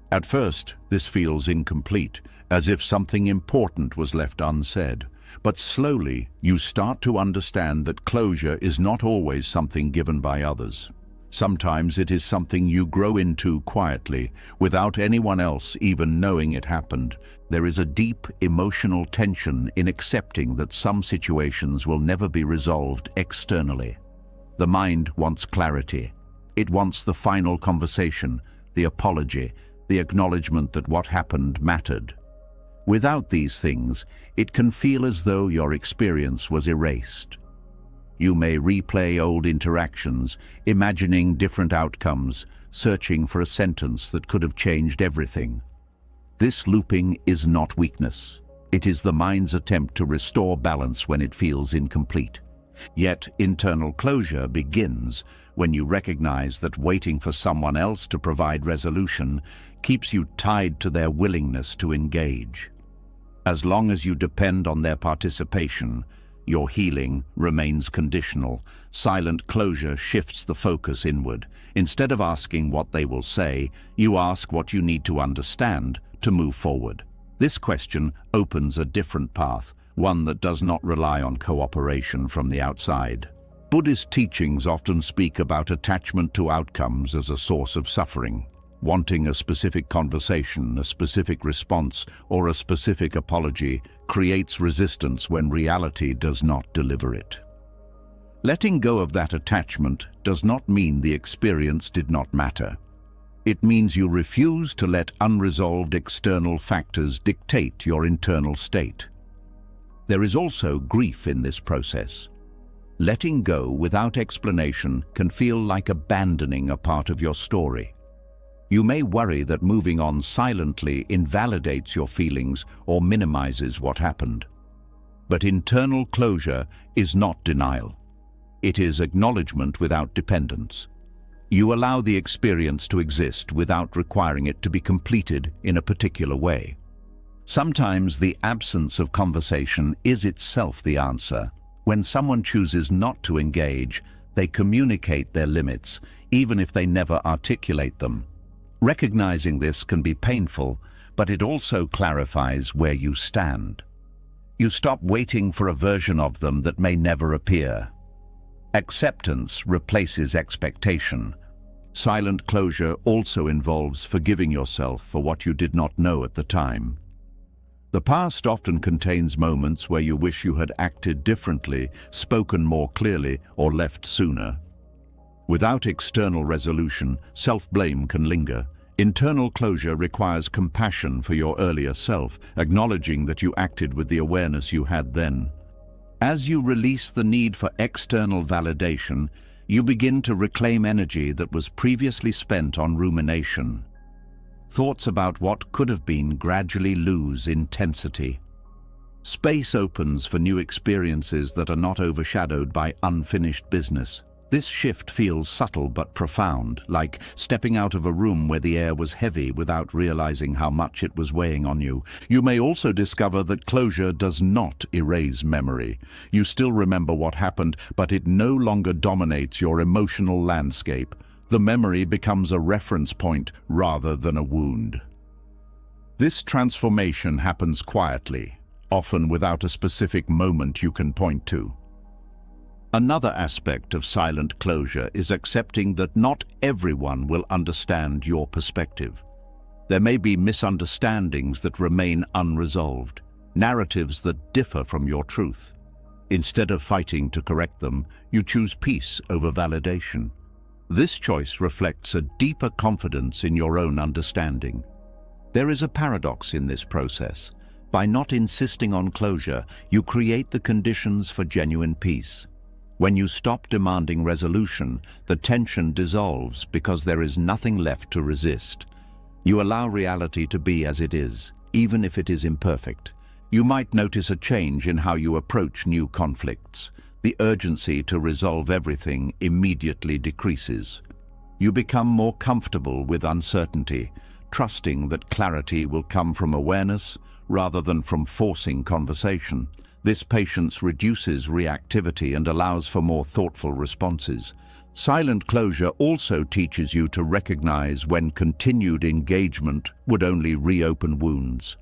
At first, this feels incomplete, as if something important was left unsaid. But slowly, you start to understand that closure is not always something given by others. Sometimes it is something you grow into quietly, without anyone else even knowing it happened. There is a deep emotional tension in accepting that some situations will never be resolved externally. The mind wants clarity. It wants the final conversation, the apology, the acknowledgement that what happened mattered. Without these things, it can feel as though your experience was erased. You may replay old interactions, imagining different outcomes, searching for a sentence that could have changed everything. This looping is not weakness. It is the mind's attempt to restore balance when it feels incomplete. Yet internal closure begins when you recognize that waiting for someone else to provide resolution keeps you tied to their willingness to engage. As long as you depend on their participation, your healing remains conditional. Silent closure shifts the focus inward. Instead of asking what they will say, you ask what you need to understand to move forward. This question opens a different path, one that does not rely on cooperation from the outside. Buddhist teachings often speak about attachment to outcomes as a source of suffering. Wanting a specific conversation, a specific response, or a specific apology creates resistance when reality does not deliver it. Letting go of that attachment does not mean the experience did not matter. It means you refuse to let unresolved external factors dictate your internal state. There is also grief in this process. Letting go without explanation can feel like abandoning a part of your story. You may worry that moving on silently invalidates your feelings or minimizes what happened. But internal closure is not denial. It is acknowledgement without dependence. You allow the experience to exist without requiring it to be completed in a particular way. Sometimes the absence of conversation is itself the answer. When someone chooses not to engage, they communicate their limits, even if they never articulate them. Recognizing this can be painful, but it also clarifies where you stand. You stop waiting for a version of them that may never appear. Acceptance replaces expectation. Silent closure also involves forgiving yourself for what you did not know at the time. The past often contains moments where you wish you had acted differently, spoken more clearly, or left sooner. Without external resolution, self-blame can linger. Internal closure requires compassion for your earlier self, acknowledging that you acted with the awareness you had then. As you release the need for external validation, you begin to reclaim energy that was previously spent on rumination. Thoughts about what could have been gradually lose intensity. Space opens for new experiences that are not overshadowed by unfinished business. This shift feels subtle but profound, like stepping out of a room where the air was heavy without realizing how much it was weighing on you. You may also discover that closure does not erase memory. You still remember what happened, but it no longer dominates your emotional landscape. The memory becomes a reference point rather than a wound. This transformation happens quietly, often without a specific moment you can point to. Another aspect of silent closure is accepting that not everyone will understand your perspective. There may be misunderstandings that remain unresolved, narratives that differ from your truth. Instead of fighting to correct them, you choose peace over validation. This choice reflects a deeper confidence in your own understanding. There is a paradox in this process. By not insisting on closure, you create the conditions for genuine peace. When you stop demanding resolution, the tension dissolves because there is nothing left to resist. You allow reality to be as it is, even if it is imperfect. You might notice a change in how you approach new conflicts. The urgency to resolve everything immediately decreases. You become more comfortable with uncertainty, trusting that clarity will come from awareness rather than from forcing conversation. This patience reduces reactivity and allows for more thoughtful responses. Silent closure also teaches you to recognize when continued engagement would only reopen wounds.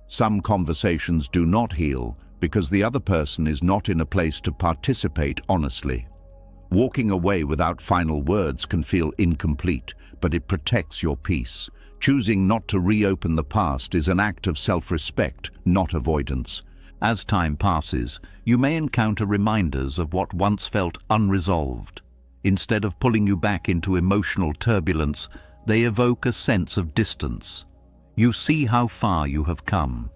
Some conversations do not heal because the other person is not in a place to participate honestly. Walking away without final words can feel incomplete, but it protects your peace. Choosing not to reopen the past is an act of self-respect, not avoidance. As time passes, you may encounter reminders of what once felt unresolved. Instead of pulling you back into emotional turbulence, they evoke a sense of distance. You see how far you have come.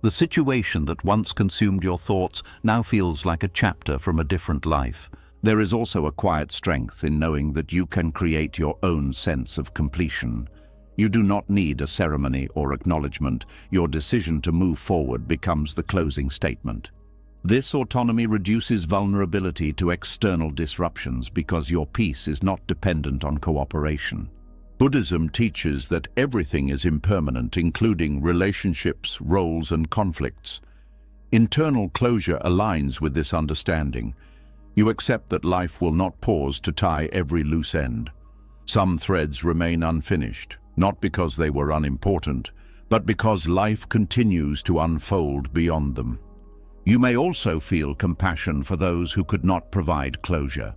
The situation that once consumed your thoughts now feels like a chapter from a different life. There is also a quiet strength in knowing that you can create your own sense of completion. You do not need a ceremony or acknowledgement. Your decision to move forward becomes the closing statement. This autonomy reduces vulnerability to external disruptions because your peace is not dependent on cooperation. Buddhism teaches that everything is impermanent, including relationships, roles, and conflicts. Internal closure aligns with this understanding. You accept that life will not pause to tie every loose end. Some threads remain unfinished, not because they were unimportant, but because life continues to unfold beyond them. You may also feel compassion for those who could not provide closure.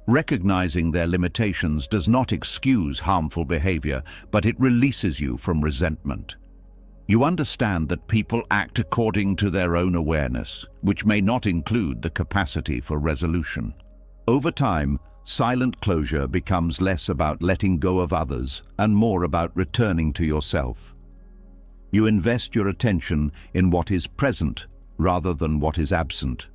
Recognizing their limitations does not excuse harmful behavior, but it releases you from resentment. You understand that people act according to their own awareness, which may not include the capacity for resolution. Over time, silent closure becomes less about letting go of others and more about returning to yourself. You invest your attention in what is present rather than what is absent.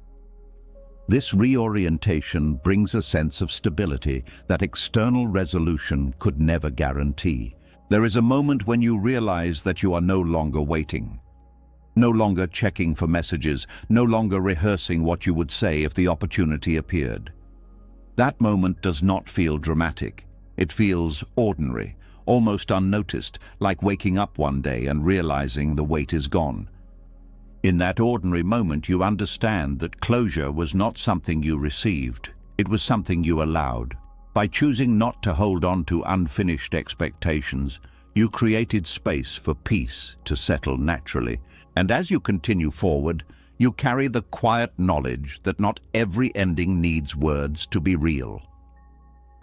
This reorientation brings a sense of stability that external resolution could never guarantee. There is a moment when you realize that you are no longer waiting, no longer checking for messages, no longer rehearsing what you would say if the opportunity appeared. That moment does not feel dramatic. It feels ordinary, almost unnoticed, like waking up one day and realizing the weight is gone. In that ordinary moment, you understand that closure was not something you received, it was something you allowed. By choosing not to hold on to unfinished expectations, you created space for peace to settle naturally. And as you continue forward, you carry the quiet knowledge that not every ending needs words to be real.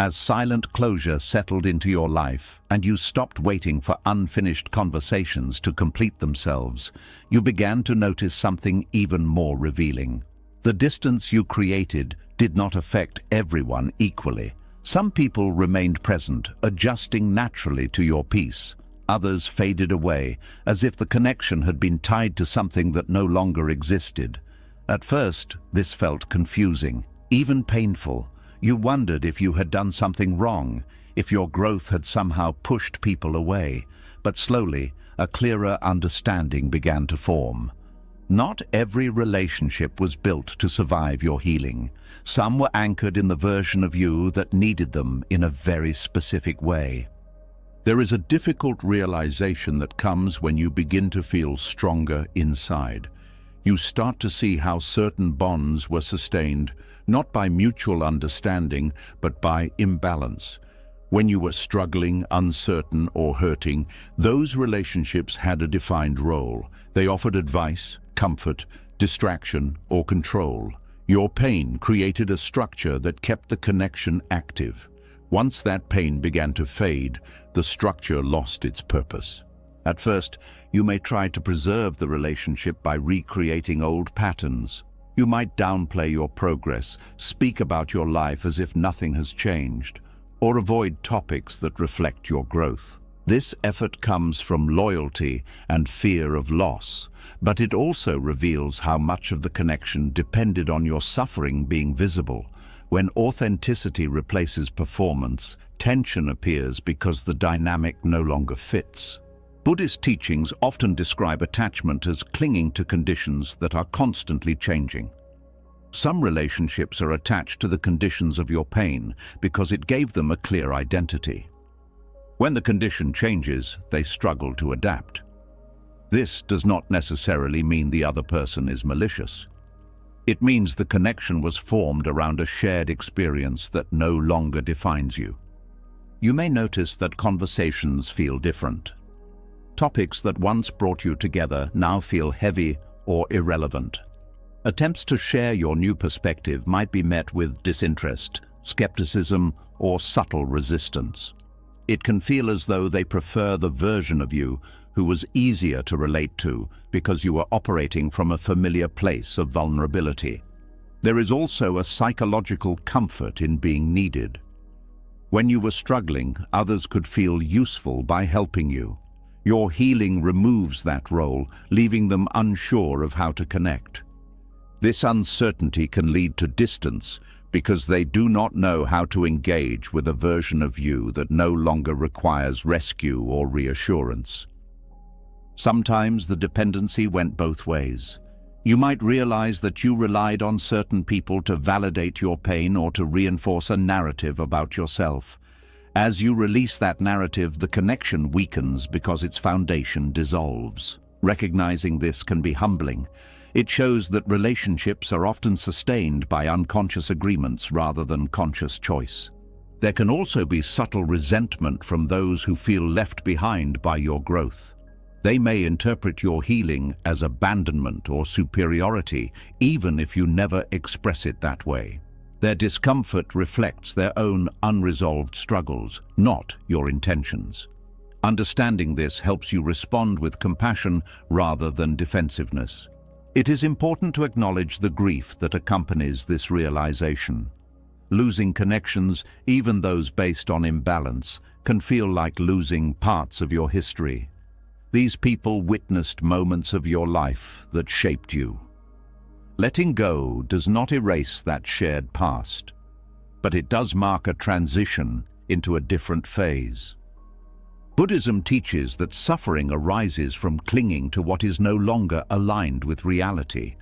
As silent closure settled into your life and you stopped waiting for unfinished conversations to complete themselves, you began to notice something even more revealing. The distance you created did not affect everyone equally. Some people remained present, adjusting naturally to your peace. Others faded away, as if the connection had been tied to something that no longer existed. At first, this felt confusing, even painful. You wondered if you had done something wrong, if your growth had somehow pushed people away. But slowly, a clearer understanding began to form. Not every relationship was built to survive your healing. Some were anchored in the version of you that needed them in a very specific way. There is a difficult realization that comes when you begin to feel stronger inside. You start to see how certain bonds were sustained, not by mutual understanding, but by imbalance. When you were struggling, uncertain, or hurting, those relationships had a defined role. They offered advice, comfort, distraction, or control. Your pain created a structure that kept the connection active. Once that pain began to fade, the structure lost its purpose. At first, you may try to preserve the relationship by recreating old patterns. You might downplay your progress, speak about your life as if nothing has changed, or avoid topics that reflect your growth. This effort comes from loyalty and fear of loss, but it also reveals how much of the connection depended on your suffering being visible. When authenticity replaces performance, tension appears because the dynamic no longer fits. Buddhist teachings often describe attachment as clinging to conditions that are constantly changing. Some relationships are attached to the conditions of your pain because it gave them a clear identity. When the condition changes, they struggle to adapt. This does not necessarily mean the other person is malicious. It means the connection was formed around a shared experience that no longer defines you. You may notice that conversations feel different. Topics that once brought you together now feel heavy or irrelevant. Attempts to share your new perspective might be met with disinterest, skepticism, or subtle resistance. It can feel as though they prefer the version of you who was easier to relate to because you were operating from a familiar place of vulnerability. There is also a psychological comfort in being needed. When you were struggling, others could feel useful by helping you. Your healing removes that role, leaving them unsure of how to connect. This uncertainty can lead to distance because they do not know how to engage with a version of you that no longer requires rescue or reassurance. Sometimes the dependency went both ways. You might realize that you relied on certain people to validate your pain or to reinforce a narrative about yourself. As you release that narrative, the connection weakens because its foundation dissolves. Recognizing this can be humbling. It shows that relationships are often sustained by unconscious agreements rather than conscious choice. There can also be subtle resentment from those who feel left behind by your growth. They may interpret your healing as abandonment or superiority, even if you never express it that way. Their discomfort reflects their own unresolved struggles, not your intentions. Understanding this helps you respond with compassion rather than defensiveness. It is important to acknowledge the grief that accompanies this realization. Losing connections, even those based on imbalance, can feel like losing parts of your history. These people witnessed moments of your life that shaped you. Letting go does not erase that shared past, but it does mark a transition into a different phase. Buddhism teaches that suffering arises from clinging to what is no longer aligned with reality.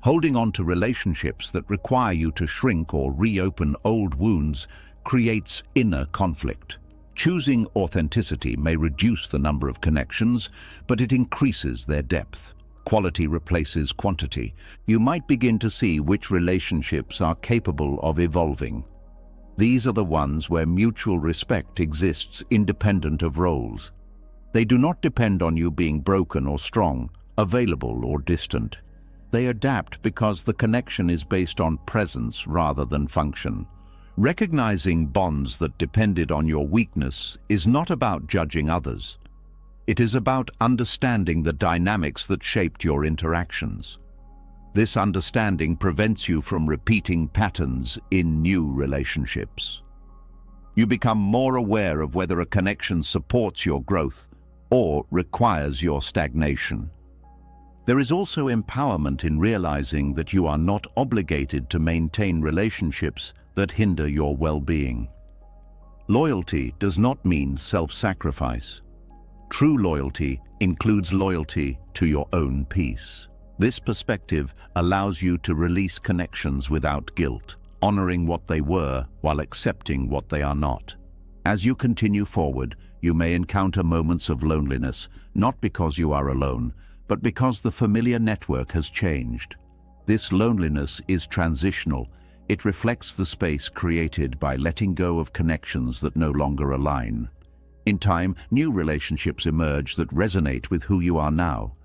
Holding on to relationships that require you to shrink or reopen old wounds creates inner conflict. Choosing authenticity may reduce the number of connections, but it increases their depth. Quality replaces quantity. You might begin to see which relationships are capable of evolving. These are the ones where mutual respect exists independent of roles. They do not depend on you being broken or strong, available or distant. They adapt because the connection is based on presence rather than function. Recognizing bonds that depended on your weakness is not about judging others. It is about understanding the dynamics that shaped your interactions. This understanding prevents you from repeating patterns in new relationships. You become more aware of whether a connection supports your growth or requires your stagnation. There is also empowerment in realizing that you are not obligated to maintain relationships that hinder your well-being. Loyalty does not mean self-sacrifice. True loyalty includes loyalty to your own peace. This perspective allows you to release connections without guilt, honoring what they were while accepting what they are not. As you continue forward, you may encounter moments of loneliness, not because you are alone, but because the familiar network has changed. This loneliness is transitional. It reflects the space created by letting go of connections that no longer align. In time, new relationships emerge that resonate with who you are now.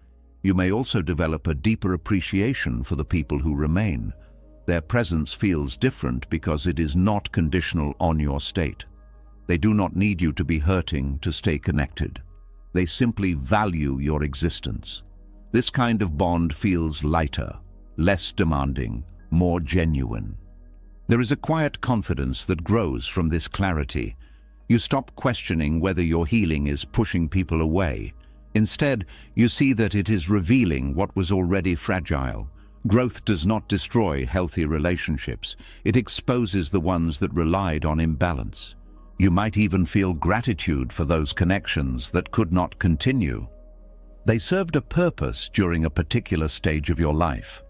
You may also develop a deeper appreciation for the people who remain. Their presence feels different because it is not conditional on your state. They do not need you to be hurting to stay connected. They simply value your existence. This kind of bond feels lighter, less demanding, more genuine. There is a quiet confidence that grows from this clarity. You stop questioning whether your healing is pushing people away. Instead, you see that it is revealing what was already fragile. Growth does not destroy healthy relationships. It exposes the ones that relied on imbalance. You might even feel gratitude for those connections that could not continue. They served a purpose during a particular stage of your life.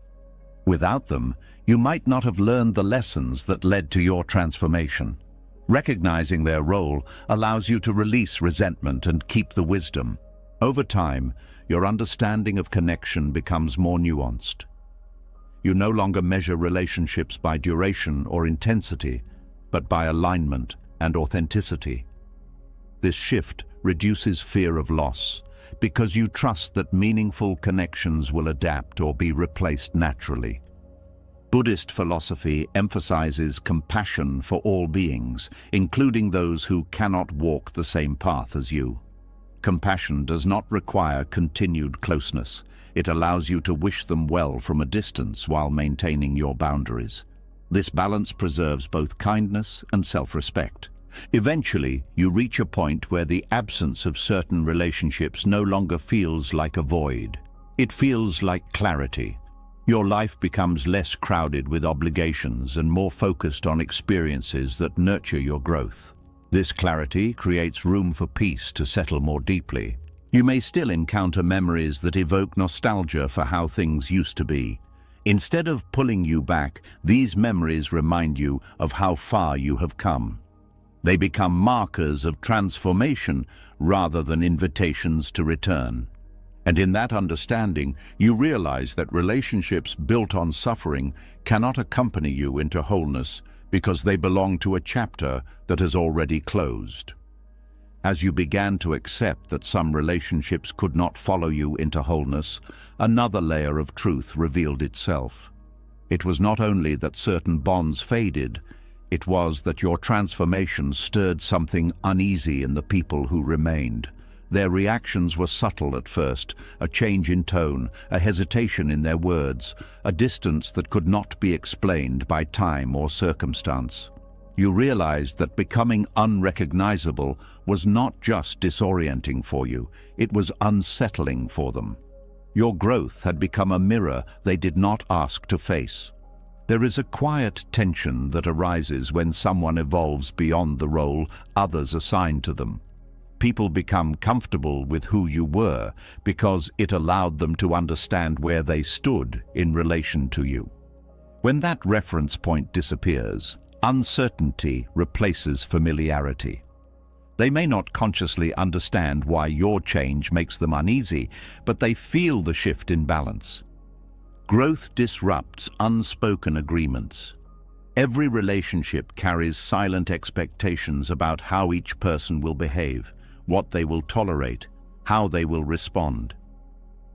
Without them, you might not have learned the lessons that led to your transformation. Recognizing their role allows you to release resentment and keep the wisdom. Over time, your understanding of connection becomes more nuanced. You no longer measure relationships by duration or intensity, but by alignment and authenticity. This shift reduces fear of loss because you trust that meaningful connections will adapt or be replaced naturally. Buddhist philosophy emphasizes compassion for all beings, including those who cannot walk the same path as you. Compassion does not require continued closeness. It allows you to wish them well from a distance while maintaining your boundaries. This balance preserves both kindness and self-respect. Eventually, you reach a point where the absence of certain relationships no longer feels like a void. It feels like clarity. Your life becomes less crowded with obligations and more focused on experiences that nurture your growth. This clarity creates room for peace to settle more deeply. You may still encounter memories that evoke nostalgia for how things used to be. Instead of pulling you back, these memories remind you of how far you have come. They become markers of transformation rather than invitations to return. And in that understanding, you realize that relationships built on suffering cannot accompany you into wholeness because they belong to a chapter that has already closed. As you began to accept that some relationships could not follow you into wholeness, another layer of truth revealed itself. It was not only that certain bonds faded, it was that your transformation stirred something uneasy in the people who remained. Their reactions were subtle at first, a change in tone, a hesitation in their words, a distance that could not be explained by time or circumstance. You realized that becoming unrecognizable was not just disorienting for you, it was unsettling for them. Your growth had become a mirror they did not ask to face. There is a quiet tension that arises when someone evolves beyond the role others assign to them. People become comfortable with who you were because it allowed them to understand where they stood in relation to you. When that reference point disappears, uncertainty replaces familiarity. They may not consciously understand why your change makes them uneasy, but they feel the shift in balance. Growth disrupts unspoken agreements. Every relationship carries silent expectations about how each person will behave, what they will tolerate, how they will respond.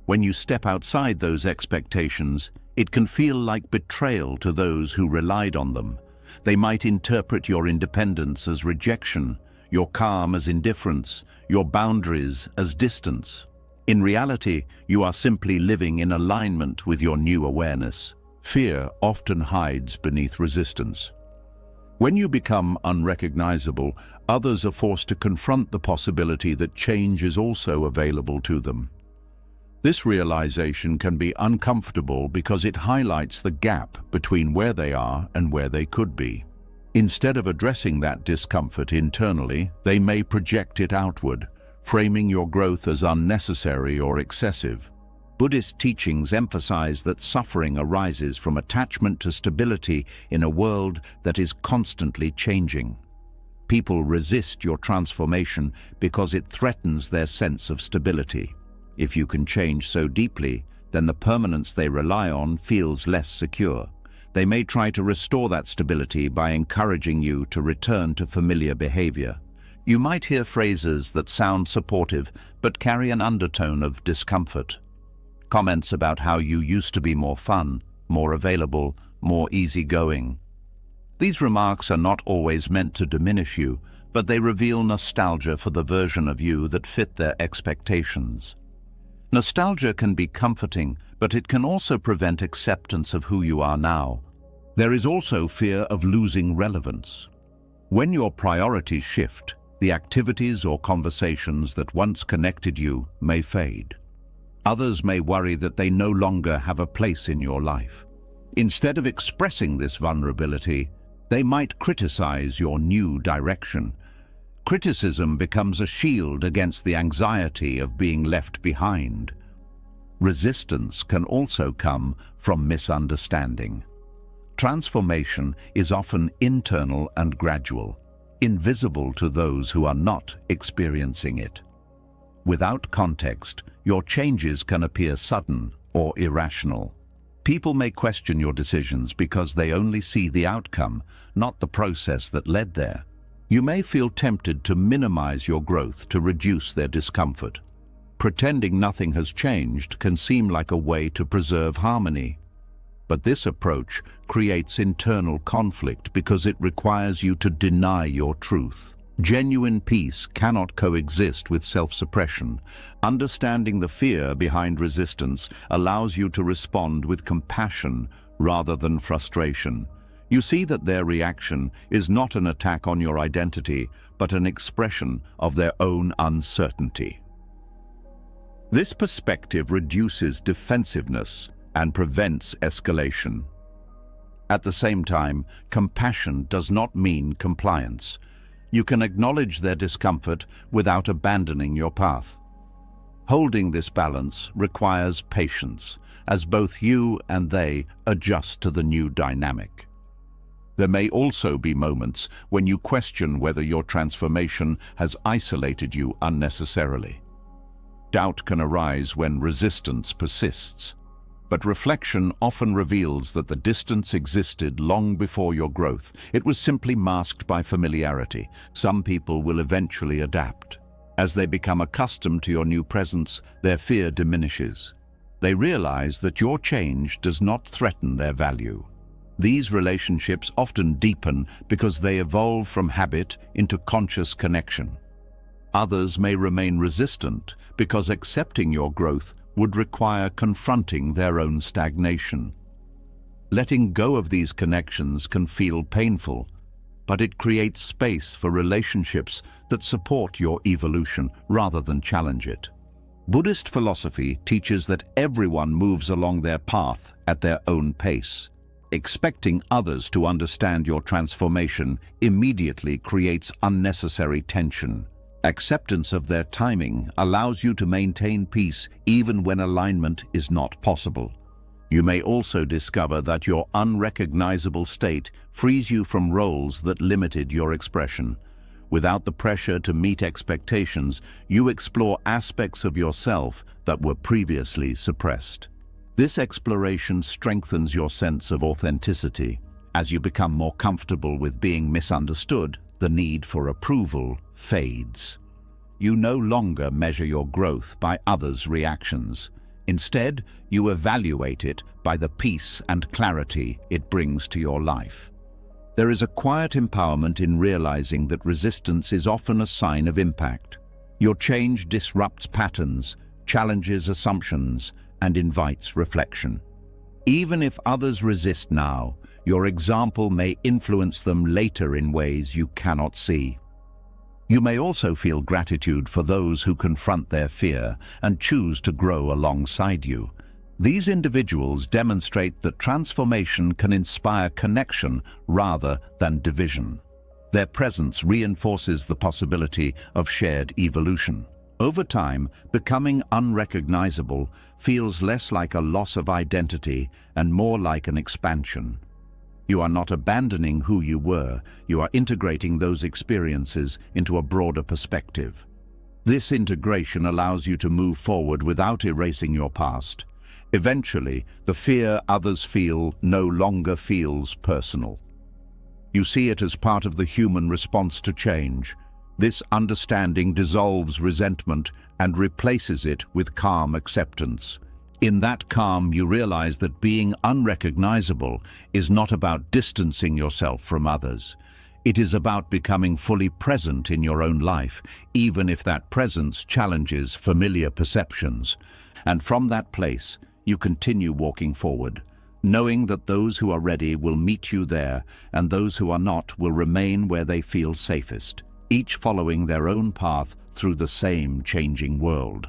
When you step outside those expectations, it can feel like betrayal to those who relied on them. They might interpret your independence as rejection, your calm as indifference, your boundaries as distance. In reality, you are simply living in alignment with your new awareness. Fear often hides beneath resistance. When you become unrecognizable, others are forced to confront the possibility that change is also available to them. This realization can be uncomfortable because it highlights the gap between where they are and where they could be. Instead of addressing that discomfort internally, they may project it outward, framing your growth as unnecessary or excessive. Buddhist teachings emphasize that suffering arises from attachment to stability in a world that is constantly changing. People resist your transformation because it threatens their sense of stability. If you can change so deeply, then the permanence they rely on feels less secure. They may try to restore that stability by encouraging you to return to familiar behavior. You might hear phrases that sound supportive but carry an undertone of discomfort. Comments about how you used to be more fun, more available, more easygoing. These remarks are not always meant to diminish you, but they reveal nostalgia for the version of you that fit their expectations. Nostalgia can be comforting, but it can also prevent acceptance of who you are now. There is also fear of losing relevance. When your priorities shift, the activities or conversations that once connected you may fade. Others may worry that they no longer have a place in your life. Instead of expressing this vulnerability, they might criticize your new direction. Criticism becomes a shield against the anxiety of being left behind. Resistance can also come from misunderstanding. Transformation is often internal and gradual, invisible to those who are not experiencing it. Without context, your changes can appear sudden or irrational. People may question your decisions because they only see the outcome, not the process that led there. You may feel tempted to minimize your growth to reduce their discomfort. Pretending nothing has changed can seem like a way to preserve harmony. But this approach creates internal conflict because it requires you to deny your truth. Genuine peace cannot coexist with self-suppression. Understanding the fear behind resistance allows you to respond with compassion rather than frustration. You see that their reaction is not an attack on your identity, but an expression of their own uncertainty. This perspective reduces defensiveness and prevents escalation. At the same time, compassion does not mean compliance. You can acknowledge their discomfort without abandoning your path. Holding this balance requires patience, as both you and they adjust to the new dynamic. There may also be moments when you question whether your transformation has isolated you unnecessarily. Doubt can arise when resistance persists, but reflection often reveals that the distance existed long before your growth. It was simply masked by familiarity. Some people will eventually adapt. As they become accustomed to your new presence, their fear diminishes. They realize that your change does not threaten their value. These relationships often deepen because they evolve from habit into conscious connection. Others may remain resistant because accepting your growth would require confronting their own stagnation. Letting go of these connections can feel painful, but it creates space for relationships that support your evolution rather than challenge it. Buddhist philosophy teaches that everyone moves along their path at their own pace. Expecting others to understand your transformation immediately creates unnecessary tension. Acceptance of their timing allows you to maintain peace even when alignment is not possible. You may also discover that your unrecognizable state frees you from roles that limited your expression. Without the pressure to meet expectations, you explore aspects of yourself that were previously suppressed. This exploration strengthens your sense of authenticity. As you become more comfortable with being misunderstood, the need for approval fades. You no longer measure your growth by others' reactions. Instead, you evaluate it by the peace and clarity it brings to your life. There is a quiet empowerment in realizing that resistance is often a sign of impact. Your change disrupts patterns, challenges assumptions, and invites reflection. Even if others resist now, your example may influence them later in ways you cannot see. You may also feel gratitude for those who confront their fear and choose to grow alongside you. These individuals demonstrate that transformation can inspire connection rather than division. Their presence reinforces the possibility of shared evolution. Over time, becoming unrecognizable feels less like a loss of identity and more like an expansion. You are not abandoning who you were, you are integrating those experiences into a broader perspective. This integration allows you to move forward without erasing your past. Eventually, the fear others feel no longer feels personal. You see it as part of the human response to change. This understanding dissolves resentment and replaces it with calm acceptance. In that calm, you realize that being unrecognizable is not about distancing yourself from others. It is about becoming fully present in your own life, even if that presence challenges familiar perceptions. And from that place, you continue walking forward, knowing that those who are ready will meet you there, and those who are not will remain where they feel safest, each following their own path through the same changing world.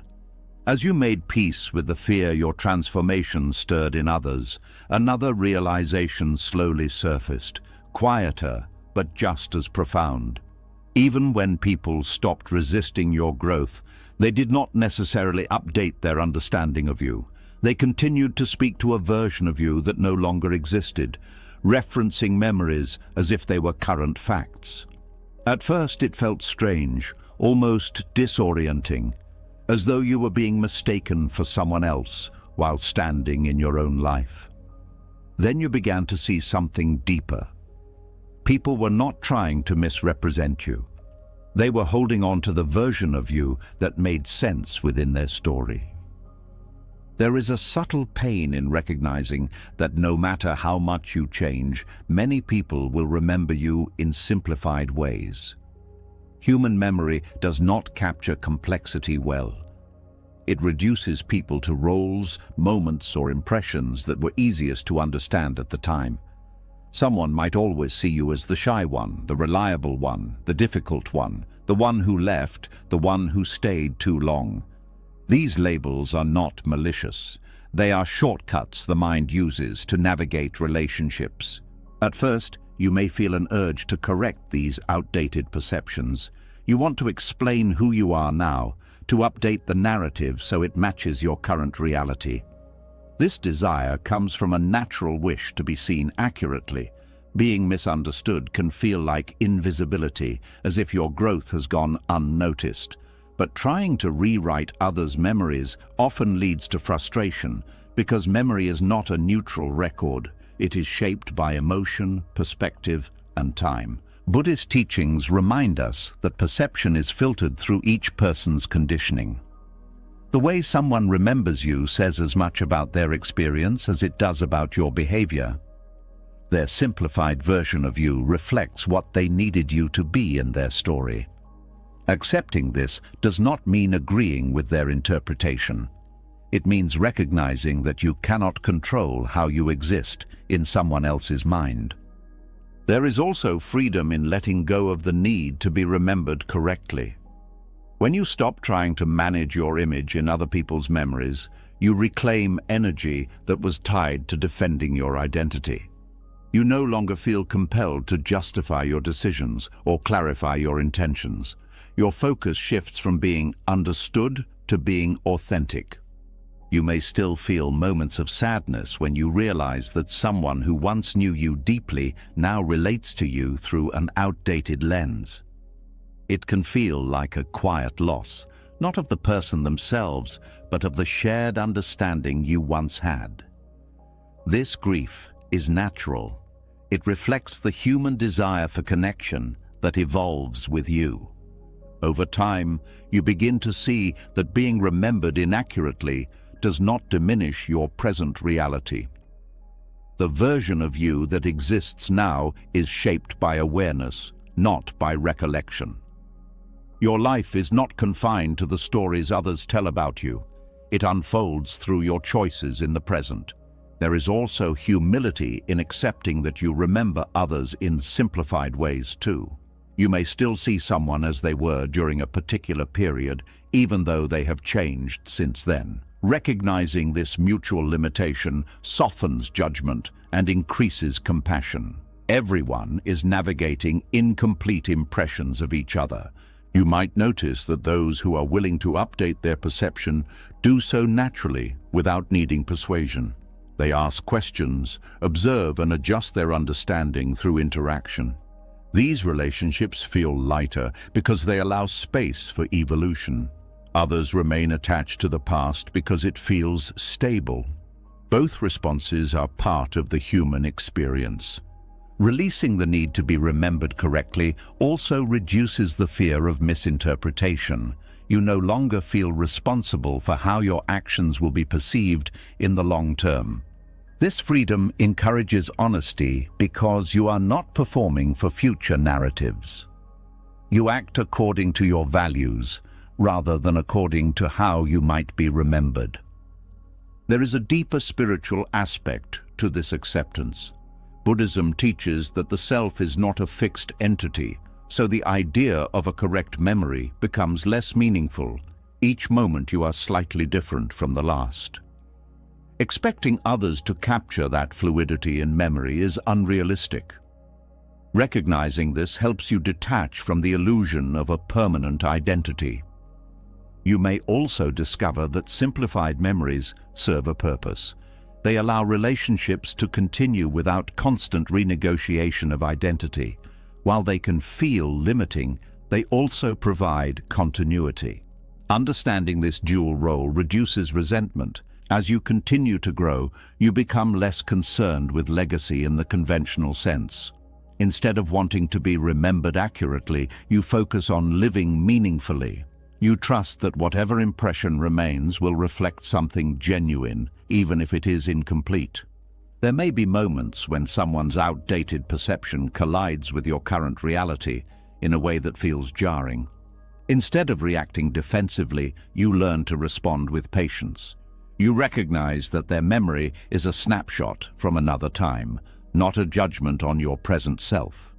As you made peace with the fear your transformation stirred in others, another realization slowly surfaced, quieter but just as profound. Even when people stopped resisting your growth, they did not necessarily update their understanding of you. They continued to speak to a version of you that no longer existed, referencing memories as if they were current facts. At first it felt strange, almost disorienting, as though you were being mistaken for someone else while standing in your own life. Then you began to see something deeper. People were not trying to misrepresent you. They were holding on to the version of you that made sense within their story. There is a subtle pain in recognizing that no matter how much you change, many people will remember you in simplified ways. Human memory does not capture complexity well. It reduces people to roles, moments, or impressions that were easiest to understand at the time. Someone might always see you as the shy one, the reliable one, the difficult one, the one who left, the one who stayed too long. These labels are not malicious. They are shortcuts the mind uses to navigate relationships. At first, you may feel an urge to correct these outdated perceptions. You want to explain who you are now, to update the narrative so it matches your current reality. This desire comes from a natural wish to be seen accurately. Being misunderstood can feel like invisibility, as if your growth has gone unnoticed. But trying to rewrite others' memories often leads to frustration, because memory is not a neutral record. It is shaped by emotion, perspective, and time. Buddhist teachings remind us that perception is filtered through each person's conditioning. The way someone remembers you says as much about their experience as it does about your behavior. Their simplified version of you reflects what they needed you to be in their story. Accepting this does not mean agreeing with their interpretation. It means recognizing that you cannot control how you exist in someone else's mind. There is also freedom in letting go of the need to be remembered correctly. When you stop trying to manage your image in other people's memories, you reclaim energy that was tied to defending your identity. You no longer feel compelled to justify your decisions or clarify your intentions. Your focus shifts from being understood to being authentic. You may still feel moments of sadness when you realize that someone who once knew you deeply now relates to you through an outdated lens. It can feel like a quiet loss, not of the person themselves, but of the shared understanding you once had. This grief is natural. It reflects the human desire for connection that evolves with you. Over time, you begin to see that being remembered inaccurately does not diminish your present reality. The version of you that exists now is shaped by awareness, not by recollection. Your life is not confined to the stories others tell about you. It unfolds through your choices in the present. There is also humility in accepting that you remember others in simplified ways too. You may still see someone as they were during a particular period, even though they have changed since then. Recognizing this mutual limitation softens judgment and increases compassion. Everyone is navigating incomplete impressions of each other. You might notice that those who are willing to update their perception do so naturally without needing persuasion. They ask questions, observe and adjust their understanding through interaction. These relationships feel lighter because they allow space for evolution. Others remain attached to the past because it feels stable. Both responses are part of the human experience. Releasing the need to be remembered correctly also reduces the fear of misinterpretation. You no longer feel responsible for how your actions will be perceived in the long term. This freedom encourages honesty because you are not performing for future narratives. You act according to your values, rather than according to how you might be remembered. There is a deeper spiritual aspect to this acceptance. Buddhism teaches that the self is not a fixed entity, so the idea of a correct memory becomes less meaningful. Each moment you are slightly different from the last. Expecting others to capture that fluidity in memory is unrealistic. Recognizing this helps you detach from the illusion of a permanent identity. You may also discover that simplified memories serve a purpose. They allow relationships to continue without constant renegotiation of identity. While they can feel limiting, they also provide continuity. Understanding this dual role reduces resentment As you continue to grow, you become less concerned with legacy in the conventional sense. Instead of wanting to be remembered accurately, you focus on living meaningfully. You trust that whatever impression remains will reflect something genuine, even if it is incomplete. There may be moments when someone's outdated perception collides with your current reality in a way that feels jarring. Instead of reacting defensively, you learn to respond with patience. You recognize that their memory is a snapshot from another time, not a judgment on your present self.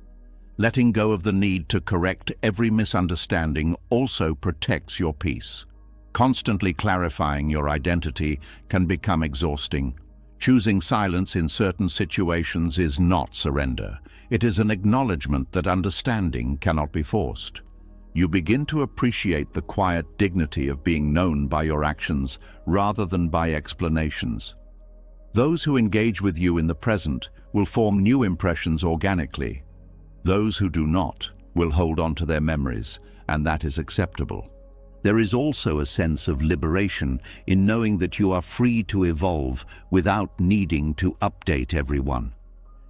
Letting go of the need to correct every misunderstanding also protects your peace. Constantly clarifying your identity can become exhausting. Choosing silence in certain situations is not surrender. It is an acknowledgement that understanding cannot be forced. You begin to appreciate the quiet dignity of being known by your actions rather than by explanations. Those who engage with you in the present will form new impressions organically. Those who do not will hold on to their memories, and that is acceptable. There is also a sense of liberation in knowing that you are free to evolve without needing to update everyone.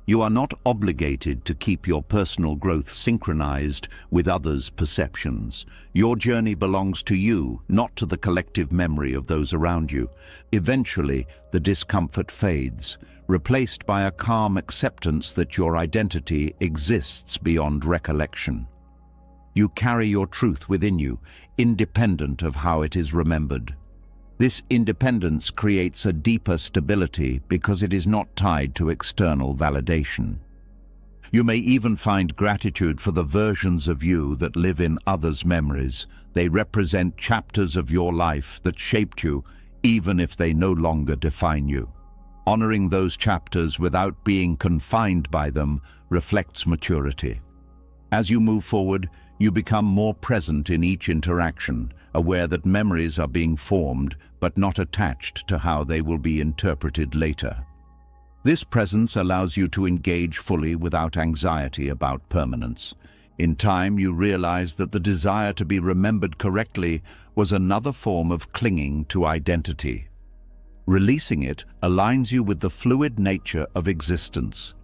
You are not obligated to keep your personal growth synchronized with others' perceptions. Your journey belongs to you, not to the collective memory of those around you. Eventually, the discomfort fades, replaced by a calm acceptance that your identity exists beyond recollection. You carry your truth within you, independent of how it is remembered. This independence creates a deeper stability because it is not tied to external validation. You may even find gratitude for the versions of you that live in others' memories. They represent chapters of your life that shaped you, even if they no longer define you. Honoring those chapters without being confined by them reflects maturity. As you move forward, you become more present in each interaction, aware that memories are being formed but not attached to how they will be interpreted later. This presence allows you to engage fully without anxiety about permanence. In time, you realize that the desire to be remembered correctly was another form of clinging to identity. Releasing it aligns you with the fluid nature of existence.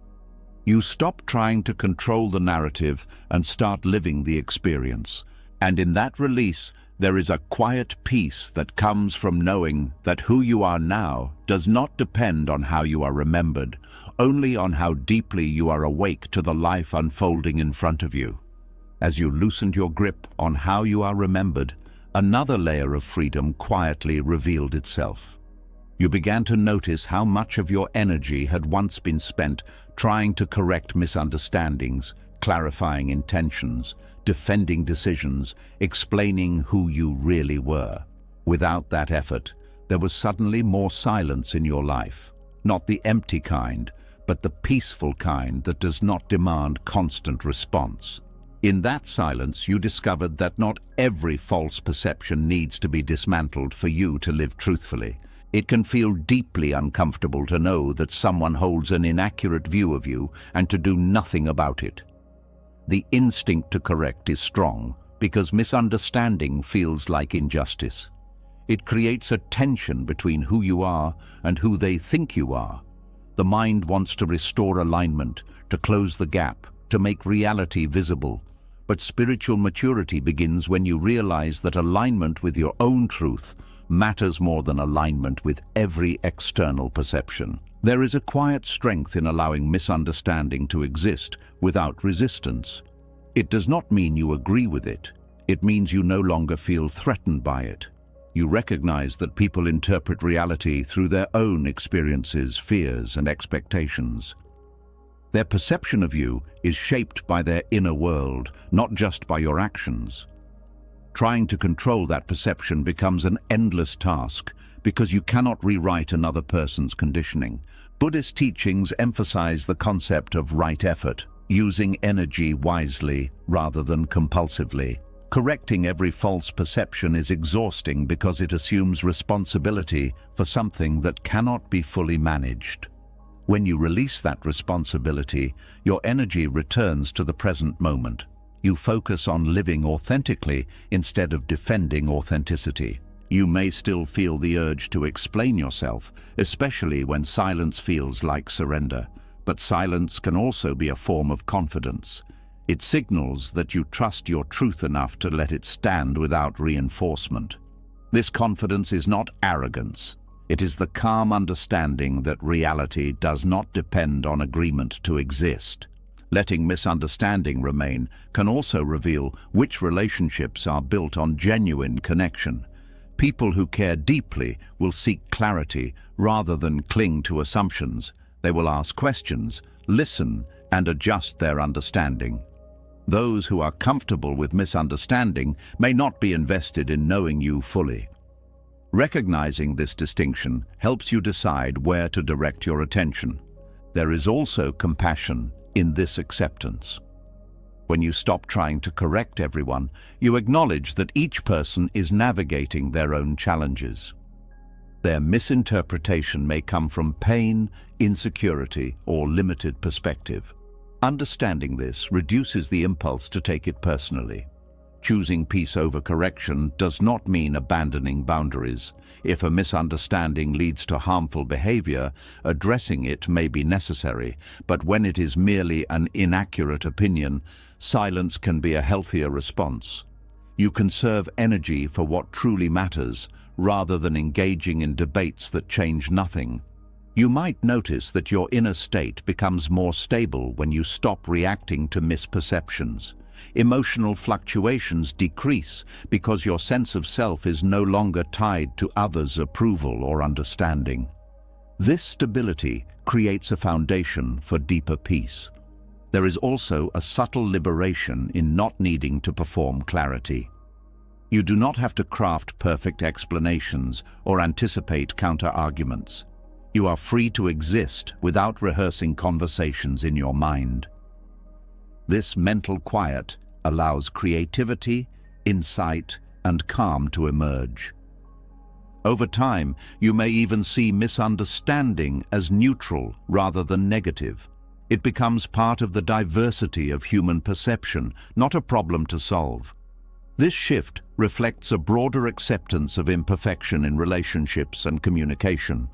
You stop trying to control the narrative and start living the experience. And in that release, there is a quiet peace that comes from knowing that who you are now does not depend on how you are remembered, only on how deeply you are awake to the life unfolding in front of you. As you loosened your grip on how you are remembered, another layer of freedom quietly revealed itself. You began to notice how much of your energy had once been spent trying to correct misunderstandings, clarifying intentions, defending decisions, explaining who you really were. Without that effort, there was suddenly more silence in your life. Not the empty kind, but the peaceful kind that does not demand constant response. In that silence, you discovered that not every false perception needs to be dismantled for you to live truthfully. It can feel deeply uncomfortable to know that someone holds an inaccurate view of you and to do nothing about it. The instinct to correct is strong because misunderstanding feels like injustice. It creates a tension between who you are and who they think you are. The mind wants to restore alignment, to close the gap, to make reality visible. But spiritual maturity begins when you realize that alignment with your own truth matters more than alignment with every external perception. There is a quiet strength in allowing misunderstanding to exist without resistance. It does not mean you agree with it. It means you no longer feel threatened by it. You recognize that people interpret reality through their own experiences, fears, and expectations. Their perception of you is shaped by their inner world, not just by your actions. Trying to control that perception becomes an endless task because you cannot rewrite another person's conditioning. Buddhist teachings emphasize the concept of right effort, using energy wisely rather than compulsively. Correcting every false perception is exhausting because it assumes responsibility for something that cannot be fully managed. When you release that responsibility, your energy returns to the present moment. You focus on living authentically instead of defending authenticity. You may still feel the urge to explain yourself, especially when silence feels like surrender. But silence can also be a form of confidence. It signals that you trust your truth enough to let it stand without reinforcement. This confidence is not arrogance. It is the calm understanding that reality does not depend on agreement to exist. Letting misunderstanding remain can also reveal which relationships are built on genuine connection. People who care deeply will seek clarity rather than cling to assumptions. They will ask questions, listen, and adjust their understanding. Those who are comfortable with misunderstanding may not be invested in knowing you fully. Recognizing this distinction helps you decide where to direct your attention. There is also compassion in this acceptance. When you stop trying to correct everyone, you acknowledge that each person is navigating their own challenges. Their misinterpretation may come from pain, insecurity, or limited perspective. Understanding this reduces the impulse to take it personally. Choosing peace over correction does not mean abandoning boundaries. If a misunderstanding leads to harmful behavior, addressing it may be necessary, but when it is merely an inaccurate opinion, silence can be a healthier response. You conserve energy for what truly matters, rather than engaging in debates that change nothing. You might notice that your inner state becomes more stable when you stop reacting to misperceptions. Emotional fluctuations decrease because your sense of self is no longer tied to others' approval or understanding. This stability creates a foundation for deeper peace. There is also a subtle liberation in not needing to perform clarity. You do not have to craft perfect explanations or anticipate counter-arguments. You are free to exist without rehearsing conversations in your mind. This mental quiet allows creativity, insight, and calm to emerge. Over time, you may even see misunderstanding as neutral rather than negative. It becomes part of the diversity of human perception, not a problem to solve. This shift reflects a broader acceptance of imperfection in relationships and communication.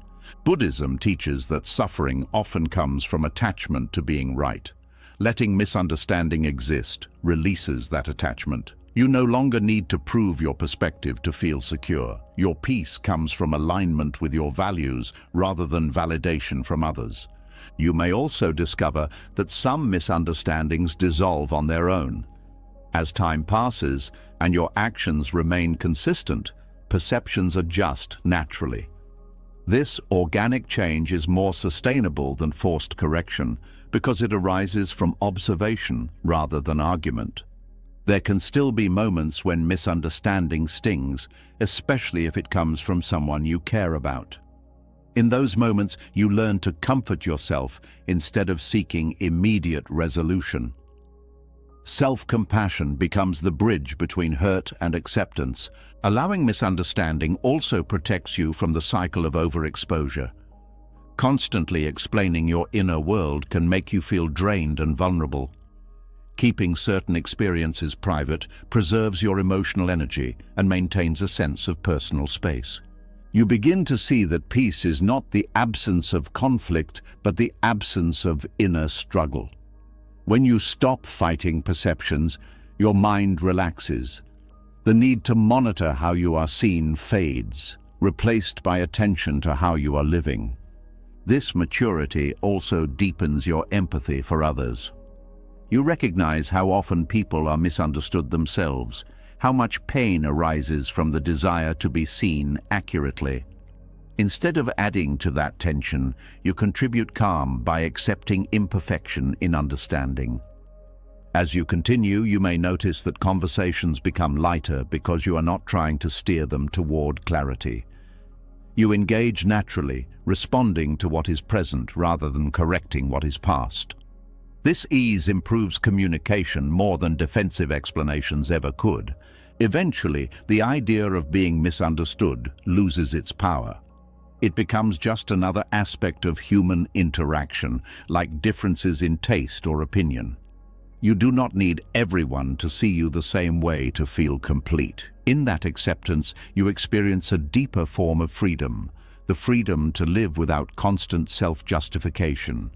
Buddhism teaches that suffering often comes from attachment to being right. Letting misunderstanding exist releases that attachment. You no longer need to prove your perspective to feel secure. Your peace comes from alignment with your values rather than validation from others. You may also discover that some misunderstandings dissolve on their own. As time passes and your actions remain consistent, perceptions adjust naturally. This organic change is more sustainable than forced correction because it arises from observation rather than argument. There can still be moments when misunderstanding stings, especially if it comes from someone you care about. In those moments, you learn to comfort yourself instead of seeking immediate resolution. Self-compassion becomes the bridge between hurt and acceptance. Allowing misunderstanding also protects you from the cycle of overexposure. Constantly explaining your inner world can make you feel drained and vulnerable. Keeping certain experiences private preserves your emotional energy and maintains a sense of personal space. You begin to see that peace is not the absence of conflict, but the absence of inner struggle. When you stop fighting perceptions, your mind relaxes. The need to monitor how you are seen fades, replaced by attention to how you are living. This maturity also deepens your empathy for others. You recognize how often people are misunderstood themselves, how much pain arises from the desire to be seen accurately. Instead of adding to that tension, you contribute calm by accepting imperfection in understanding. As you continue, you may notice that conversations become lighter because you are not trying to steer them toward clarity. You engage naturally, responding to what is present rather than correcting what is past. This ease improves communication more than defensive explanations ever could. Eventually, the idea of being misunderstood loses its power. It becomes just another aspect of human interaction, like differences in taste or opinion. You do not need everyone to see you the same way to feel complete. In that acceptance, you experience a deeper form of freedom, the freedom to live without constant self-justification.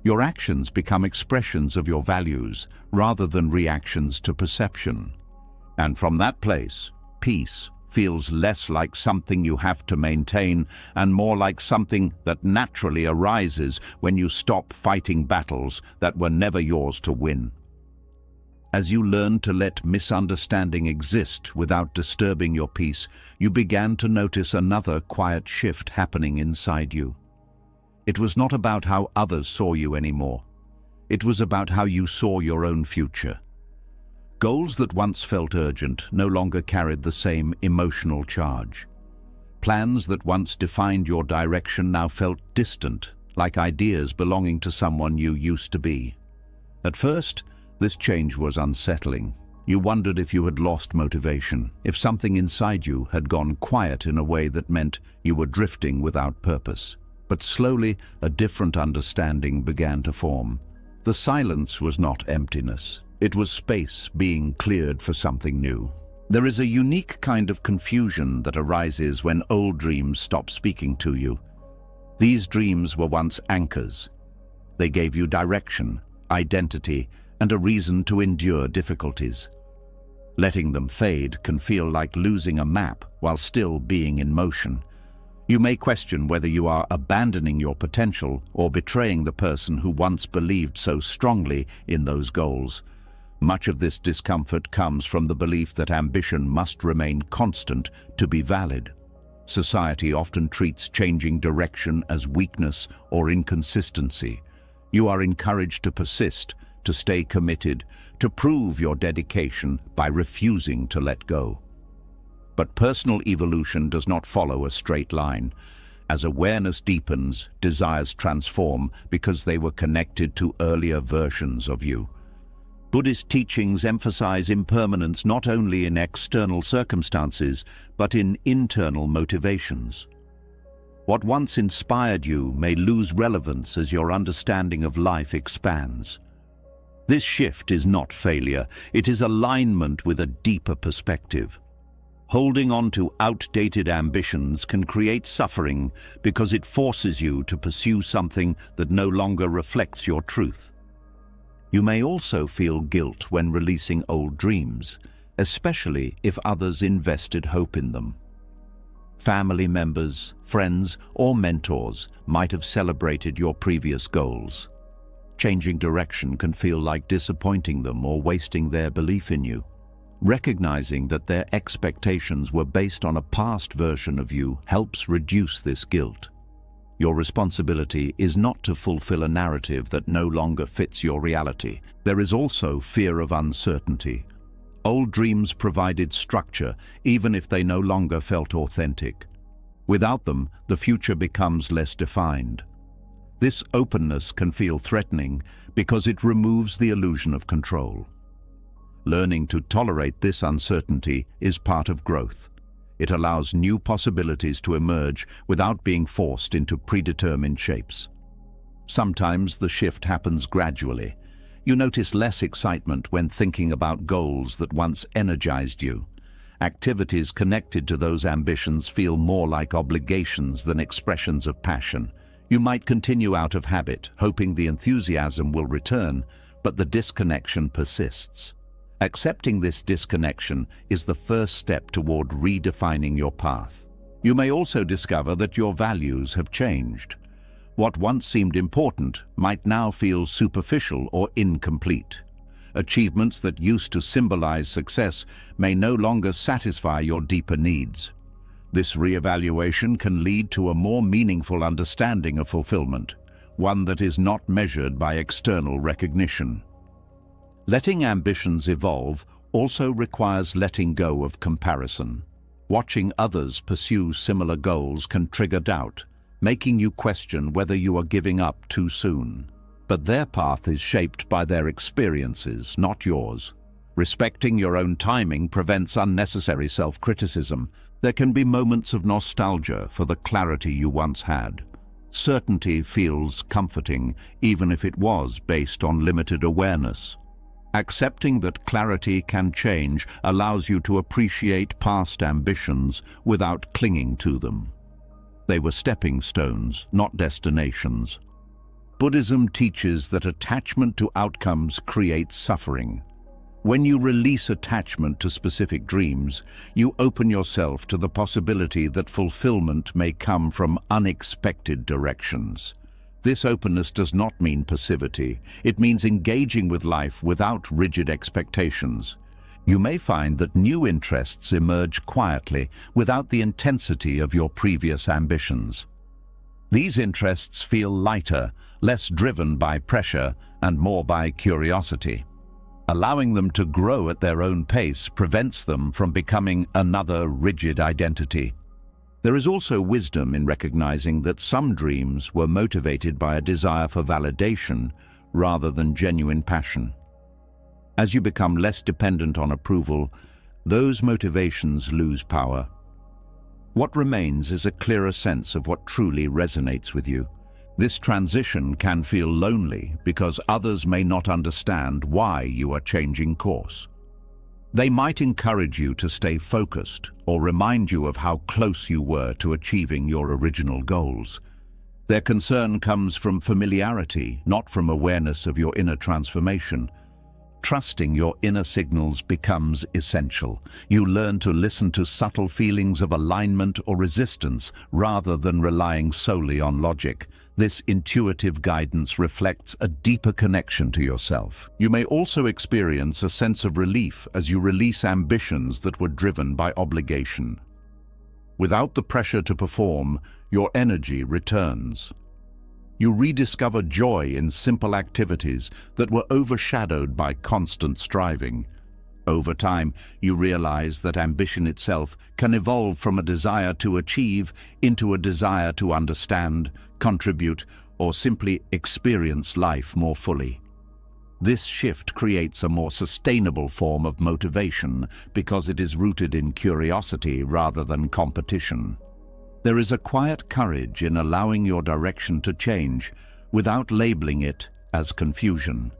Your actions become expressions of your values rather than reactions to perception. And from that place, peace feels less like something you have to maintain and more like something that naturally arises when you stop fighting battles that were never yours to win. As you learn to let misunderstanding exist without disturbing your peace, you began to notice another quiet shift happening inside you. It was not about how others saw you anymore. It was about how you saw your own future. Goals that once felt urgent no longer carried the same emotional charge. Plans that once defined your direction now felt distant, like ideas belonging to someone you used to be. At first, this change was unsettling. You wondered if you had lost motivation, if something inside you had gone quiet in a way that meant you were drifting without purpose. But slowly, a different understanding began to form. The silence was not emptiness. It was space being cleared for something new. There is a unique kind of confusion that arises when old dreams stop speaking to you. These dreams were once anchors. They gave you direction, identity, and a reason to endure difficulties. Letting them fade can feel like losing a map while still being in motion. You may question whether you are abandoning your potential or betraying the person who once believed so strongly in those goals. Much of this discomfort comes from the belief that ambition must remain constant to be valid. Society often treats changing direction as weakness or inconsistency. You are encouraged to persist, to stay committed, to prove your dedication by refusing to let go. But personal evolution does not follow a straight line. As awareness deepens, desires transform because they were connected to earlier versions of you. Buddhist teachings emphasize impermanence not only in external circumstances, but in internal motivations. What once inspired you may lose relevance as your understanding of life expands. This shift is not failure, it is alignment with a deeper perspective. Holding on to outdated ambitions can create suffering because it forces you to pursue something that no longer reflects your truth. You may also feel guilt when releasing old dreams, especially if others invested hope in them. Family members, friends, or mentors might have celebrated your previous goals. Changing direction can feel like disappointing them or wasting their belief in you. Recognizing that their expectations were based on a past version of you helps reduce this guilt. Your responsibility is not to fulfill a narrative that no longer fits your reality. There is also fear of uncertainty. Old dreams provided structure, even if they no longer felt authentic. Without them, the future becomes less defined. This openness can feel threatening because it removes the illusion of control. Learning to tolerate this uncertainty is part of growth. It allows new possibilities to emerge without being forced into predetermined shapes. Sometimes the shift happens gradually. You notice less excitement when thinking about goals that once energized you. Activities connected to those ambitions feel more like obligations than expressions of passion. You might continue out of habit, hoping the enthusiasm will return, but the disconnection persists. Accepting this disconnection is the first step toward redefining your path. You may also discover that your values have changed. What once seemed important might now feel superficial or incomplete. Achievements that used to symbolize success may no longer satisfy your deeper needs. This reevaluation can lead to a more meaningful understanding of fulfillment, one that is not measured by external recognition. Letting ambitions evolve also requires letting go of comparison. Watching others pursue similar goals can trigger doubt, making you question whether you are giving up too soon. But their path is shaped by their experiences, not yours. Respecting your own timing prevents unnecessary self-criticism. There can be moments of nostalgia for the clarity you once had. Certainty feels comforting, even if it was based on limited awareness. Accepting that clarity can change allows you to appreciate past ambitions without clinging to them. They were stepping stones, not destinations. Buddhism teaches that attachment to outcomes creates suffering. When you release attachment to specific dreams, you open yourself to the possibility that fulfillment may come from unexpected directions. This openness does not mean passivity. It means engaging with life without rigid expectations. You may find that new interests emerge quietly, without the intensity of your previous ambitions. These interests feel lighter, less driven by pressure, and more by curiosity. Allowing them to grow at their own pace prevents them from becoming another rigid identity. There is also wisdom in recognizing that some dreams were motivated by a desire for validation rather than genuine passion. As you become less dependent on approval, those motivations lose power. What remains is a clearer sense of what truly resonates with you. This transition can feel lonely because others may not understand why you are changing course. They might encourage you to stay focused or remind you of how close you were to achieving your original goals. Their concern comes from familiarity, not from awareness of your inner transformation. Trusting your inner signals becomes essential. You learn to listen to subtle feelings of alignment or resistance rather than relying solely on logic. This intuitive guidance reflects a deeper connection to yourself. You may also experience a sense of relief as you release ambitions that were driven by obligation. Without the pressure to perform, your energy returns. You rediscover joy in simple activities that were overshadowed by constant striving. Over time, you realize that ambition itself can evolve from a desire to achieve into a desire to understand, contribute, or simply experience life more fully. This shift creates a more sustainable form of motivation because it is rooted in curiosity rather than competition. There is a quiet courage in allowing your direction to change without labeling it as confusion.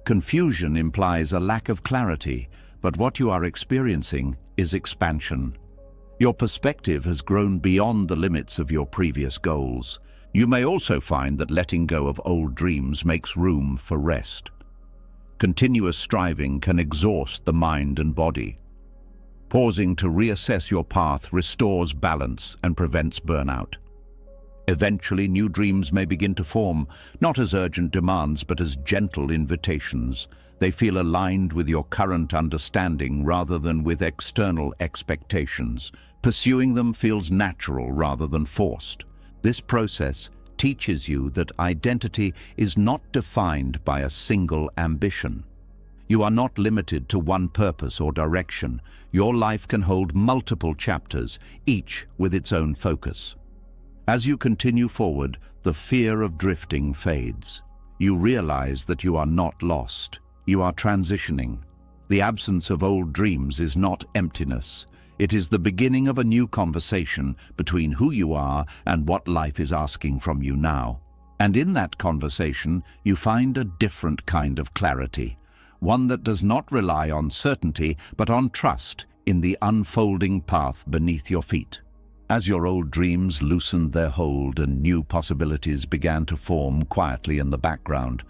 Confusion implies a lack of clarity, but what you are experiencing is expansion. Your perspective has grown beyond the limits of your previous goals. You may also find that letting go of old dreams makes room for rest. Continuous striving can exhaust the mind and body. Pausing to reassess your path restores balance and prevents burnout. Eventually, new dreams may begin to form, not as urgent demands but as gentle invitations. They feel aligned with your current understanding rather than with external expectations. Pursuing them feels natural rather than forced. This process teaches you that identity is not defined by a single ambition. You are not limited to one purpose or direction. Your life can hold multiple chapters, each with its own focus. As you continue forward, the fear of drifting fades. You realize that you are not lost. You are transitioning. The absence of old dreams is not emptiness. It is the beginning of a new conversation between who you are and what life is asking from you now. And in that conversation, you find a different kind of clarity, one that does not rely on certainty but on trust in the unfolding path beneath your feet. As your old dreams loosened their hold and new possibilities began to form quietly in the background,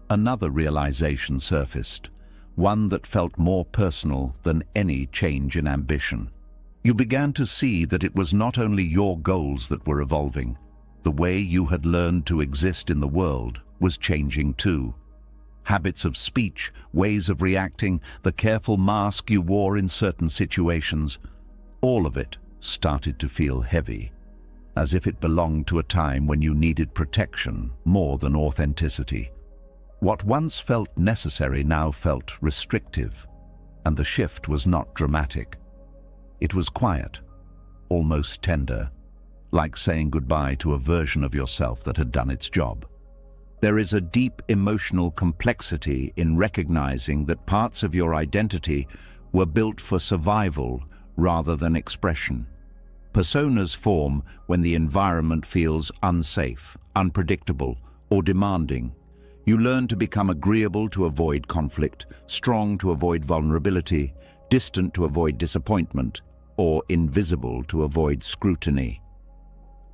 another realization surfaced, one that felt more personal than any change in ambition. You began to see that it was not only your goals that were evolving. The way you had learned to exist in the world was changing too. Habits of speech, ways of reacting, the careful mask you wore in certain situations, all of it started to feel heavy, as if it belonged to a time when you needed protection more than authenticity. What once felt necessary now felt restrictive, and the shift was not dramatic. It was quiet, almost tender, like saying goodbye to a version of yourself that had done its job. There is a deep emotional complexity in recognizing that parts of your identity were built for survival rather than expression. Personas form when the environment feels unsafe, unpredictable, or demanding. You learn to become agreeable to avoid conflict, strong to avoid vulnerability, distant to avoid disappointment, or invisible to avoid scrutiny.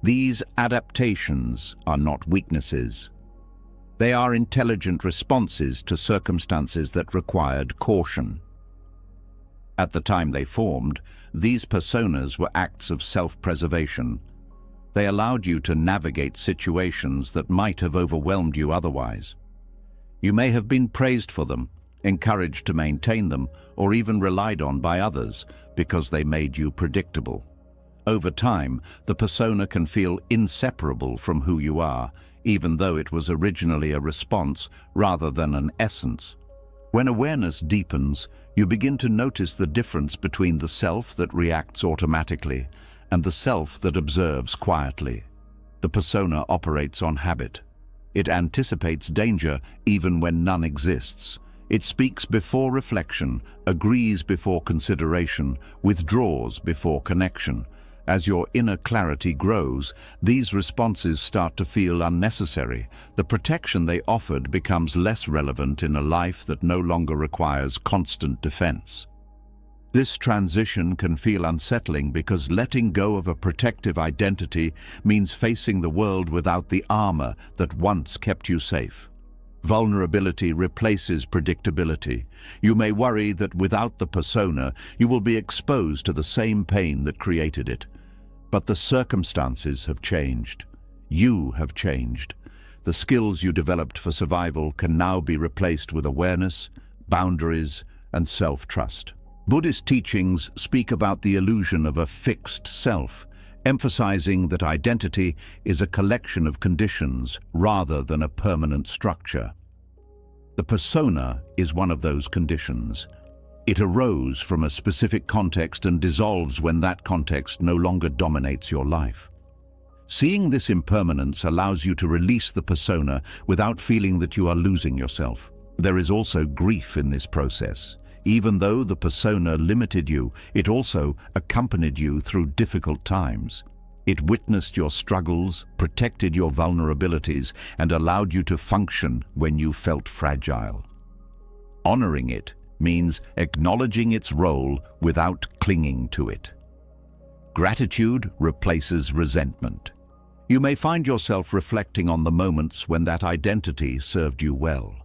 These adaptations are not weaknesses. They are intelligent responses to circumstances that required caution. At the time they formed, these personas were acts of self-preservation. They allowed you to navigate situations that might have overwhelmed you otherwise. You may have been praised for them, encouraged to maintain them, or even relied on by others because they made you predictable. Over time, the persona can feel inseparable from who you are, even though it was originally a response rather than an essence. When awareness deepens, you begin to notice the difference between the self that reacts automatically and the self that observes quietly. The persona operates on habit. It anticipates danger even when none exists. It speaks before reflection, agrees before consideration, withdraws before connection. As your inner clarity grows, these responses start to feel unnecessary. The protection they offered becomes less relevant in a life that no longer requires constant defense. This transition can feel unsettling because letting go of a protective identity means facing the world without the armor that once kept you safe. Vulnerability replaces predictability. You may worry that without the persona, you will be exposed to the same pain that created it. But the circumstances have changed. You have changed. The skills you developed for survival can now be replaced with awareness, boundaries, and self-trust. Buddhist teachings speak about the illusion of a fixed self, emphasizing that identity is a collection of conditions rather than a permanent structure. The persona is one of those conditions. It arose from a specific context and dissolves when that context no longer dominates your life. Seeing this impermanence allows you to release the persona without feeling that you are losing yourself. There is also grief in this process. Even though the persona limited you, it also accompanied you through difficult times. It witnessed your struggles, protected your vulnerabilities, and allowed you to function when you felt fragile. Honoring it means acknowledging its role without clinging to it. Gratitude replaces resentment. You may find yourself reflecting on the moments when that identity served you well.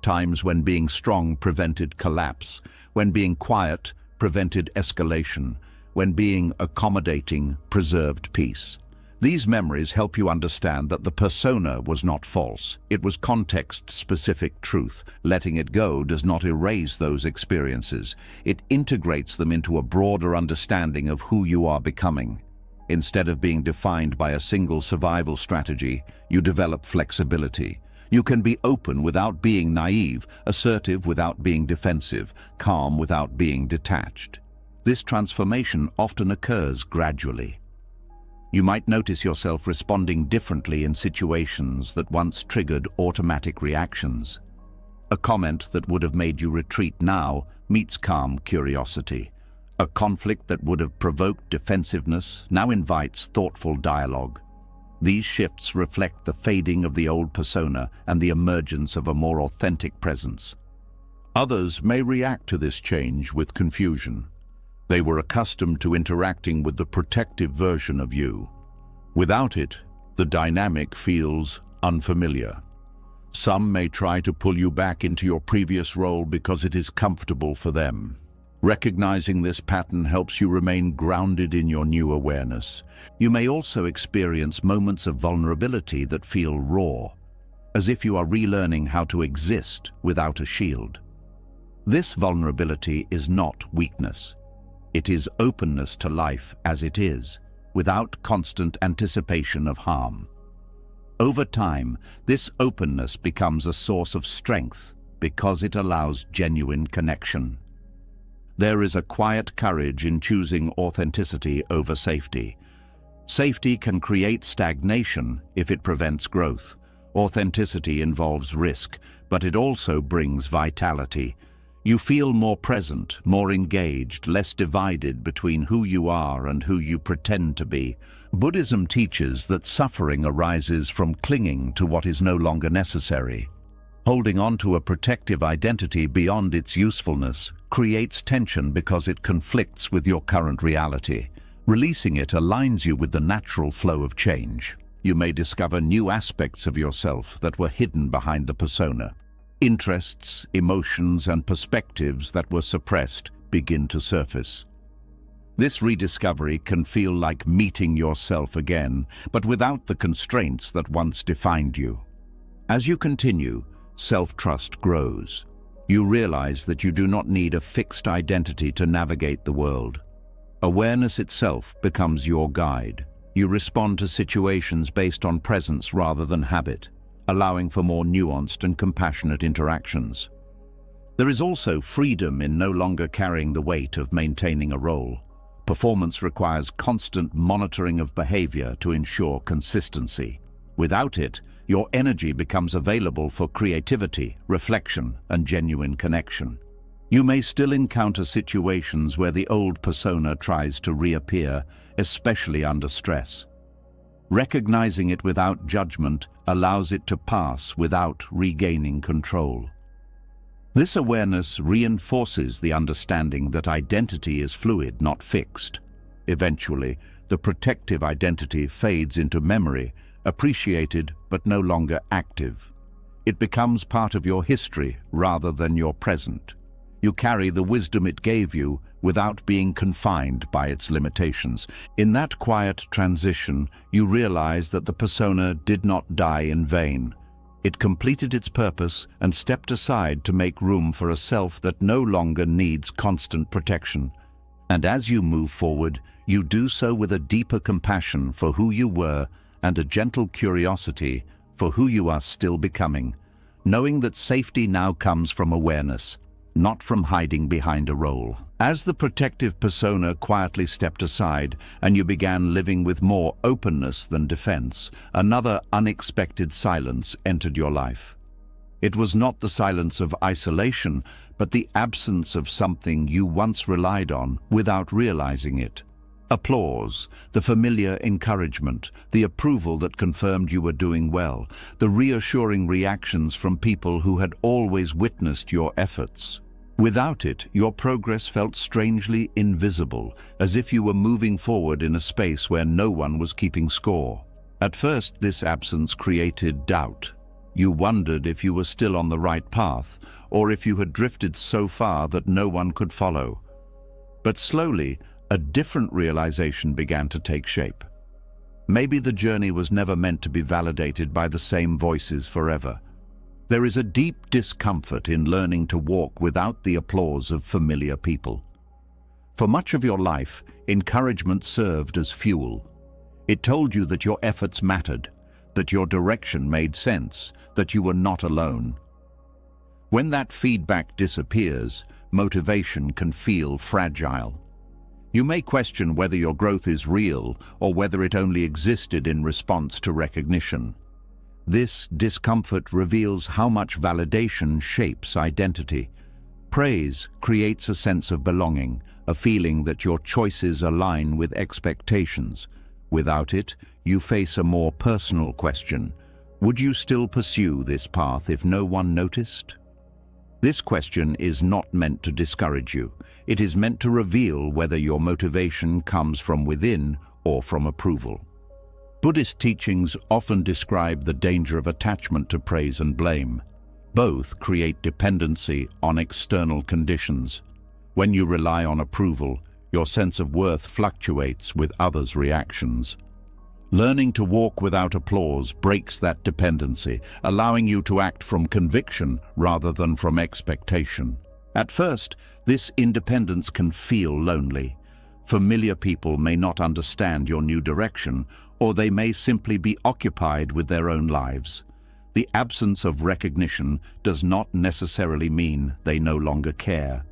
Times when being strong prevented collapse, when being quiet prevented escalation, when being accommodating preserved peace. These memories help you understand that the persona was not false. It was context-specific truth. Letting it go does not erase those experiences. It integrates them into a broader understanding of who you are becoming. Instead of being defined by a single survival strategy, you develop flexibility. You can be open without being naive, assertive without being defensive, calm without being detached. This transformation often occurs gradually. You might notice yourself responding differently in situations that once triggered automatic reactions. A comment that would have made you retreat now meets calm curiosity. A conflict that would have provoked defensiveness now invites thoughtful dialogue. These shifts reflect the fading of the old persona and the emergence of a more authentic presence. Others may react to this change with confusion. They were accustomed to interacting with the protective version of you. Without it, the dynamic feels unfamiliar. Some may try to pull you back into your previous role because it is comfortable for them. Recognizing this pattern helps you remain grounded in your new awareness. You may also experience moments of vulnerability that feel raw, as if you are relearning how to exist without a shield. This vulnerability is not weakness. It is openness to life as it is, without constant anticipation of harm. Over time, this openness becomes a source of strength because it allows genuine connection. There is a quiet courage in choosing authenticity over safety. Safety can create stagnation if it prevents growth. Authenticity involves risk, but it also brings vitality. You feel more present, more engaged, less divided between who you are and who you pretend to be. Buddhism teaches that suffering arises from clinging to what is no longer necessary. Holding on to a protective identity beyond its usefulness creates tension because it conflicts with your current reality. Releasing it aligns you with the natural flow of change. You may discover new aspects of yourself that were hidden behind the persona. Interests, emotions, and perspectives that were suppressed begin to surface. This rediscovery can feel like meeting yourself again, but without the constraints that once defined you. As you continue, self-trust grows. You realize that you do not need a fixed identity to navigate the world. Awareness itself becomes your guide. You respond to situations based on presence rather than habit, allowing for more nuanced and compassionate interactions. There is also freedom in no longer carrying the weight of maintaining a role. Performance requires constant monitoring of behavior to ensure consistency. Without it, your energy becomes available for creativity, reflection, and genuine connection. You may still encounter situations where the old persona tries to reappear, especially under stress. Recognizing it without judgment allows it to pass without regaining control. This awareness reinforces the understanding that identity is fluid, not fixed. Eventually, the protective identity fades into memory, appreciated but no longer active. It becomes part of your history rather than your present. You carry the wisdom it gave you without being confined by its limitations. In that quiet transition, you realize that the persona did not die in vain. It completed its purpose and stepped aside to make room for a self that no longer needs constant protection. And as you move forward, you do so with a deeper compassion for who you were and a gentle curiosity for who you are still becoming, knowing that safety now comes from awareness, not from hiding behind a role. As the protective persona quietly stepped aside and you began living with more openness than defense, another unexpected silence entered your life. It was not the silence of isolation, but the absence of something you once relied on without realizing it. Applause, the familiar encouragement, the approval that confirmed you were doing well, the reassuring reactions from people who had always witnessed your efforts. Without it, your progress felt strangely invisible, as if you were moving forward in a space where no one was keeping score. At first, this absence created doubt. You wondered if you were still on the right path, or if you had drifted so far that no one could follow. But slowly, a different realization began to take shape. Maybe the journey was never meant to be validated by the same voices forever. There is a deep discomfort in learning to walk without the applause of familiar people. For much of your life, encouragement served as fuel. It told you that your efforts mattered, that your direction made sense, that you were not alone. When that feedback disappears, motivation can feel fragile. You may question whether your growth is real or whether it only existed in response to recognition. This discomfort reveals how much validation shapes identity. Praise creates a sense of belonging, a feeling that your choices align with expectations. Without it, you face a more personal question. Would you still pursue this path if no one noticed? This question is not meant to discourage you. It is meant to reveal whether your motivation comes from within or from approval. Buddhist teachings often describe the danger of attachment to praise and blame. Both create dependency on external conditions. When you rely on approval, your sense of worth fluctuates with others' reactions. Learning to walk without applause breaks that dependency, allowing you to act from conviction rather than from expectation. At first, this independence can feel lonely. Familiar people may not understand your new direction, or they may simply be occupied with their own lives. The absence of recognition does not necessarily mean they no longer care.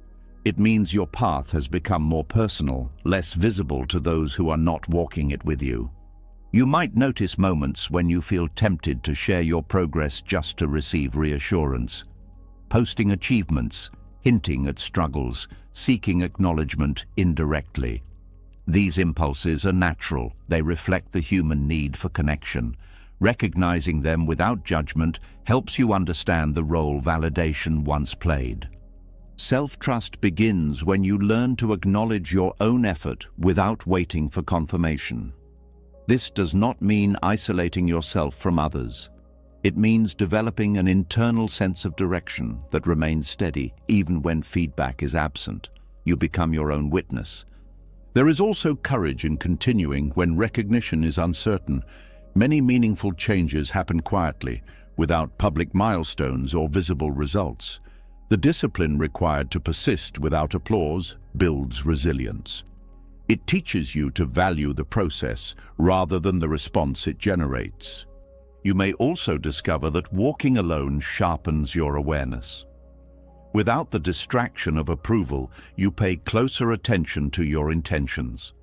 It means your path has become more personal, less visible to those who are not walking it with you. You might notice moments when you feel tempted to share your progress just to receive reassurance. Posting achievements, hinting at struggles, seeking acknowledgement indirectly. These impulses are natural. They reflect the human need for connection. Recognizing them without judgment helps you understand the role validation once played. Self-trust begins when you learn to acknowledge your own effort without waiting for confirmation. This does not mean isolating yourself from others. It means developing an internal sense of direction that remains steady even when feedback is absent. You become your own witness. There is also courage in continuing when recognition is uncertain. Many meaningful changes happen quietly, without public milestones or visible results. The discipline required to persist without applause builds resilience. It teaches you to value the process rather than the response it generates. You may also discover that walking alone sharpens your awareness. Without the distraction of approval, you pay closer attention to your intentions.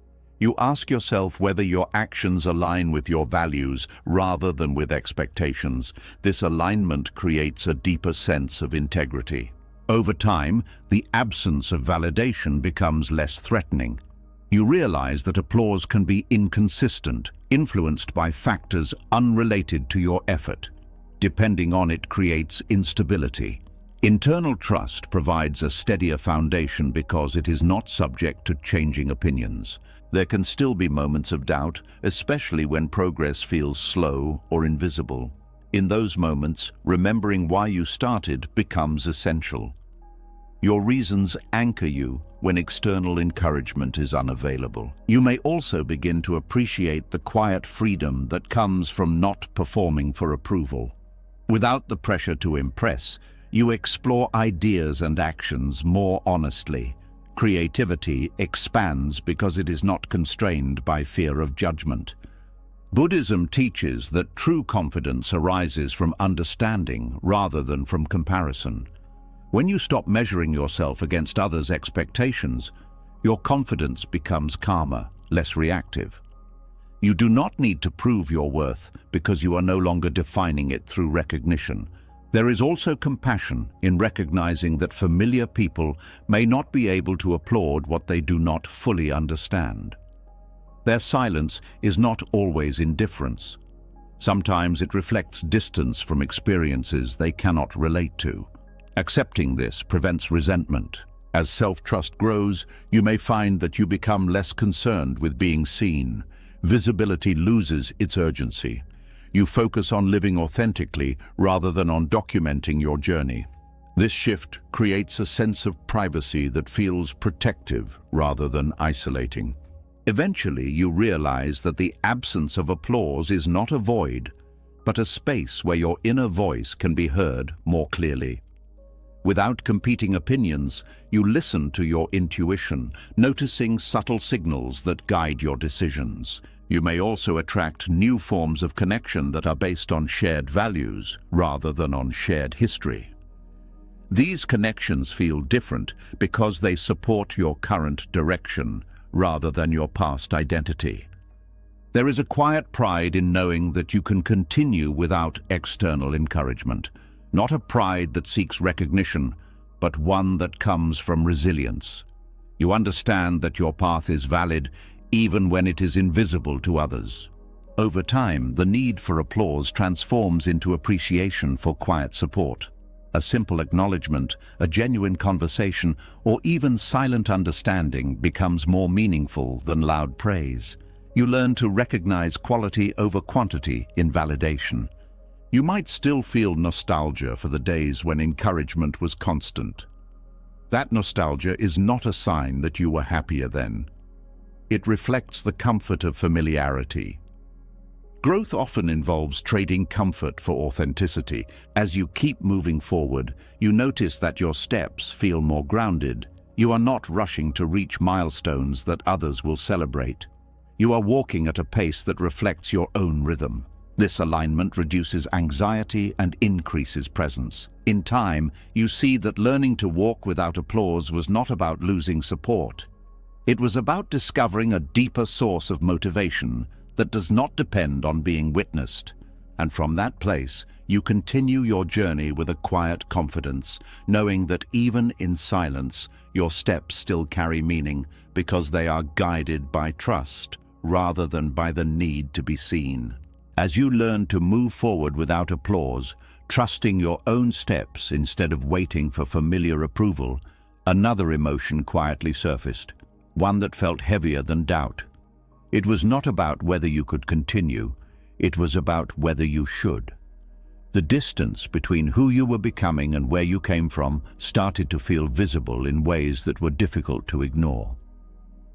You ask yourself whether your actions align with your values rather than with expectations. This alignment creates a deeper sense of integrity. Over time, the absence of validation becomes less threatening. You realize that applause can be inconsistent, influenced by factors unrelated to your effort. Depending on it creates instability. Internal trust provides a steadier foundation because it is not subject to changing opinions. There can still be moments of doubt, especially when progress feels slow or invisible. In those moments, remembering why you started becomes essential. Your reasons anchor you when external encouragement is unavailable. You may also begin to appreciate the quiet freedom that comes from not performing for approval. Without the pressure to impress, you explore ideas and actions more honestly. Creativity expands because it is not constrained by fear of judgment. Buddhism teaches that true confidence arises from understanding rather than from comparison. When you stop measuring yourself against others' expectations, your confidence becomes calmer, less reactive. You do not need to prove your worth because you are no longer defining it through recognition. There is also compassion in recognizing that familiar people may not be able to applaud what they do not fully understand. Their silence is not always indifference. Sometimes it reflects distance from experiences they cannot relate to. Accepting this prevents resentment. As self-trust grows, you may find that you become less concerned with being seen. Visibility loses its urgency. You focus on living authentically rather than on documenting your journey. This shift creates a sense of privacy that feels protective rather than isolating. Eventually, you realize that the absence of applause is not a void, but a space where your inner voice can be heard more clearly. Without competing opinions, you listen to your intuition, noticing subtle signals that guide your decisions. You may also attract new forms of connection that are based on shared values rather than on shared history. These connections feel different because they support your current direction rather than your past identity. There is a quiet pride in knowing that you can continue without external encouragement, not a pride that seeks recognition, but one that comes from resilience. You understand that your path is valid even when it is invisible to others. Over time, the need for applause transforms into appreciation for quiet support. A simple acknowledgement, a genuine conversation, or even silent understanding becomes more meaningful than loud praise. You learn to recognize quality over quantity in validation. You might still feel nostalgia for the days when encouragement was constant. That nostalgia is not a sign that you were happier then. It reflects the comfort of familiarity. Growth often involves trading comfort for authenticity. As you keep moving forward, you notice that your steps feel more grounded. You are not rushing to reach milestones that others will celebrate. You are walking at a pace that reflects your own rhythm. This alignment reduces anxiety and increases presence. In time, you see that learning to walk without applause was not about losing support. It was about discovering a deeper source of motivation that does not depend on being witnessed. And from that place, you continue your journey with a quiet confidence, knowing that even in silence, your steps still carry meaning because they are guided by trust rather than by the need to be seen. As you learn to move forward without applause, trusting your own steps instead of waiting for familiar approval, another emotion quietly surfaced, one that felt heavier than doubt. It was not about whether you could continue, it was about whether you should. The distance between who you were becoming and where you came from started to feel visible in ways that were difficult to ignore.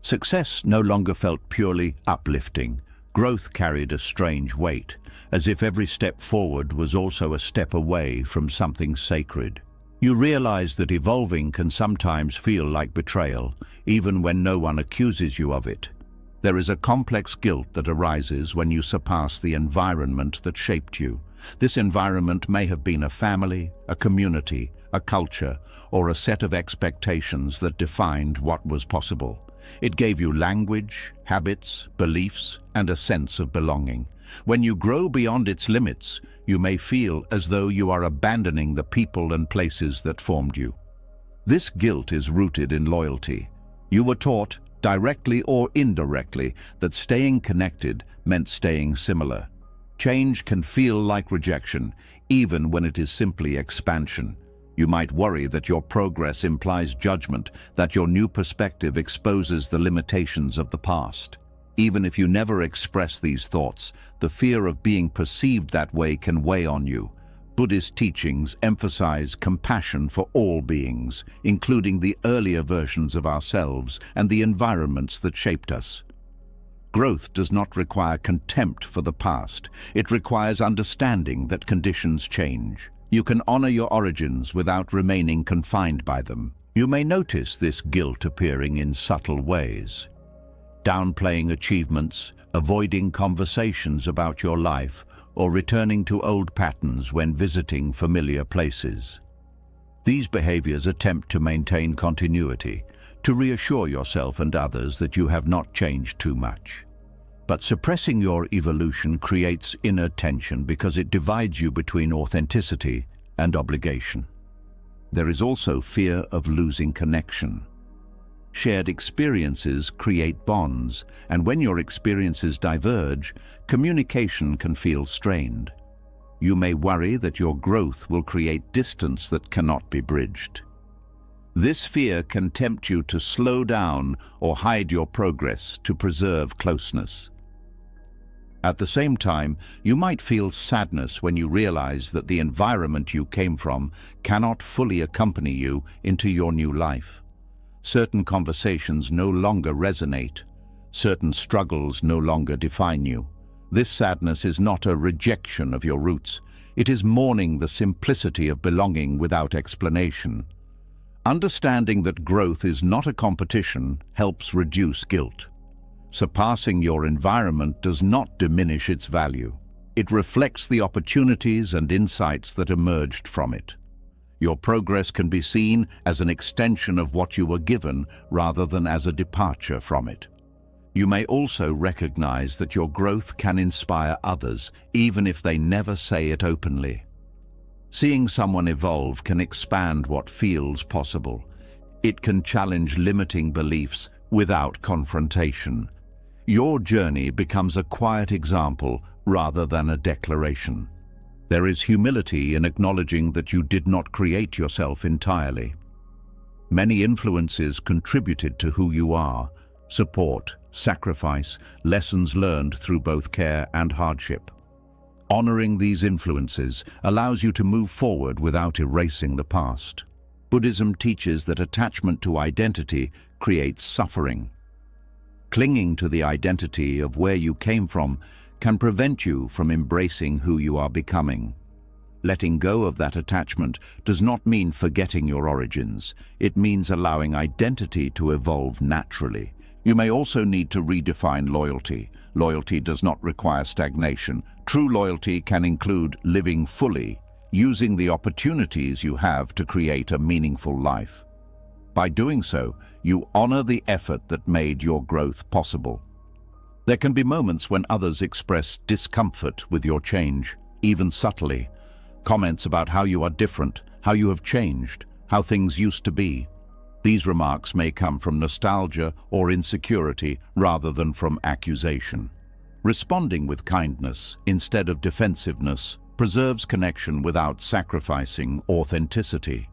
Success no longer felt purely uplifting. Growth carried a strange weight, as if every step forward was also a step away from something sacred. You realize that evolving can sometimes feel like betrayal, even when no one accuses you of it. There is a complex guilt that arises when you surpass the environment that shaped you. This environment may have been a family, a community, a culture, or a set of expectations that defined what was possible. It gave you language, habits, beliefs, and a sense of belonging. When you grow beyond its limits, you may feel as though you are abandoning the people and places that formed you. This guilt is rooted in loyalty. You were taught, directly or indirectly, that staying connected meant staying similar. Change can feel like rejection, even when it is simply expansion. You might worry that your progress implies judgment, that your new perspective exposes the limitations of the past. Even if you never express these thoughts, the fear of being perceived that way can weigh on you. Buddhist teachings emphasize compassion for all beings, including the earlier versions of ourselves and the environments that shaped us. Growth does not require contempt for the past. It requires understanding that conditions change. You can honor your origins without remaining confined by them. You may notice this guilt appearing in subtle ways. Downplaying achievements, avoiding conversations about your life, or returning to old patterns when visiting familiar places. These behaviors attempt to maintain continuity, to reassure yourself and others that you have not changed too much. But suppressing your evolution creates inner tension because it divides you between authenticity and obligation. There is also fear of losing connection. Shared experiences create bonds, and when your experiences diverge, communication can feel strained. You may worry that your growth will create distance that cannot be bridged. This fear can tempt you to slow down or hide your progress to preserve closeness. At the same time, you might feel sadness when you realize that the environment you came from cannot fully accompany you into your new life. Certain conversations no longer resonate. Certain struggles no longer define you. This sadness is not a rejection of your roots. It is mourning the simplicity of belonging without explanation. Understanding that growth is not a competition helps reduce guilt. Surpassing your environment does not diminish its value. It reflects the opportunities and insights that emerged from it. Your progress can be seen as an extension of what you were given rather than as a departure from it. You may also recognize that your growth can inspire others, even if they never say it openly. Seeing someone evolve can expand what feels possible. It can challenge limiting beliefs without confrontation. Your journey becomes a quiet example rather than a declaration. There is humility in acknowledging that you did not create yourself entirely. Many influences contributed to who you are: support, sacrifice, lessons learned through both care and hardship. Honoring these influences allows you to move forward without erasing the past. Buddhism teaches that attachment to identity creates suffering. Clinging to the identity of where you came from can prevent you from embracing who you are becoming. Letting go of that attachment does not mean forgetting your origins. It means allowing identity to evolve naturally. You may also need to redefine loyalty. Loyalty does not require stagnation. True loyalty can include living fully, using the opportunities you have to create a meaningful life. By doing so, you honor the effort that made your growth possible. There can be moments when others express discomfort with your change, even subtly. Comments about how you are different, how you have changed, how things used to be. These remarks may come from nostalgia or insecurity rather than from accusation. Responding with kindness instead of defensiveness preserves connection without sacrificing authenticity.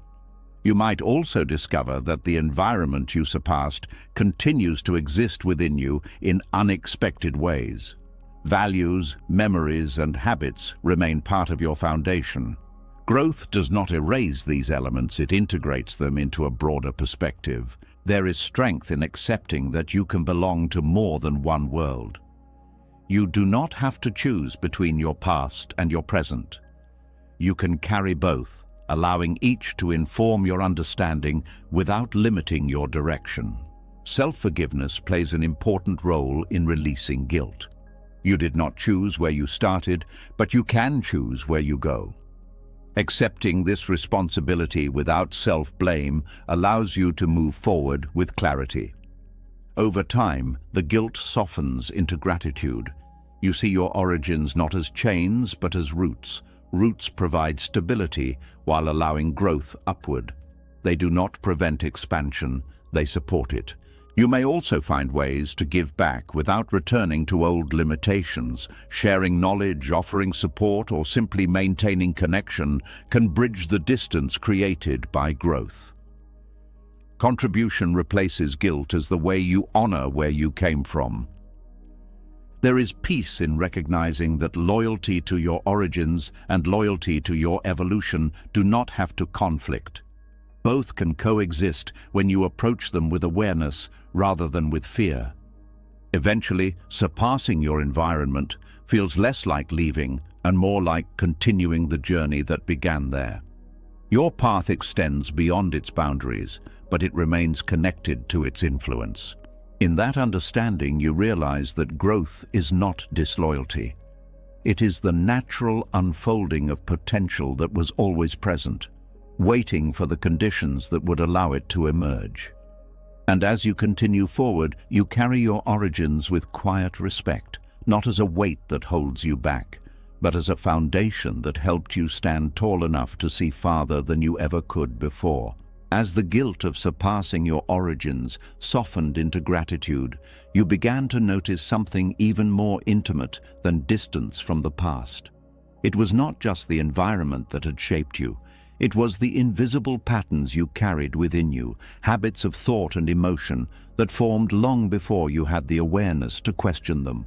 You might also discover that the environment you surpassed continues to exist within you in unexpected ways. Values, memories, and habits remain part of your foundation. Growth does not erase these elements, it integrates them into a broader perspective. There is strength in accepting that you can belong to more than one world. You do not have to choose between your past and your present. You can carry both, allowing each to inform your understanding without limiting your direction. Self-forgiveness plays an important role in releasing guilt. You did not choose where you started, but you can choose where you go. Accepting this responsibility without self-blame allows you to move forward with clarity. Over time, the guilt softens into gratitude. You see your origins not as chains, but as roots. Roots provide stability while allowing growth upward. They do not prevent expansion, they support it. You may also find ways to give back without returning to old limitations. Sharing knowledge, offering support, or simply maintaining connection can bridge the distance created by growth. Contribution replaces guilt as the way you honor where you came from. There is peace in recognizing that loyalty to your origins and loyalty to your evolution do not have to conflict. Both can coexist when you approach them with awareness rather than with fear. Eventually, surpassing your environment feels less like leaving and more like continuing the journey that began there. Your path extends beyond its boundaries, but it remains connected to its influence. In that understanding, you realize that growth is not disloyalty. It is the natural unfolding of potential that was always present, waiting for the conditions that would allow it to emerge. And as you continue forward, you carry your origins with quiet respect, not as a weight that holds you back, but as a foundation that helped you stand tall enough to see farther than you ever could before. As the guilt of surpassing your origins softened into gratitude, you began to notice something even more intimate than distance from the past. It was not just the environment that had shaped you. It was the invisible patterns you carried within you, habits of thought and emotion that formed long before you had the awareness to question them.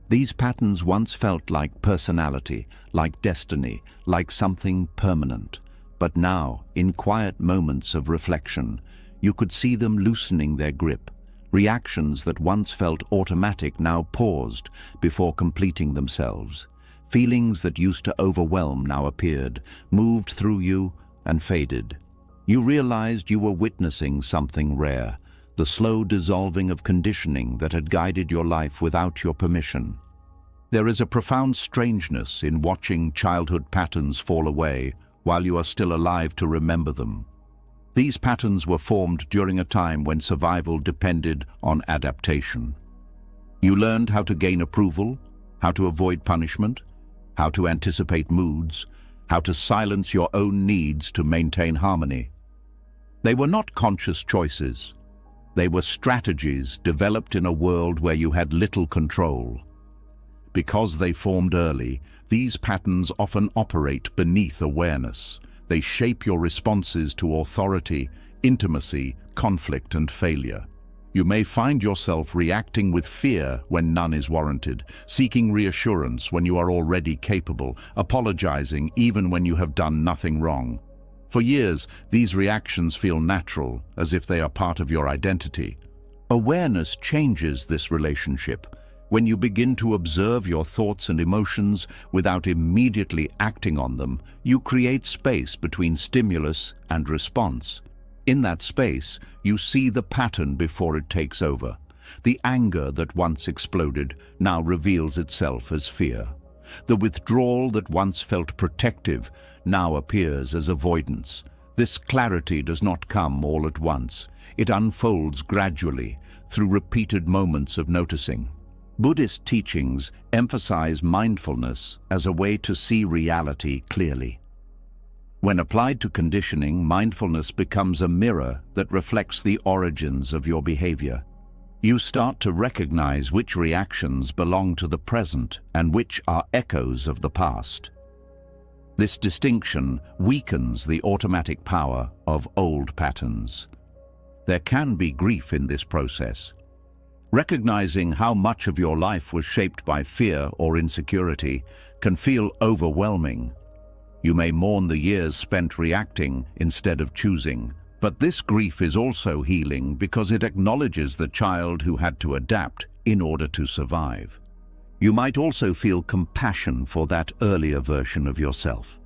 These patterns once felt like personality, like destiny, like something permanent. But now, in quiet moments of reflection, you could see them loosening their grip. Reactions that once felt automatic now paused before completing themselves. Feelings that used to overwhelm now appeared, moved through you, and faded. You realized you were witnessing something rare, the slow dissolving of conditioning that had guided your life without your permission. There is a profound strangeness in watching childhood patterns fall away while you are still alive to remember them. These patterns were formed during a time when survival depended on adaptation. You learned how to gain approval, how to avoid punishment, how to anticipate moods, how to silence your own needs to maintain harmony. They were not conscious choices. They were strategies developed in a world where you had little control. Because they formed early, these patterns often operate beneath awareness. They shape your responses to authority, intimacy, conflict, and failure. You may find yourself reacting with fear when none is warranted, seeking reassurance when you are already capable, apologizing even when you have done nothing wrong. For years, these reactions feel natural, as if they are part of your identity. Awareness changes this relationship. When you begin to observe your thoughts and emotions without immediately acting on them, you create space between stimulus and response. In that space, you see the pattern before it takes over. The anger that once exploded now reveals itself as fear. The withdrawal that once felt protective now appears as avoidance. This clarity does not come all at once. It unfolds gradually through repeated moments of noticing. Buddhist teachings emphasize mindfulness as a way to see reality clearly. When applied to conditioning, mindfulness becomes a mirror that reflects the origins of your behavior. You start to recognize which reactions belong to the present and which are echoes of the past. This distinction weakens the automatic power of old patterns. There can be grief in this process. Recognizing how much of your life was shaped by fear or insecurity can feel overwhelming. You may mourn the years spent reacting instead of choosing. But this grief is also healing because it acknowledges the child who had to adapt in order to survive. You might also feel compassion for that earlier version of yourself.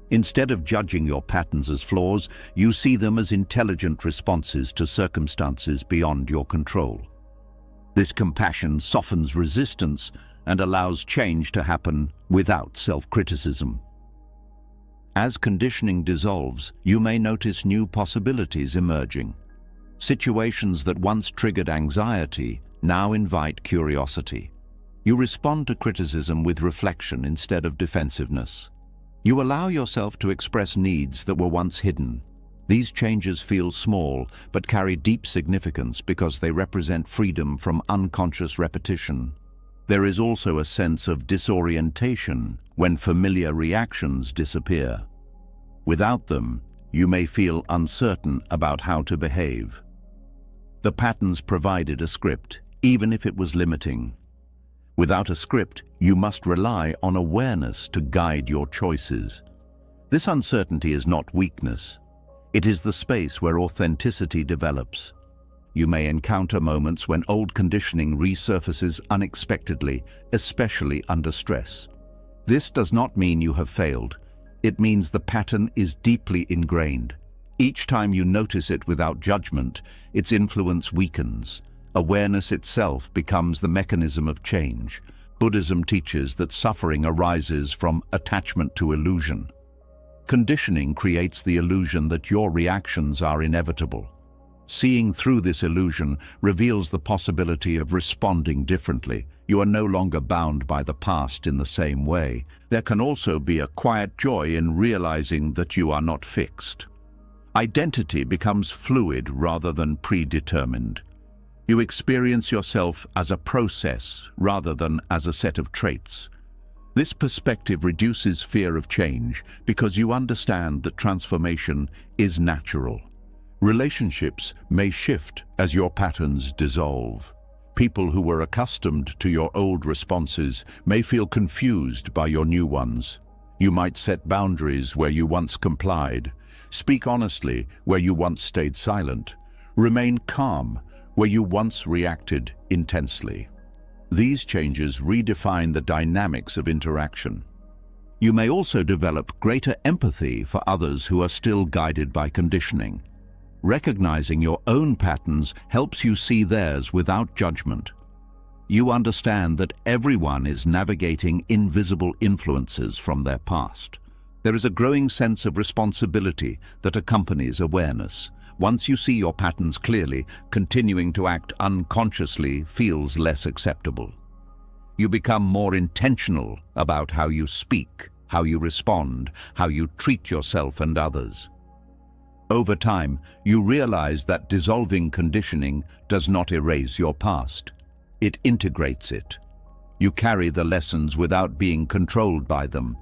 Instead of judging your patterns as flaws, you see them as intelligent responses to circumstances beyond your control. This compassion softens resistance and allows change to happen without self-criticism. As conditioning dissolves, you may notice new possibilities emerging. Situations that once triggered anxiety now invite curiosity. You respond to criticism with reflection instead of defensiveness. You allow yourself to express needs that were once hidden. These changes feel small but carry deep significance because they represent freedom from unconscious repetition. There is also a sense of disorientation when familiar reactions disappear. Without them, you may feel uncertain about how to behave. The patterns provided a script, even if it was limiting. Without a script, you must rely on awareness to guide your choices. This uncertainty is not weakness. It is the space where authenticity develops. You may encounter moments when old conditioning resurfaces unexpectedly, especially under stress. This does not mean you have failed. It means the pattern is deeply ingrained. Each time you notice it without judgment, its influence weakens. Awareness itself becomes the mechanism of change. Buddhism teaches that suffering arises from attachment to illusion. Conditioning creates the illusion that your reactions are inevitable. Seeing through this illusion reveals the possibility of responding differently. You are no longer bound by the past in the same way. There can also be a quiet joy in realizing that you are not fixed. Identity becomes fluid rather than predetermined. You experience yourself as a process rather than as a set of traits. This perspective reduces fear of change because you understand that transformation is natural. Relationships may shift as your patterns dissolve. People who were accustomed to your old responses may feel confused by your new ones. You might set boundaries where you once complied, speak honestly where you once stayed silent, remain calm where you once reacted intensely. These changes redefine the dynamics of interaction. You may also develop greater empathy for others who are still guided by conditioning. Recognizing your own patterns helps you see theirs without judgment. You understand that everyone is navigating invisible influences from their past. There is a growing sense of responsibility that accompanies awareness. Once you see your patterns clearly, continuing to act unconsciously feels less acceptable. You become more intentional about how you speak, how you respond, how you treat yourself and others. Over time, you realize that dissolving conditioning does not erase your past. It integrates it. You carry the lessons without being controlled by them.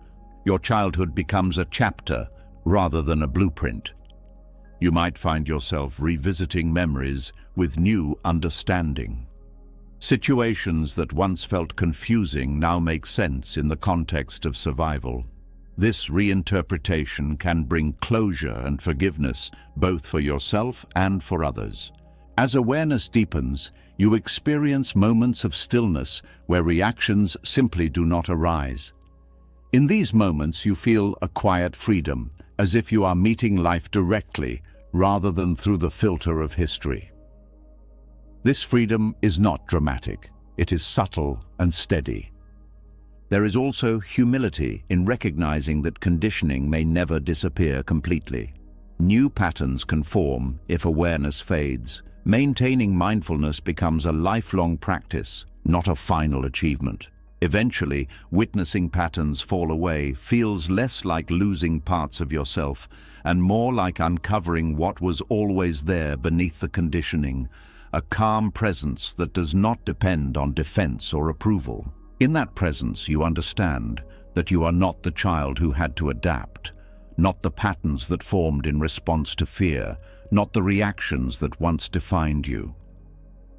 Your childhood becomes a chapter rather than a blueprint. You might find yourself revisiting memories with new understanding. Situations that once felt confusing now make sense in the context of survival. This reinterpretation can bring closure and forgiveness, both for yourself and for others. As awareness deepens, you experience moments of stillness where reactions simply do not arise. In these moments, you feel a quiet freedom, as if you are meeting life directly, rather than through the filter of history. This freedom is not dramatic. It is subtle and steady. There is also humility in recognizing that conditioning may never disappear completely. New patterns can form if awareness fades. Maintaining mindfulness becomes a lifelong practice, not a final achievement. Eventually, witnessing patterns fall away feels less like losing parts of yourself and more like uncovering what was always there beneath the conditioning, a calm presence that does not depend on defense or approval. In that presence, you understand that you are not the child who had to adapt, not the patterns that formed in response to fear, not the reactions that once defined you.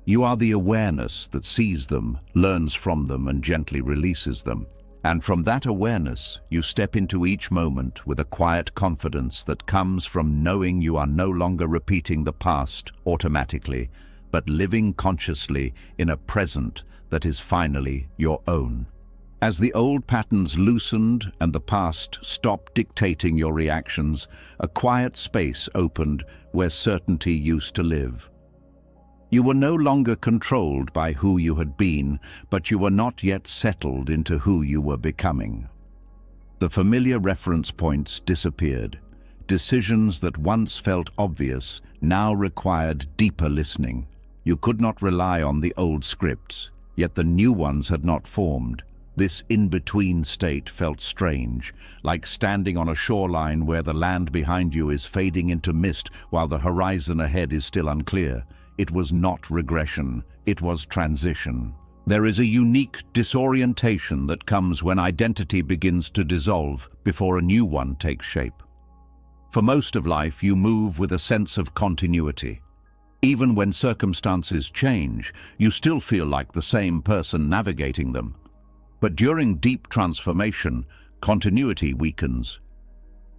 You are the awareness that sees them, learns from them, and gently releases them. And from that awareness, you step into each moment with a quiet confidence that comes from knowing you are no longer repeating the past automatically, but living consciously in a present that is finally your own. As the old patterns loosened and the past stopped dictating your reactions, a quiet space opened where certainty used to live. You were no longer controlled by who you had been, but you were not yet settled into who you were becoming. The familiar reference points disappeared. Decisions that once felt obvious now required deeper listening. You could not rely on the old scripts, yet the new ones had not formed. This in-between state felt strange, like standing on a shoreline where the land behind you is fading into mist while the horizon ahead is still unclear. It was not regression, it was transition. There is a unique disorientation that comes when identity begins to dissolve before a new one takes shape. For most of life, you move with a sense of continuity. Even when circumstances change, you still feel like the same person navigating them. But during deep transformation, continuity weakens.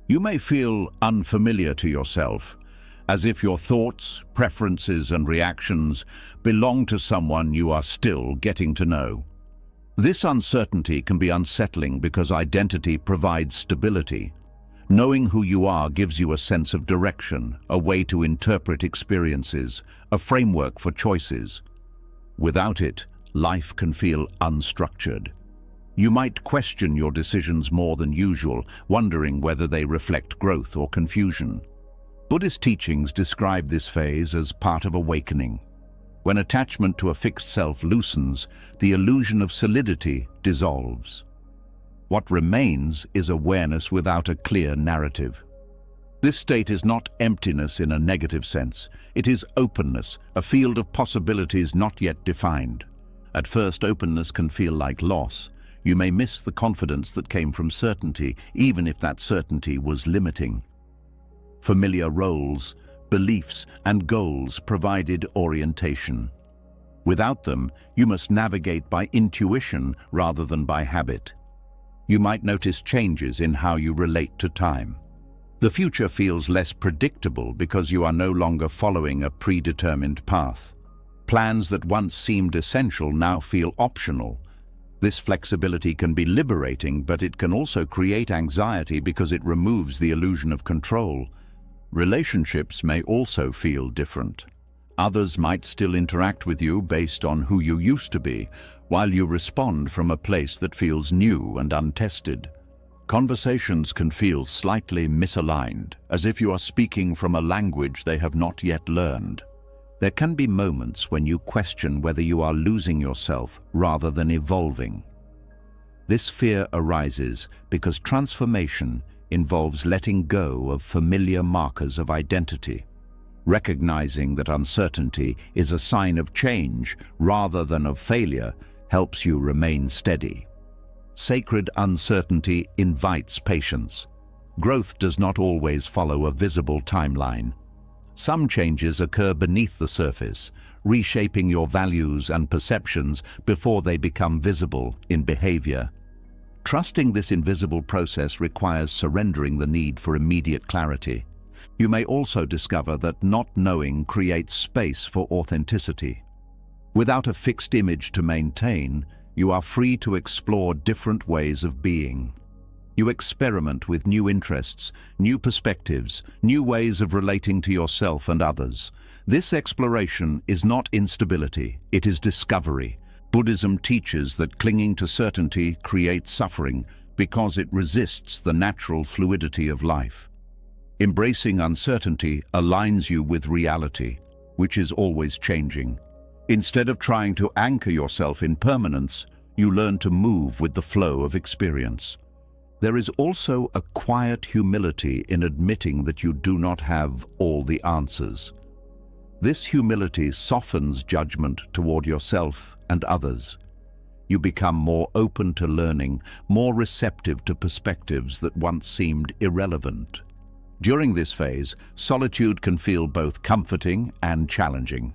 You may feel unfamiliar to yourself, as if your thoughts, preferences, and reactions belong to someone you are still getting to know. This uncertainty can be unsettling because identity provides stability. Knowing who you are gives you a sense of direction, a way to interpret experiences, a framework for choices. Without it, life can feel unstructured. You might question your decisions more than usual, wondering whether they reflect growth or confusion. Buddhist teachings describe this phase as part of awakening. When attachment to a fixed self loosens, the illusion of solidity dissolves. What remains is awareness without a clear narrative. This state is not emptiness in a negative sense. It is openness, a field of possibilities not yet defined. At first, openness can feel like loss. You may miss the confidence that came from certainty, even if that certainty was limiting. Familiar roles, beliefs, and goals provided orientation. Without them, you must navigate by intuition rather than by habit. You might notice changes in how you relate to time. The future feels less predictable because you are no longer following a predetermined path. Plans that once seemed essential now feel optional. This flexibility can be liberating, but it can also create anxiety because it removes the illusion of control. Relationships may also feel different. Others might still interact with you based on who you used to be, while you respond from a place that feels new and untested. Conversations can feel slightly misaligned, as if you are speaking from a language they have not yet learned. There can be moments when you question whether you are losing yourself rather than evolving. This fear arises because transformation involves letting go of familiar markers of identity. Recognizing that uncertainty is a sign of change rather than of failure helps you remain steady. Sacred uncertainty invites patience. Growth does not always follow a visible timeline. Some changes occur beneath the surface, reshaping your values and perceptions before they become visible in behavior. Trusting this invisible process requires surrendering the need for immediate clarity. You may also discover that not knowing creates space for authenticity. Without a fixed image to maintain, you are free to explore different ways of being. You experiment with new interests, new perspectives, new ways of relating to yourself and others. This exploration is not instability, it is discovery. Buddhism teaches that clinging to certainty creates suffering because it resists the natural fluidity of life. Embracing uncertainty aligns you with reality, which is always changing. Instead of trying to anchor yourself in permanence, you learn to move with the flow of experience. There is also a quiet humility in admitting that you do not have all the answers. This humility softens judgment toward yourself and others. You become more open to learning, more receptive to perspectives that once seemed irrelevant. During this phase, solitude can feel both comforting and challenging.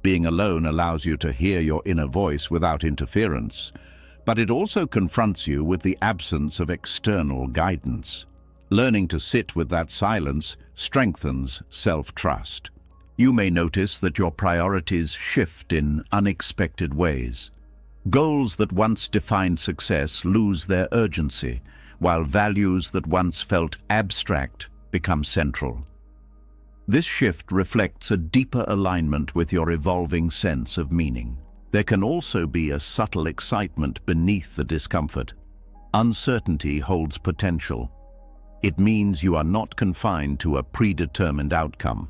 Being alone allows you to hear your inner voice without interference, but it also confronts you with the absence of external guidance. Learning to sit with that silence strengthens self-trust. You may notice that your priorities shift in unexpected ways. Goals that once defined success lose their urgency, while values that once felt abstract become central. This shift reflects a deeper alignment with your evolving sense of meaning. There can also be a subtle excitement beneath the discomfort. Uncertainty holds potential. It means you are not confined to a predetermined outcome.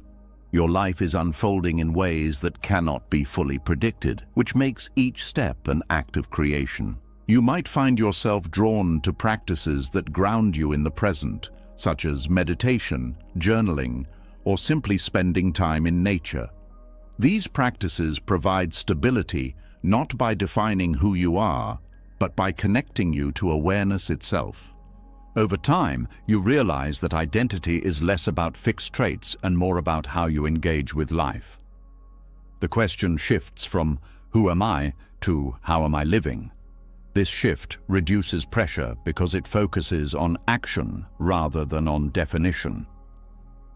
Your life is unfolding in ways that cannot be fully predicted, which makes each step an act of creation. You might find yourself drawn to practices that ground you in the present, such as meditation, journaling, or simply spending time in nature. These practices provide stability not by defining who you are, but by connecting you to awareness itself. Over time, you realize that identity is less about fixed traits and more about how you engage with life. The question shifts from "who am I?" to "how am I living?" This shift reduces pressure because it focuses on action rather than on definition.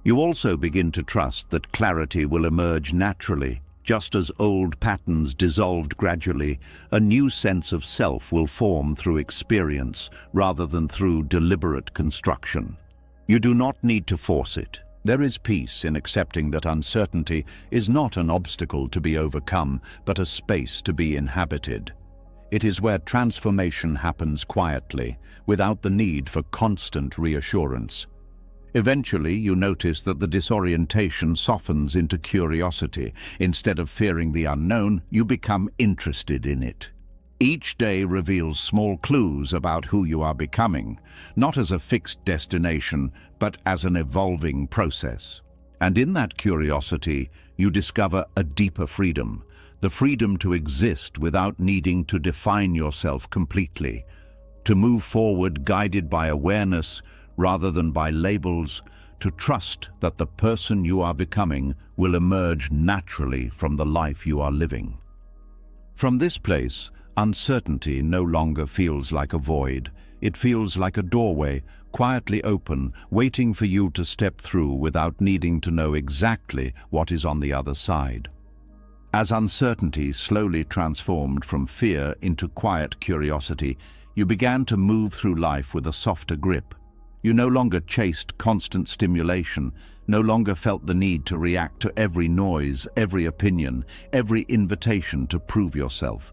You also begin to trust that clarity will emerge naturally. Just as old patterns dissolved gradually, a new sense of self will form through experience rather than through deliberate construction. You do not need to force it. There is peace in accepting that uncertainty is not an obstacle to be overcome, but a space to be inhabited. It is where transformation happens quietly, without the need for constant reassurance. Eventually, you notice that the disorientation softens into curiosity. Instead of fearing the unknown, you become interested in it. Each day reveals small clues about who you are becoming, not as a fixed destination, but as an evolving process. And in that curiosity, you discover a deeper freedom, the freedom to exist without needing to define yourself completely, to move forward guided by awareness rather than by labels, to trust that the person you are becoming will emerge naturally from the life you are living. From this place, uncertainty no longer feels like a void. It feels like a doorway, quietly open, waiting for you to step through without needing to know exactly what is on the other side. As uncertainty slowly transformed from fear into quiet curiosity, you began to move through life with a softer grip. You no longer chased constant stimulation, no longer felt the need to react to every noise, every opinion, every invitation to prove yourself.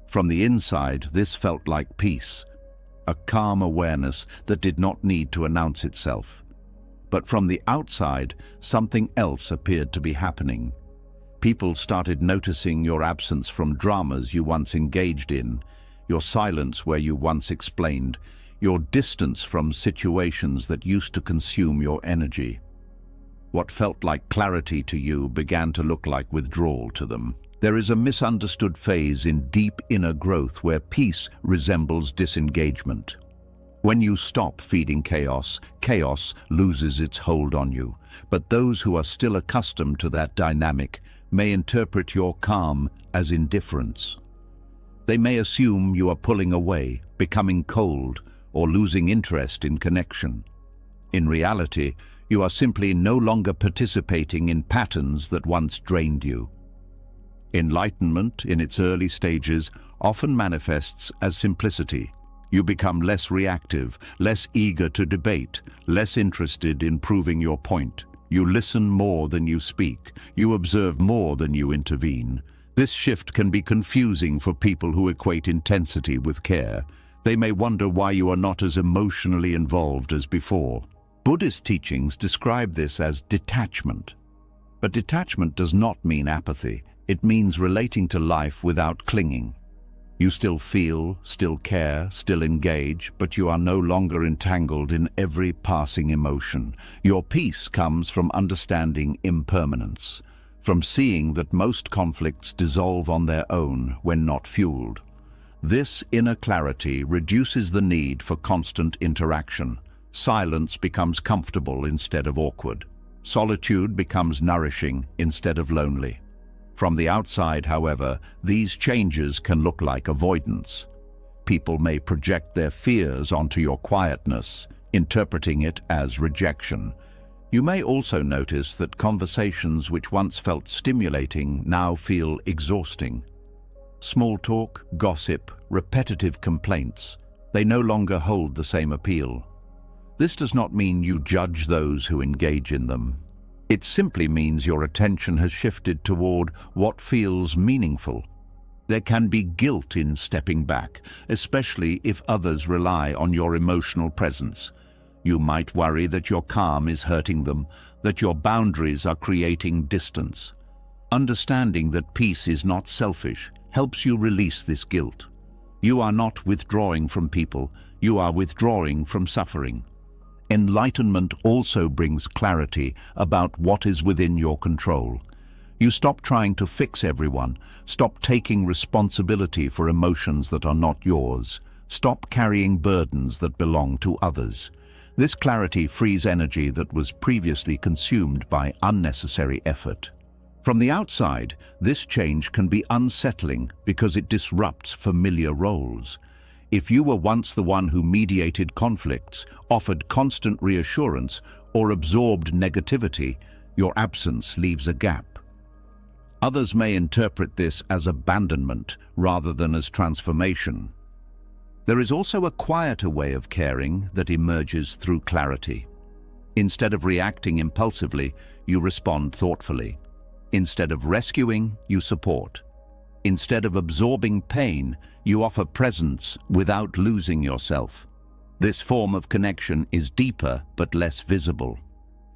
From the inside, this felt like peace, a calm awareness that did not need to announce itself. But from the outside, something else appeared to be happening. People started noticing your absence from dramas you once engaged in, your silence where you once explained, your distance from situations that used to consume your energy. What felt like clarity to you began to look like withdrawal to them. There is a misunderstood phase in deep inner growth where peace resembles disengagement. When you stop feeding chaos, chaos loses its hold on you. But those who are still accustomed to that dynamic may interpret your calm as indifference. They may assume you are pulling away, becoming cold, or losing interest in connection. In reality, you are simply no longer participating in patterns that once drained you. Enlightenment, in its early stages, often manifests as simplicity. You become less reactive, less eager to debate, less interested in proving your point. You listen more than you speak. You observe more than you intervene. This shift can be confusing for people who equate intensity with care. They may wonder why you are not as emotionally involved as before. Buddhist teachings describe this as detachment. But detachment does not mean apathy. It means relating to life without clinging. You still feel, still care, still engage, but you are no longer entangled in every passing emotion. Your peace comes from understanding impermanence, from seeing that most conflicts dissolve on their own when not fueled. This inner clarity reduces the need for constant interaction. Silence becomes comfortable instead of awkward. Solitude becomes nourishing instead of lonely. From the outside, however, these changes can look like avoidance. People may project their fears onto your quietness, interpreting it as rejection. You may also notice that conversations which once felt stimulating now feel exhausting. Small talk, gossip, repetitive complaints, they no longer hold the same appeal. This does not mean you judge those who engage in them. It simply means your attention has shifted toward what feels meaningful. There can be guilt in stepping back, especially if others rely on your emotional presence. You might worry that your calm is hurting them, that your boundaries are creating distance. Understanding that peace is not selfish helps you release this guilt. You are not withdrawing from people, you are withdrawing from suffering. Enlightenment also brings clarity about what is within your control. You stop trying to fix everyone, stop taking responsibility for emotions that are not yours, stop carrying burdens that belong to others. This clarity frees energy that was previously consumed by unnecessary effort. From the outside, this change can be unsettling because it disrupts familiar roles. If you were once the one who mediated conflicts, offered constant reassurance, or absorbed negativity, your absence leaves a gap. Others may interpret this as abandonment rather than as transformation. There is also a quieter way of caring that emerges through clarity. Instead of reacting impulsively, you respond thoughtfully. Instead of rescuing, you support. Instead of absorbing pain, you offer presence without losing yourself. This form of connection is deeper but less visible.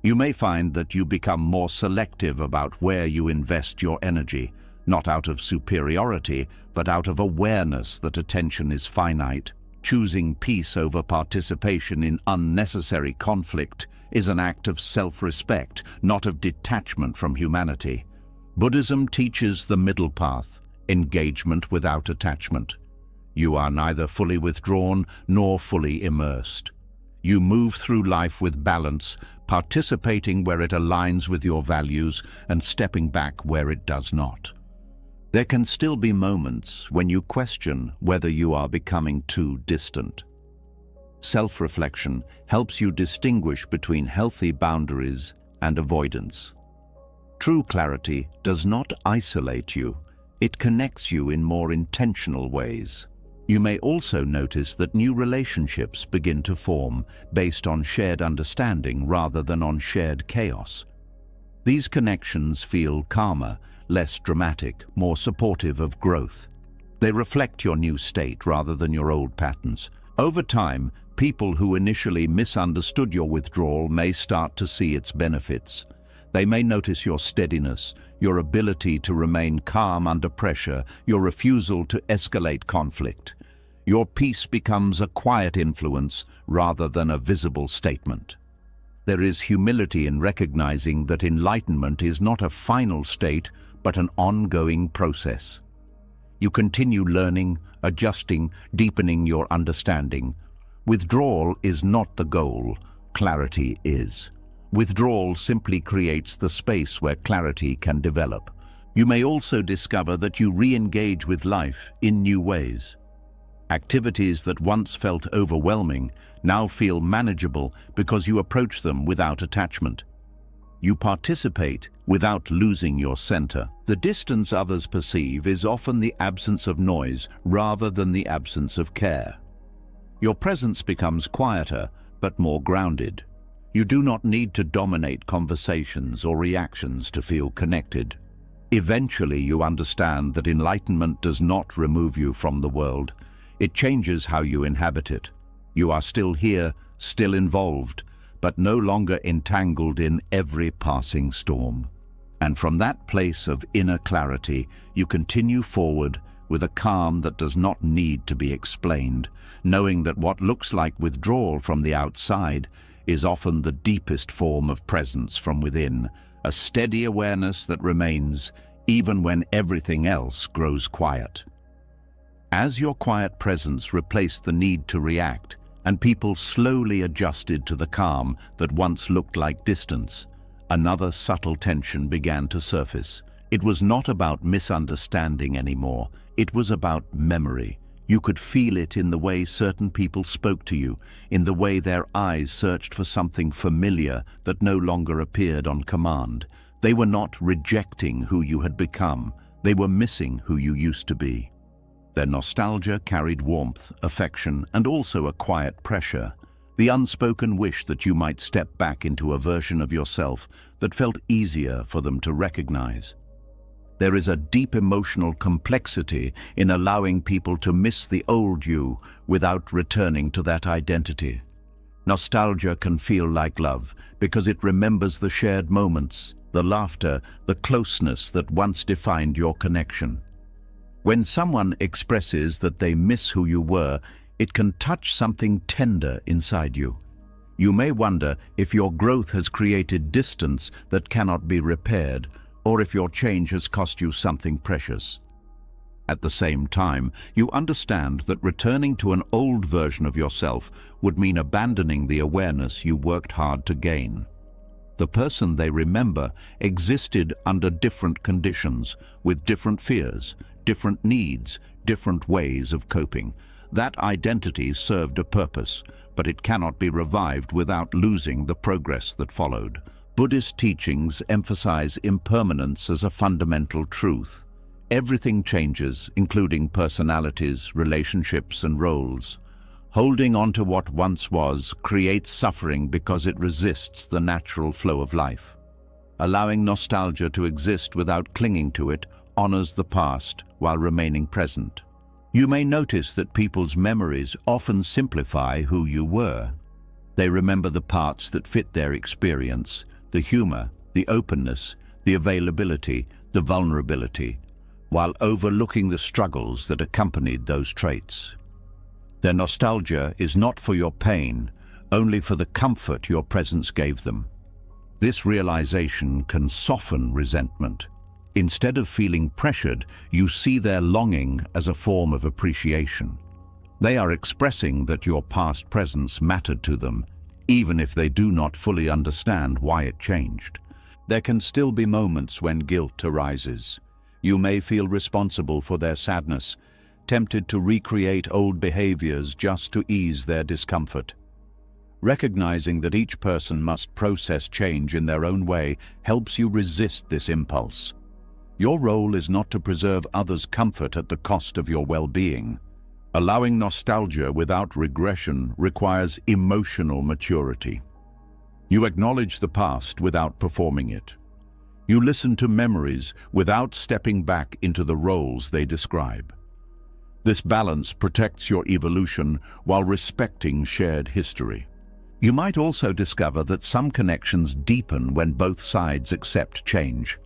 You may find that you become more selective about where you invest your energy, not out of superiority, but out of awareness that attention is finite. Choosing peace over participation in unnecessary conflict is an act of self-respect, not of detachment from humanity. Buddhism teaches the middle path, engagement without attachment. You are neither fully withdrawn nor fully immersed. You move through life with balance, participating where it aligns with your values and stepping back where it does not. There can still be moments when you question whether you are becoming too distant. Self-reflection helps you distinguish between healthy boundaries and avoidance. True clarity does not isolate you. It connects you in more intentional ways. You may also notice that new relationships begin to form based on shared understanding rather than on shared chaos. These connections feel calmer, less dramatic, more supportive of growth. They reflect your new state rather than your old patterns. Over time, people who initially misunderstood your withdrawal may start to see its benefits. They may notice your steadiness, your ability to remain calm under pressure, your refusal to escalate conflict. Your peace becomes a quiet influence rather than a visible statement. There is humility in recognizing that enlightenment is not a final state, but an ongoing process. You continue learning, adjusting, deepening your understanding. Withdrawal is not the goal, clarity is. Withdrawal simply creates the space where clarity can develop. You may also discover that you re-engage with life in new ways. Activities that once felt overwhelming now feel manageable because you approach them without attachment. You participate without losing your center. The distance others perceive is often the absence of noise rather than the absence of care. Your presence becomes quieter but more grounded. You do not need to dominate conversations or reactions to feel connected. Eventually, you understand that enlightenment does not remove you from the world. It changes how you inhabit it. You are still here, still involved, but no longer entangled in every passing storm. And from that place of inner clarity, you continue forward with a calm that does not need to be explained, knowing that what looks like withdrawal from the outside is often the deepest form of presence from within, a steady awareness that remains even when everything else grows quiet. As your quiet presence replaced the need to react, and people slowly adjusted to the calm that once looked like distance, another subtle tension began to surface. It was not about misunderstanding anymore. It was about memory. You could feel it in the way certain people spoke to you, in the way their eyes searched for something familiar that no longer appeared on command. They were not rejecting who you had become. They were missing who you used to be. Their nostalgia carried warmth, affection, and also a quiet pressure, the unspoken wish that you might step back into a version of yourself that felt easier for them to recognize. There is a deep emotional complexity in allowing people to miss the old you without returning to that identity. Nostalgia can feel like love because it remembers the shared moments, the laughter, the closeness that once defined your connection. When someone expresses that they miss who you were, it can touch something tender inside you. You may wonder if your growth has created distance that cannot be repaired, or if your change has cost you something precious. At the same time, you understand that returning to an old version of yourself would mean abandoning the awareness you worked hard to gain. The person they remember existed under different conditions, with different fears, different needs, different ways of coping. That identity served a purpose, but it cannot be revived without losing the progress that followed. Buddhist teachings emphasize impermanence as a fundamental truth. Everything changes, including personalities, relationships, and roles. Holding on to what once was creates suffering because it resists the natural flow of life. Allowing nostalgia to exist without clinging to it honors the past while remaining present. You may notice that people's memories often simplify who you were. They remember the parts that fit their experience, the humor, the openness, the availability, the vulnerability, while overlooking the struggles that accompanied those traits. Their nostalgia is not for your pain, only for the comfort your presence gave them. This realization can soften resentment. Instead of feeling pressured, you see their longing as a form of appreciation. They are expressing that your past presence mattered to them, even if they do not fully understand why it changed. There can still be moments when guilt arises. You may feel responsible for their sadness, tempted to recreate old behaviors just to ease their discomfort. Recognizing that each person must process change in their own way helps you resist this impulse. Your role is not to preserve others' comfort at the cost of your well-being. Allowing nostalgia without regression requires emotional maturity. You acknowledge the past without performing it. You listen to memories without stepping back into the roles they describe. This balance protects your evolution while respecting shared history. You might also discover that some connections deepen when both sides accept change.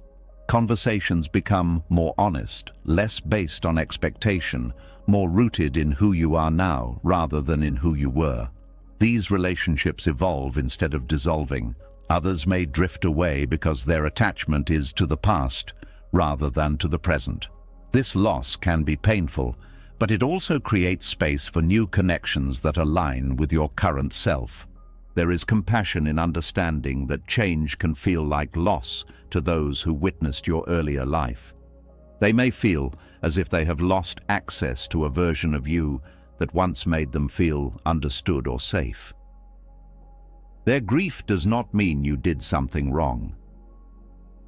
Conversations become more honest, less based on expectation, more rooted in who you are now rather than in who you were. These relationships evolve instead of dissolving. Others may drift away because their attachment is to the past rather than to the present. This loss can be painful, but it also creates space for new connections that align with your current self. There is compassion in understanding that change can feel like loss to those who witnessed your earlier life. They may feel as if they have lost access to a version of you that once made them feel understood or safe. Their grief does not mean you did something wrong.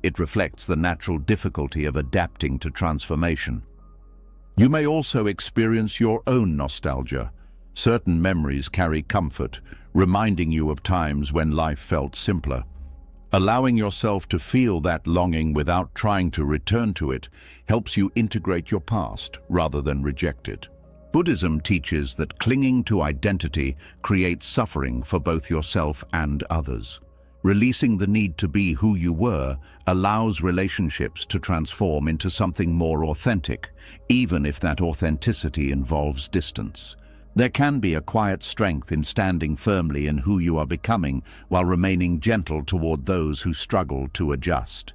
It reflects the natural difficulty of adapting to transformation. You may also experience your own nostalgia. Certain memories carry comfort, reminding you of times when life felt simpler. Allowing yourself to feel that longing without trying to return to it helps you integrate your past rather than reject it. Buddhism teaches that clinging to identity creates suffering for both yourself and others. Releasing the need to be who you were allows relationships to transform into something more authentic, even if that authenticity involves distance. There can be a quiet strength in standing firmly in who you are becoming while remaining gentle toward those who struggle to adjust.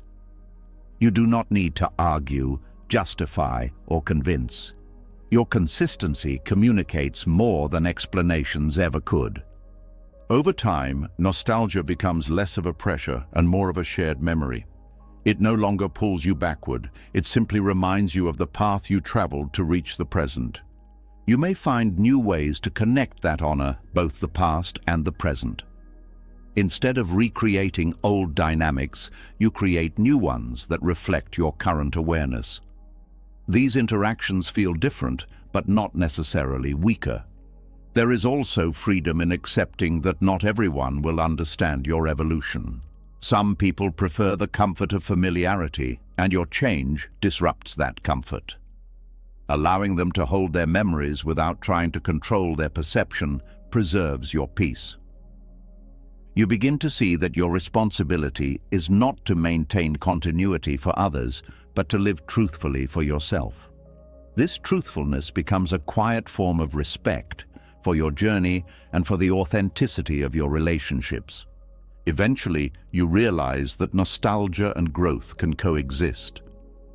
You do not need to argue, justify, or convince. Your consistency communicates more than explanations ever could. Over time, nostalgia becomes less of a pressure and more of a shared memory. It no longer pulls you backward, it simply reminds you of the path you traveled to reach the present. You may find new ways to connect that honor, both the past and the present. Instead of recreating old dynamics, you create new ones that reflect your current awareness. These interactions feel different, but not necessarily weaker. There is also freedom in accepting that not everyone will understand your evolution. Some people prefer the comfort of familiarity, and your change disrupts that comfort. Allowing them to hold their memories without trying to control their perception preserves your peace. You begin to see that your responsibility is not to maintain continuity for others, but to live truthfully for yourself. This truthfulness becomes a quiet form of respect for your journey and for the authenticity of your relationships. Eventually, you realize that nostalgia and growth can coexist.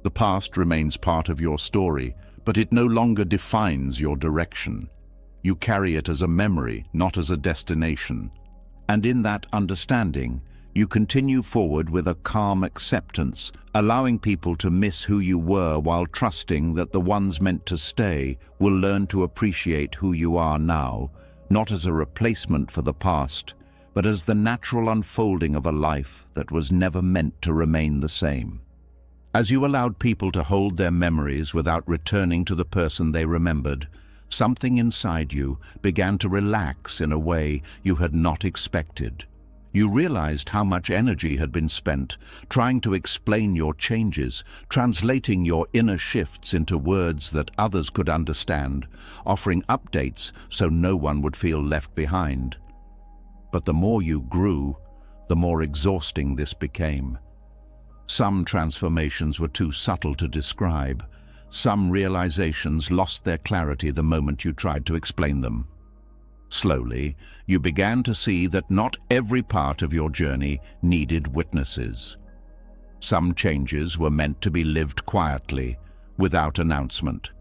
The past remains part of your story, but it no longer defines your direction. You carry it as a memory, not as a destination. And in that understanding, you continue forward with a calm acceptance, allowing people to miss who you were while trusting that the ones meant to stay will learn to appreciate who you are now, not as a replacement for the past, but as the natural unfolding of a life that was never meant to remain the same. As you allowed people to hold their memories without returning to the person they remembered, something inside you began to relax in a way you had not expected. You realized how much energy had been spent trying to explain your changes, translating your inner shifts into words that others could understand, offering updates so no one would feel left behind. But the more you grew, the more exhausting this became. Some transformations were too subtle to describe. Some realizations lost their clarity the moment you tried to explain them. Slowly, you began to see that not every part of your journey needed witnesses. Some changes were meant to be lived quietly, without announcement.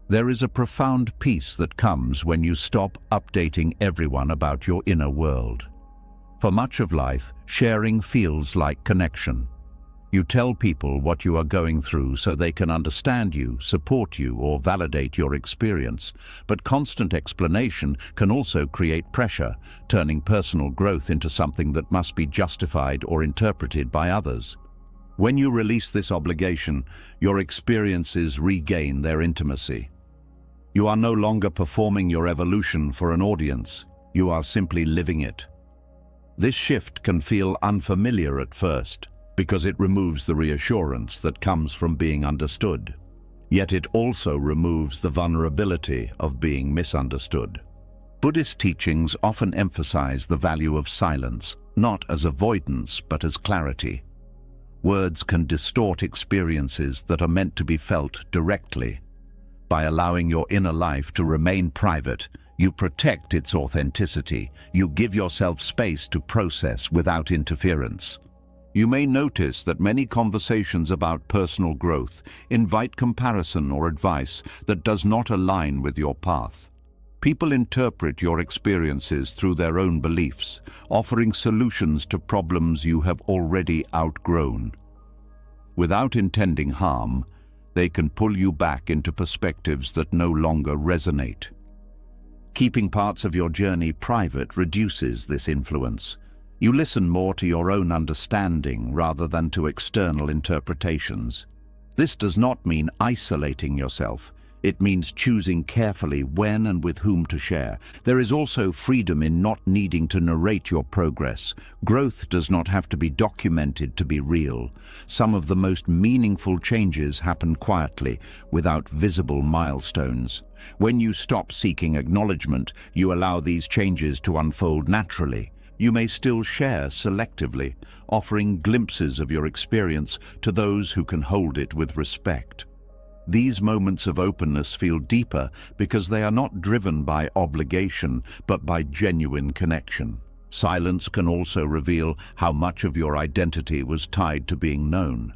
There is a profound peace that comes when you stop updating everyone about your inner world. For much of life, sharing feels like connection. You tell people what you are going through so they can understand you, support you, or validate your experience. But constant explanation can also create pressure, turning personal growth into something that must be justified or interpreted by others. When you release this obligation, your experiences regain their intimacy. You are no longer performing your evolution for an audience. You are simply living it. This shift can feel unfamiliar at first, because it removes the reassurance that comes from being understood. Yet it also removes the vulnerability of being misunderstood. Buddhist teachings often emphasize the value of silence, not as avoidance but as clarity. Words can distort experiences that are meant to be felt directly. By allowing your inner life to remain private, you protect its authenticity. You give yourself space to process without interference. You may notice that many conversations about personal growth invite comparison or advice that does not align with your path. People interpret your experiences through their own beliefs, offering solutions to problems you have already outgrown. Without intending harm, they can pull you back into perspectives that no longer resonate. Keeping parts of your journey private reduces this influence. You listen more to your own understanding rather than to external interpretations. This does not mean isolating yourself. It means choosing carefully when and with whom to share. There is also freedom in not needing to narrate your progress. Growth does not have to be documented to be real. Some of the most meaningful changes happen quietly, without visible milestones. When you stop seeking acknowledgement, you allow these changes to unfold naturally. You may still share selectively, offering glimpses of your experience to those who can hold it with respect. These moments of openness feel deeper because they are not driven by obligation, but by genuine connection. Silence can also reveal how much of your identity was tied to being known.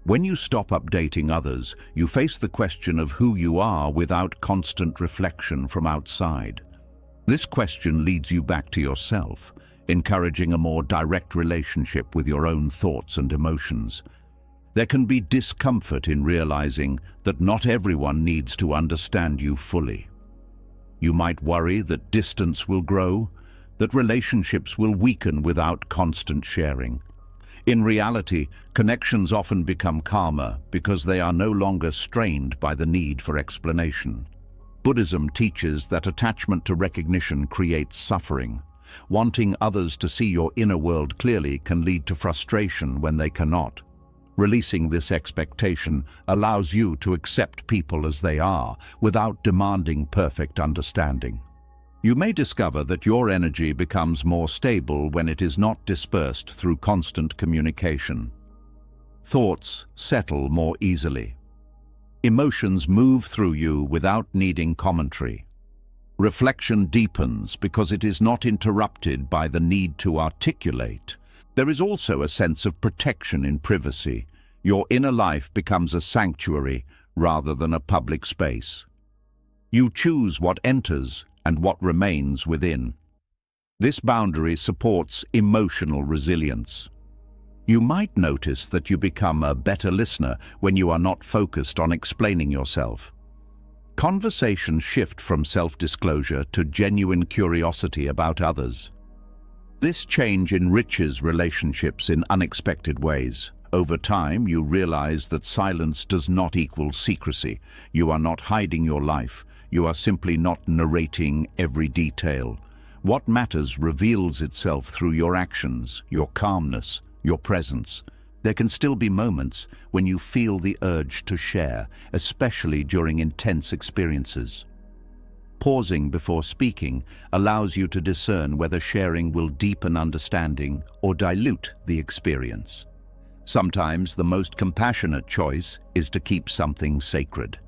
When you stop updating others, you face the question of who you are without constant reflection from outside. This question leads you back to yourself, encouraging a more direct relationship with your own thoughts and emotions. There can be discomfort in realizing that not everyone needs to understand you fully. You might worry that distance will grow, that relationships will weaken without constant sharing. In reality, connections often become calmer because they are no longer strained by the need for explanation. Buddhism teaches that attachment to recognition creates suffering. Wanting others to see your inner world clearly can lead to frustration when they cannot. Releasing this expectation allows you to accept people as they are without demanding perfect understanding. You may discover that your energy becomes more stable when it is not dispersed through constant communication. Thoughts settle more easily. Emotions move through you without needing commentary. Reflection deepens because it is not interrupted by the need to articulate. There is also a sense of protection in privacy. Your inner life becomes a sanctuary rather than a public space. You choose what enters and what remains within. This boundary supports emotional resilience. You might notice that you become a better listener when you are not focused on explaining yourself. Conversations shift from self-disclosure to genuine curiosity about others. This change enriches relationships in unexpected ways. Over time, you realize that silence does not equal secrecy. You are not hiding your life. You are simply not narrating every detail. What matters reveals itself through your actions, your calmness, your presence. There can still be moments when you feel the urge to share, especially during intense experiences. Pausing before speaking allows you to discern whether sharing will deepen understanding or dilute the experience. Sometimes the most compassionate choice is to keep something sacred.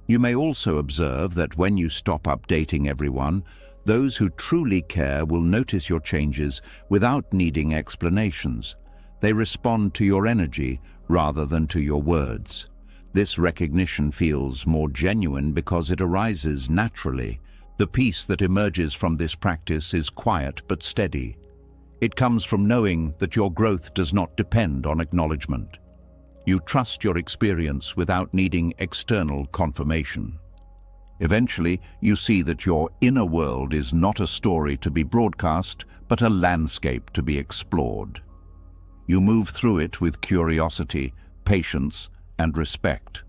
You may also observe that when you stop updating everyone, those who truly care will notice your changes without needing explanations. They respond to your energy rather than to your words. This recognition feels more genuine because it arises naturally. The peace that emerges from this practice is quiet but steady. It comes from knowing that your growth does not depend on acknowledgement. You trust your experience without needing external confirmation. Eventually, you see that your inner world is not a story to be broadcast, but a landscape to be explored. You move through it with curiosity, patience, and respect,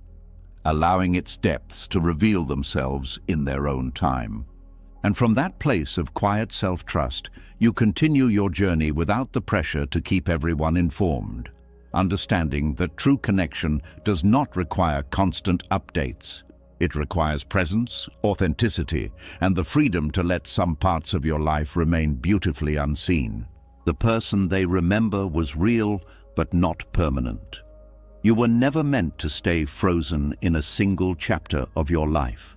allowing its depths to reveal themselves in their own time. And from that place of quiet self-trust, you continue your journey without the pressure to keep everyone informed, understanding that true connection does not require constant updates. It requires presence, authenticity, and the freedom to let some parts of your life remain beautifully unseen. The person they remember was real, but not permanent. You were never meant to stay frozen in a single chapter of your life.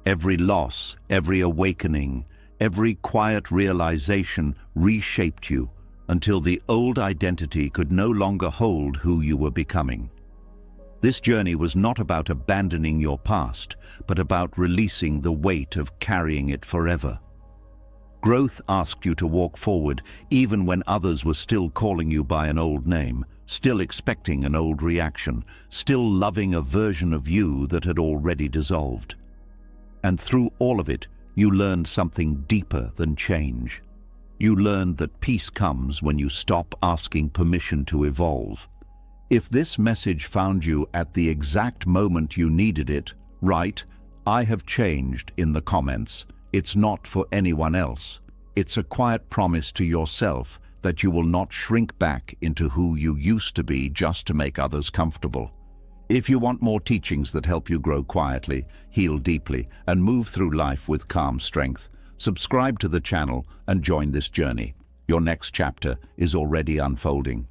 Every loss, every awakening, every quiet realization reshaped you until the old identity could no longer hold who you were becoming. This journey was not about abandoning your past, but about releasing the weight of carrying it forever. Growth asked you to walk forward even when others were still calling you by an old name, still expecting an old reaction, still loving a version of you that had already dissolved. And through all of it, you learned something deeper than change. You learned that peace comes when you stop asking permission to evolve. If this message found you at the exact moment you needed it, write, "I have changed" in the comments. It's not for anyone else. It's a quiet promise to yourself that you will not shrink back into who you used to be just to make others comfortable. If you want more teachings that help you grow quietly, heal deeply, and move through life with calm strength, subscribe to the channel and join this journey. Your next chapter is already unfolding.